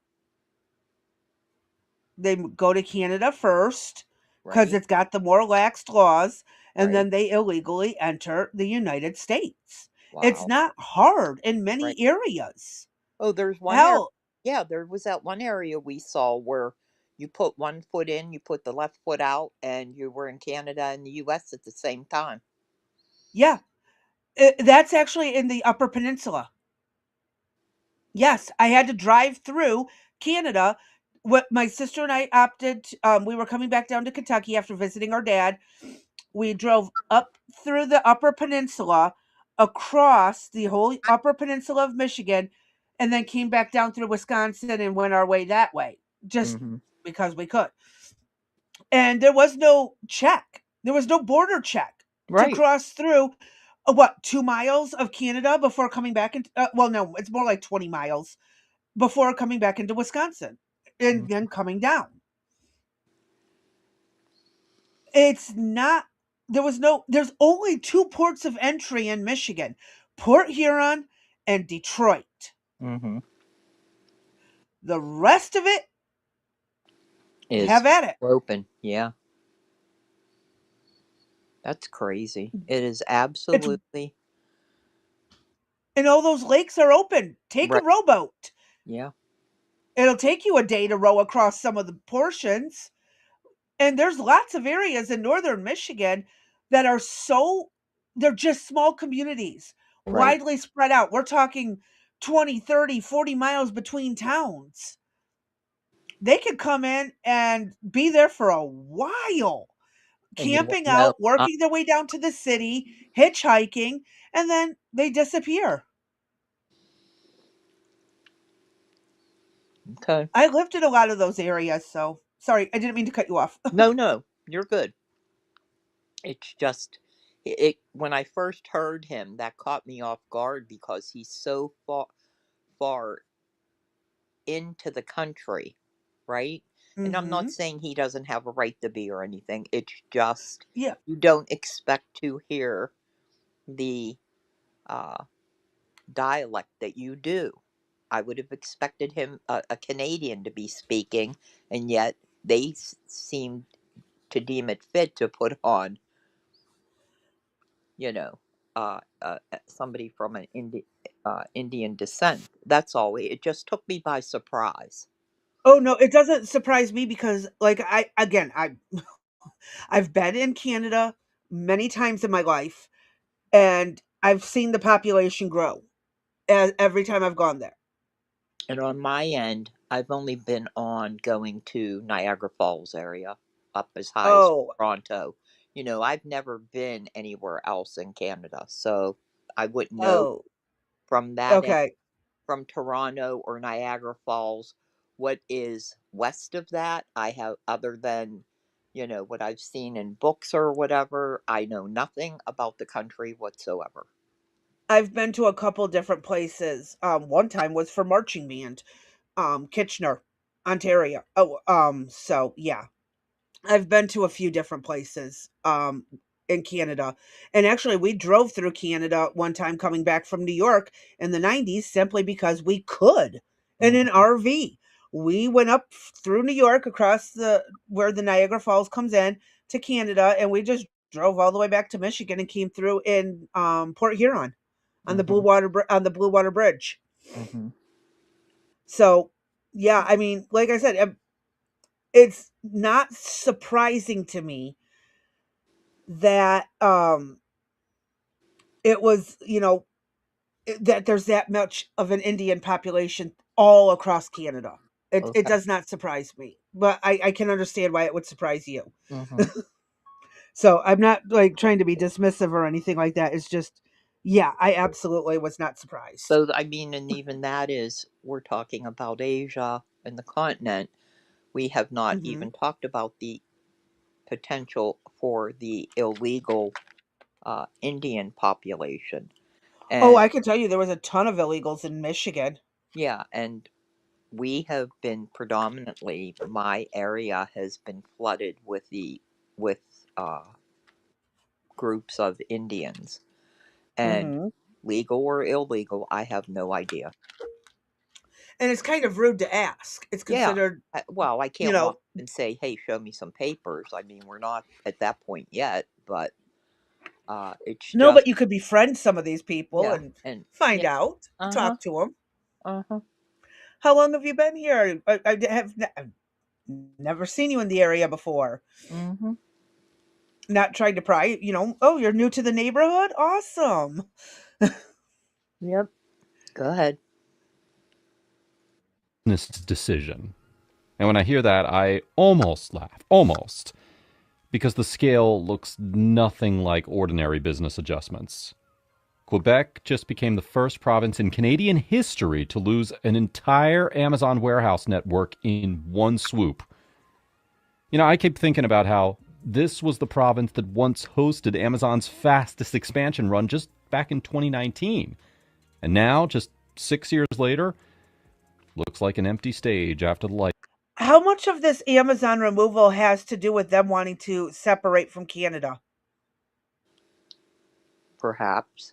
They go to Canada first because it's got the more lax laws, and then they illegally enter the United States. Wow. It's not hard in many areas. Oh, there's one. Yeah, there was that one area we saw where you put one foot in, you put the left foot out, and you were in Canada and the U.S. at the same time. Yeah. That's actually in the Upper Peninsula. Yes, I had to drive through Canada. What my sister and I opted, we were coming back down to Kentucky after visiting our dad. We drove up through the Upper Peninsula across the whole upper peninsula of Michigan and then came back down through Wisconsin and went our way that way, just because we could. And there was no check. There was no border check to cross through, 2 miles of Canada before coming back into, well, no, it's more like 20 miles before coming back into Wisconsin and then coming down. It's not, there's only 2 ports of entry in Michigan, Port Huron and Detroit. The rest of it, Is have at it. open. Yeah. That's crazy. It is absolutely. And all those lakes are open. Take a rowboat. Yeah. It'll take you a day to row across some of the portions. And there's lots of areas in northern Michigan that are they're just small communities, widely spread out. We're talking 20, 30, 40 miles between towns. They could come in and be there for a while, camping out, working their way down to the city, hitchhiking, and then they disappear. Okay. I lived in a lot of those areas, so sorry, I didn't mean to cut you off. No, you're good. It's just, when I first heard him, that caught me off guard because he's so far into the country, right? And I'm not saying he doesn't have a right to be or anything. It's just, you don't expect to hear the dialect that you do. I would have expected him, a Canadian, to be speaking, and yet they seemed to deem it fit to put on, somebody from an Indian descent. That's all. It just took me by surprise. Oh no, it doesn't surprise me because, like, I've been in Canada many times in my life, and I've seen the population grow every time I've gone there. And on my end, I've only been on going to Niagara Falls area, up as high as Toronto. I've never been anywhere else in Canada, so I wouldn't know from that end, Okay. from Toronto or Niagara Falls, what is west of that. I have, other than, what I've seen in books or whatever, I know nothing about the country whatsoever. I've been to a couple different places. One time was for marching band, Kitchener, Ontario. So yeah, I've been to a few different places, in Canada. And actually, we drove through Canada one time coming back from New York in the 90s simply because we could in an RV. We went up through New York across where the Niagara Falls comes in to Canada, and we just drove all the way back to Michigan and came through in Port Huron on the Blue Water Bridge. So, yeah, I mean, like I said, it's not surprising to me that it was, that there's that much of an Indian population all across Canada. It does not surprise me, but I can understand why it would surprise you. So I'm not like trying to be dismissive or anything like that. It's just, yeah, I absolutely was not surprised. So, I mean, and even that is, we're talking about Asia and the continent. We have not even talked about the potential for the illegal Indian population. And, I can tell you there was a ton of illegals in Michigan. Yeah, and we have been predominantly, my area has been flooded with groups of Indians. And legal or illegal, I have no idea. And it's kind of rude to ask. It's considered. Yeah. Well, I can't walk up and say, hey, show me some papers. I mean, we're not at that point yet, but it's no, but you could befriend some of these people and find out, talk to them. How long have you been here? I've never seen you in the area before. Not trying to pry, oh, you're new to the neighborhood? Awesome. Yep. Go ahead. This decision. And when I hear that, I almost laugh. Almost. Because the scale looks nothing like ordinary business adjustments. Quebec just became the first province in Canadian history to lose an entire Amazon warehouse network in one swoop. You know, I keep thinking about how this was the province that once hosted Amazon's fastest expansion run just back in 2019. And now, just 6 years later, looks like an empty stage after the light. How much of this Amazon removal has to do with them wanting to separate from Canada? Perhaps.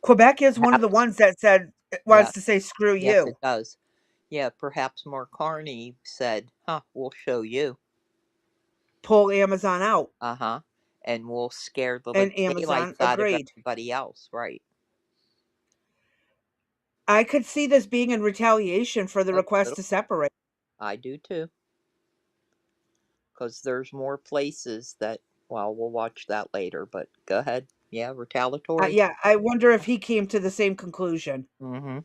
Quebec is one of the ones that said wants to say screw Yes, you. it does. Yeah, perhaps Mark Carney said, we'll show you. Pull Amazon out. Uh-huh. And we'll scare the And Amazon daylights out of agreed. everybody else, right? I could see this being in retaliation for the request to separate. I do too. Because there's more places that, well, we'll watch that later, but go ahead. Yeah, retaliatory. Yeah, I wonder if he came to the same conclusion. Mm-hmm.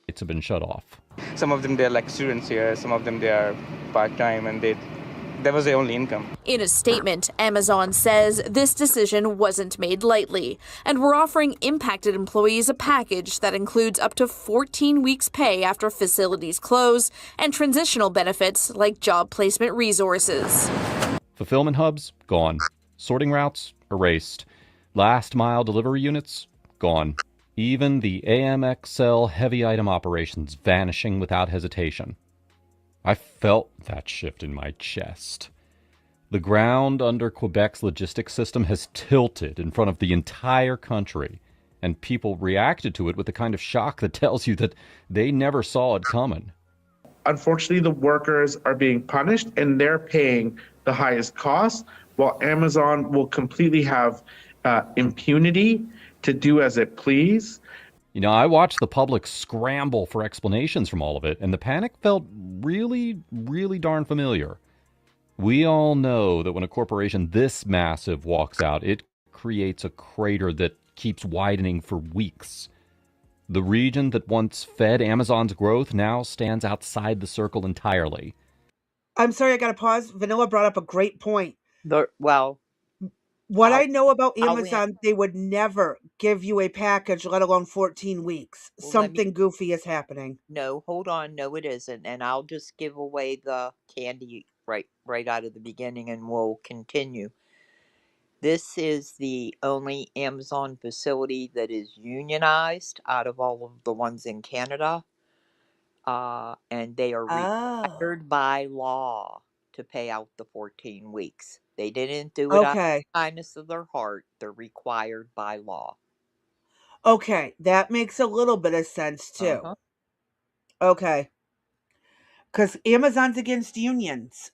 It's been shut off. Some of them, they're like students here. Some of them, they are part-time, and that was their only income. In a statement, Amazon says this decision wasn't made lightly, and we're offering impacted employees a package that includes up to 14 weeks' pay after facilities close and transitional benefits like job placement resources. Fulfillment hubs, gone. Sorting routes, erased. Last mile delivery units, gone. Even the AMXL heavy item operations vanishing without hesitation. I felt that shift in my chest. The ground under Quebec's logistics system has tilted in front of the entire country, and people reacted to it with the kind of shock that tells you that they never saw it coming. Unfortunately, the workers are being punished, and they're paying the highest cost, while Amazon will completely have impunity to do as it please. You know, I watched the public scramble for explanations from all of it, and the panic felt really, really darn familiar. We all know that when a corporation this massive walks out, it creates a crater that keeps widening for weeks. The region that once fed Amazon's growth now stands outside the circle entirely. I'm sorry, I got to pause. Vanilla brought up a great point. What I know about Amazon, they would never give you a package, let alone 14 weeks. Something goofy is happening. No, hold on. No, it isn't. And I'll just give away the candy right out of the beginning, and we'll continue. This is the only Amazon facility that is unionized out of all of the ones in Canada. And they are required by law to pay out the 14 weeks. They didn't do it out of the kindness of their heart. They're required by law. Okay, that makes a little bit of sense too. Okay. Because Amazon's against unions.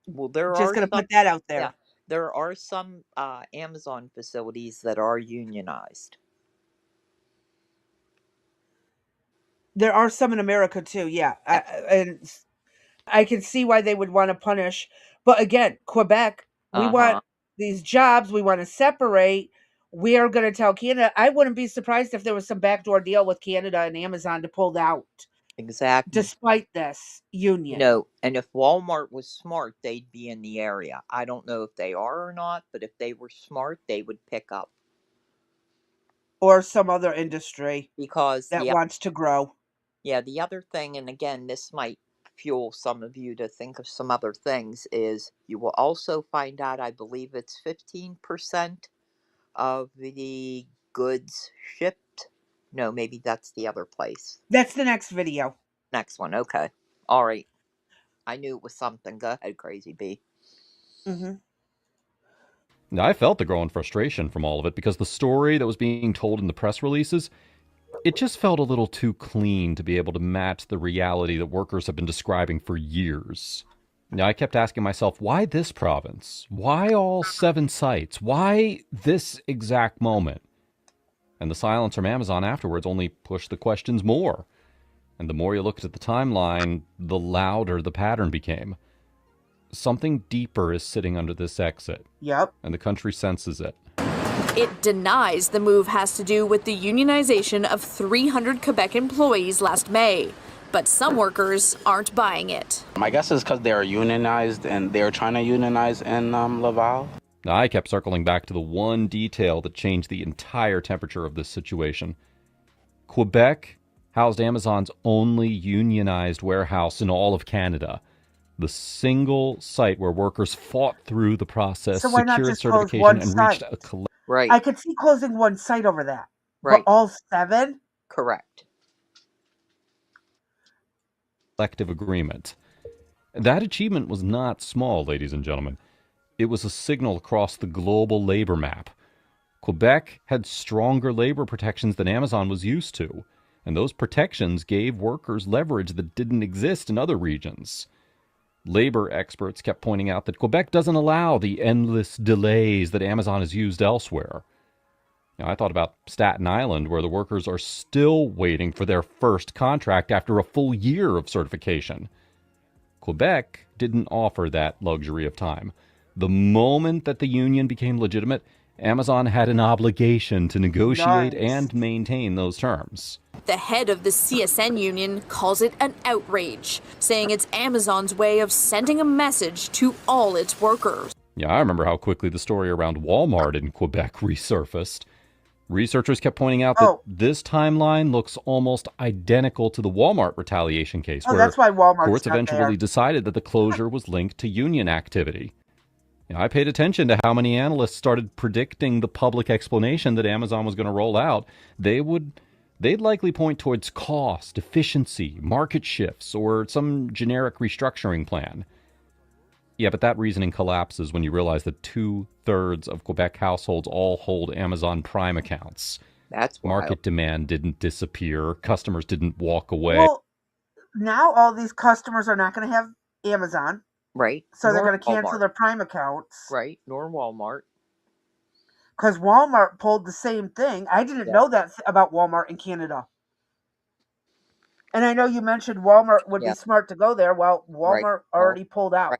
Well, there just going to put that out there. Yeah, there are some Amazon facilities that are unionized. There are some in America too, yeah. And I can see why they would want to punish. But again, Quebec, we want these jobs. We want to separate. We are going to tell Canada. I wouldn't be surprised if there was some backdoor deal with Canada and Amazon to pull out. Exactly. Despite this union. No, and if Walmart was smart, they'd be in the area. I don't know if they are or not, but if they were smart, they would pick up. Or some other industry because that wants to grow. Yeah, the other thing, and again, this might fuel some of you to think of some other things, is you will also find out, I believe it's 15% of the goods shipped. No, maybe that's the other place. That's the next video. Next one, okay. All right. I knew it was something. Go ahead, Crazy B. I felt the growing frustration from all of it because the story that was being told in the press releases, it just felt a little too clean to be able to match the reality that workers have been describing for years. Now, I kept asking myself, why this province? Why all 7 sites? Why this exact moment? And the silence from Amazon afterwards only pushed the questions more. And the more you looked at the timeline, the louder the pattern became. Something deeper is sitting under this exit. Yep. And the country senses it. It denies the move has to do with the unionization of 300 Quebec employees last May. But some workers aren't buying it. My guess is because they're unionized and they're trying to unionize in Laval. Now, I kept circling back to the one detail that changed the entire temperature of this situation. Quebec housed Amazon's only unionized warehouse in all of Canada. The single site where workers fought through the process, So why not secured just close certification, one and reached site? a collective Right. I could see closing one site over that. But Right. all 7? Correct. agreement. That achievement was not small, ladies and gentlemen. It was a signal across the global labor map. Quebec had stronger labor protections than Amazon was used to, and those protections gave workers leverage that didn't exist in other regions. Labor experts kept pointing out that Quebec doesn't allow the endless delays that Amazon has used elsewhere. Now, I thought about Staten Island, where the workers are still waiting for their first contract after a full year of certification. Quebec didn't offer that luxury of time. The moment that the union became legitimate, Amazon had an obligation to negotiate and maintain those terms. The head of the CSN union calls it an outrage, saying it's Amazon's way of sending a message to all its workers. Yeah, I remember how quickly the story around Walmart in Quebec resurfaced. Researchers kept pointing out that this timeline looks almost identical to the Walmart retaliation case, where that's why Walmart's courts not eventually there. decided that the closure was linked to union activity. I paid attention to how many analysts started predicting the public explanation that Amazon was going to roll out. They'd likely point towards cost, efficiency, market shifts, or some generic restructuring plan. Yeah, but that reasoning collapses when you realize that 2/3 of Quebec households all hold Amazon Prime accounts. That's wild. Market demand didn't disappear. Customers didn't walk away. Well, now all these customers are not going to have Amazon. Right. So they're going to cancel their Prime accounts. Right. Nor Walmart. Because Walmart pulled the same thing. I didn't know that about Walmart in Canada. And I know you mentioned Walmart would be smart to go there. Well, Walmart already pulled out.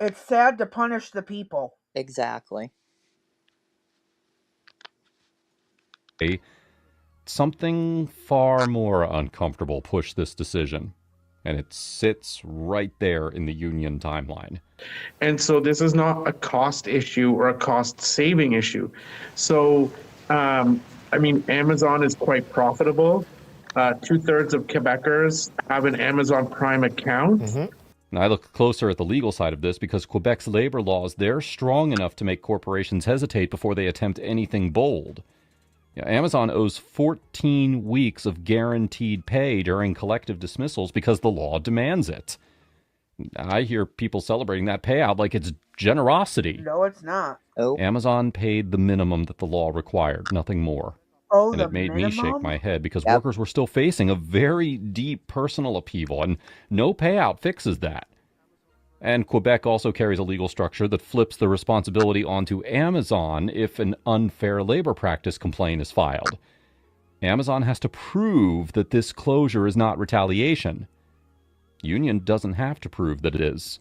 It's sad to punish the people. Exactly. Something far more uncomfortable pushed this decision, and it sits right there in the union timeline. And so this is not a cost issue or a cost saving issue. So, Amazon is quite profitable. 2/3 of Quebecers have an Amazon Prime account. Now, I look closer at the legal side of this because Quebec's labor laws, they're strong enough to make corporations hesitate before they attempt anything bold. Amazon owes 14 weeks of guaranteed pay during collective dismissals because the law demands it. I hear people celebrating that payout like it's generosity. No, it's not. Amazon paid the minimum that the law required, nothing more. And it made me shake my head because workers were still facing a very deep personal upheaval, and no payout fixes that. And Quebec also carries a legal structure that flips the responsibility onto Amazon if an unfair labor practice complaint is filed. Amazon has to prove that this closure is not retaliation. Union doesn't have to prove that it is.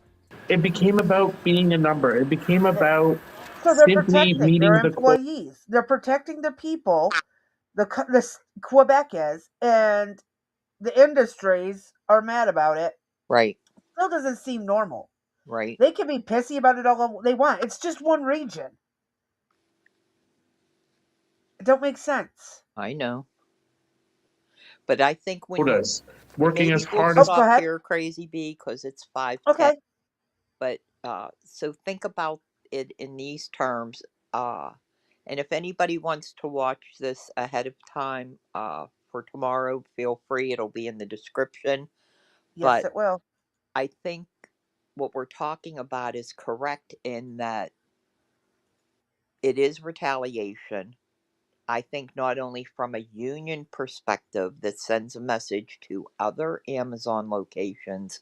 It became about being a number. It became about so they're simply protecting meeting their the employees. They're protecting the people, the Quebec is, and the industries are mad about it. Right. Still doesn't seem normal. Right. They can be pissy about it all they want. It's just one region. It don't make sense. I know. But I think when working as hard we'll as stop here, Crazy Bee, because it's 5:10. Okay. But so think about it in these terms. And if anybody wants to watch this ahead of time for tomorrow, feel free. It'll be in the description. Yes, it will. I think what we're talking about is correct in that it is retaliation. I think not only from a union perspective that sends a message to other Amazon locations,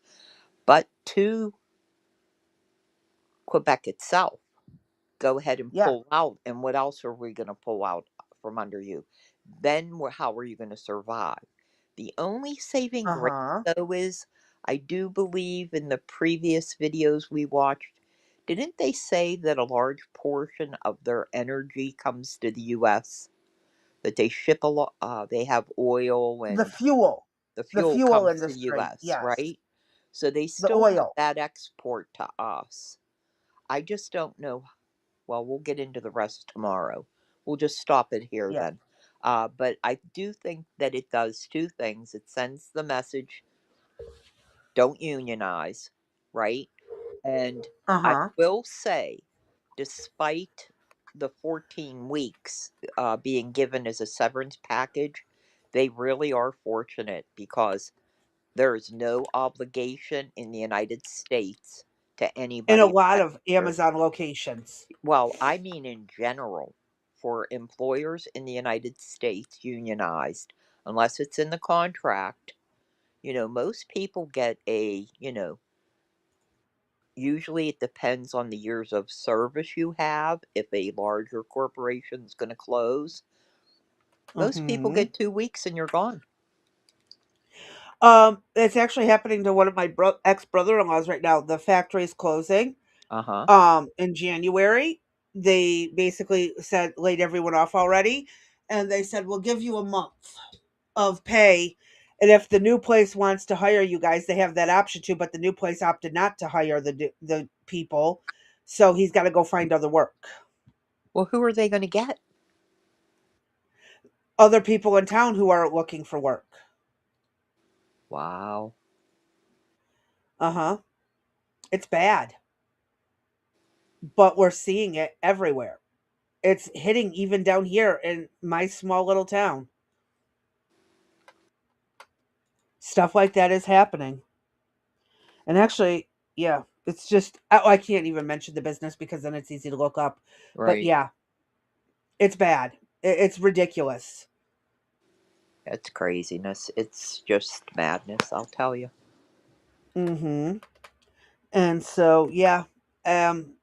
but to Quebec itself. Go ahead and pull out. And what else are we going to pull out from under you? Then how are you going to survive? The only saving grace, though, is I do believe in the previous videos we watched, didn't they say that a large portion of their energy comes to the U.S.? That they ship a lot, they have oil and the fuel comes industry, to the U.S., yes. right? So they The still have oil. that export to us. I just don't know. Well, we'll get into the rest tomorrow. We'll just stop it here Yeah. then. But I do think that it does two things. It sends the message, don't unionize, right? And I Uh-huh. will say, despite the 14 weeks being given as a severance package, they really are fortunate because there is no obligation in the United States to In a anybody lot affected of here. Amazon locations. Well, I mean in general, for employers in the United States unionized, unless it's in the contract, most people get usually it depends on the years of service you have. If a larger corporation is going to close, most people Mm-hmm. get 2 weeks and you're gone. It's actually happening to one of my ex-brother-in-laws right now. The factory's closing. Uh huh. In January. They basically said laid everyone off already, and they said we'll give you a month of pay, and if the new place wants to hire you guys, they have that option too. But the new place opted not to hire the people, so he's got to go find other work. Well, who are they going to get? Other people in town who are looking for work. Wow. Uh huh. It's bad, but we're seeing it everywhere. It's hitting even down here in my small little town. Stuff like that is happening. And actually, yeah, it's just I can't even mention the business because then it's easy to look up. But Right. yeah, it's bad. It's ridiculous. It's craziness. It's just madness, I'll tell you. Mhm. And so, yeah, um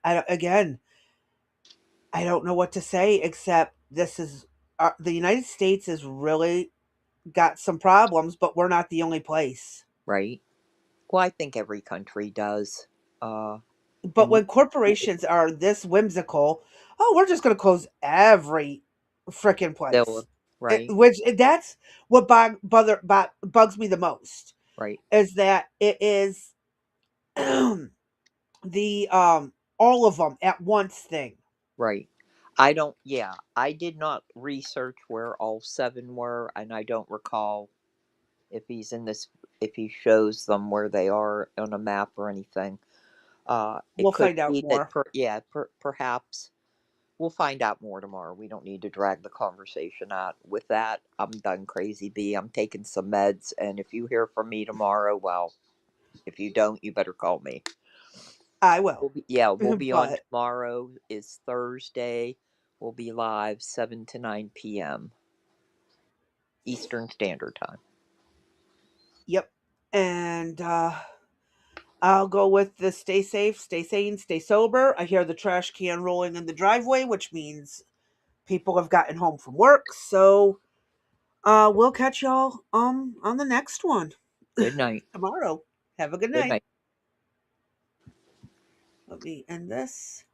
again, I don't know what to say except this is the United States has really got some problems, but we're not the only place. Right. Well, I think every country does. Uh, But and we when corporations are this whimsical, oh, we're just going to close every freaking still, place. right, That's what bugs me the most right, is that it is the all of them at once thing. right. Yeah, I did not research where all seven were, and I don't recall if he's in this, if he shows them where they are on a map or anything. It We'll could find out be that, more. perhaps we'll find out more tomorrow. We don't need to drag the conversation out. With that, I'm done, Crazy B. I'm taking some meds, and if you hear from me tomorrow, well, if you don't, you better call me. I will. We'll be on But tomorrow. Is Thursday. We'll be live 7 to 9 p.m. Eastern Standard Time. yep. And I'll go with the stay safe, stay sane, stay sober. I hear the trash can rolling in the driveway, which means people have gotten home from work. So we'll catch y'all on the next one Good night. tomorrow. Have a good Good night. night. Let me end this.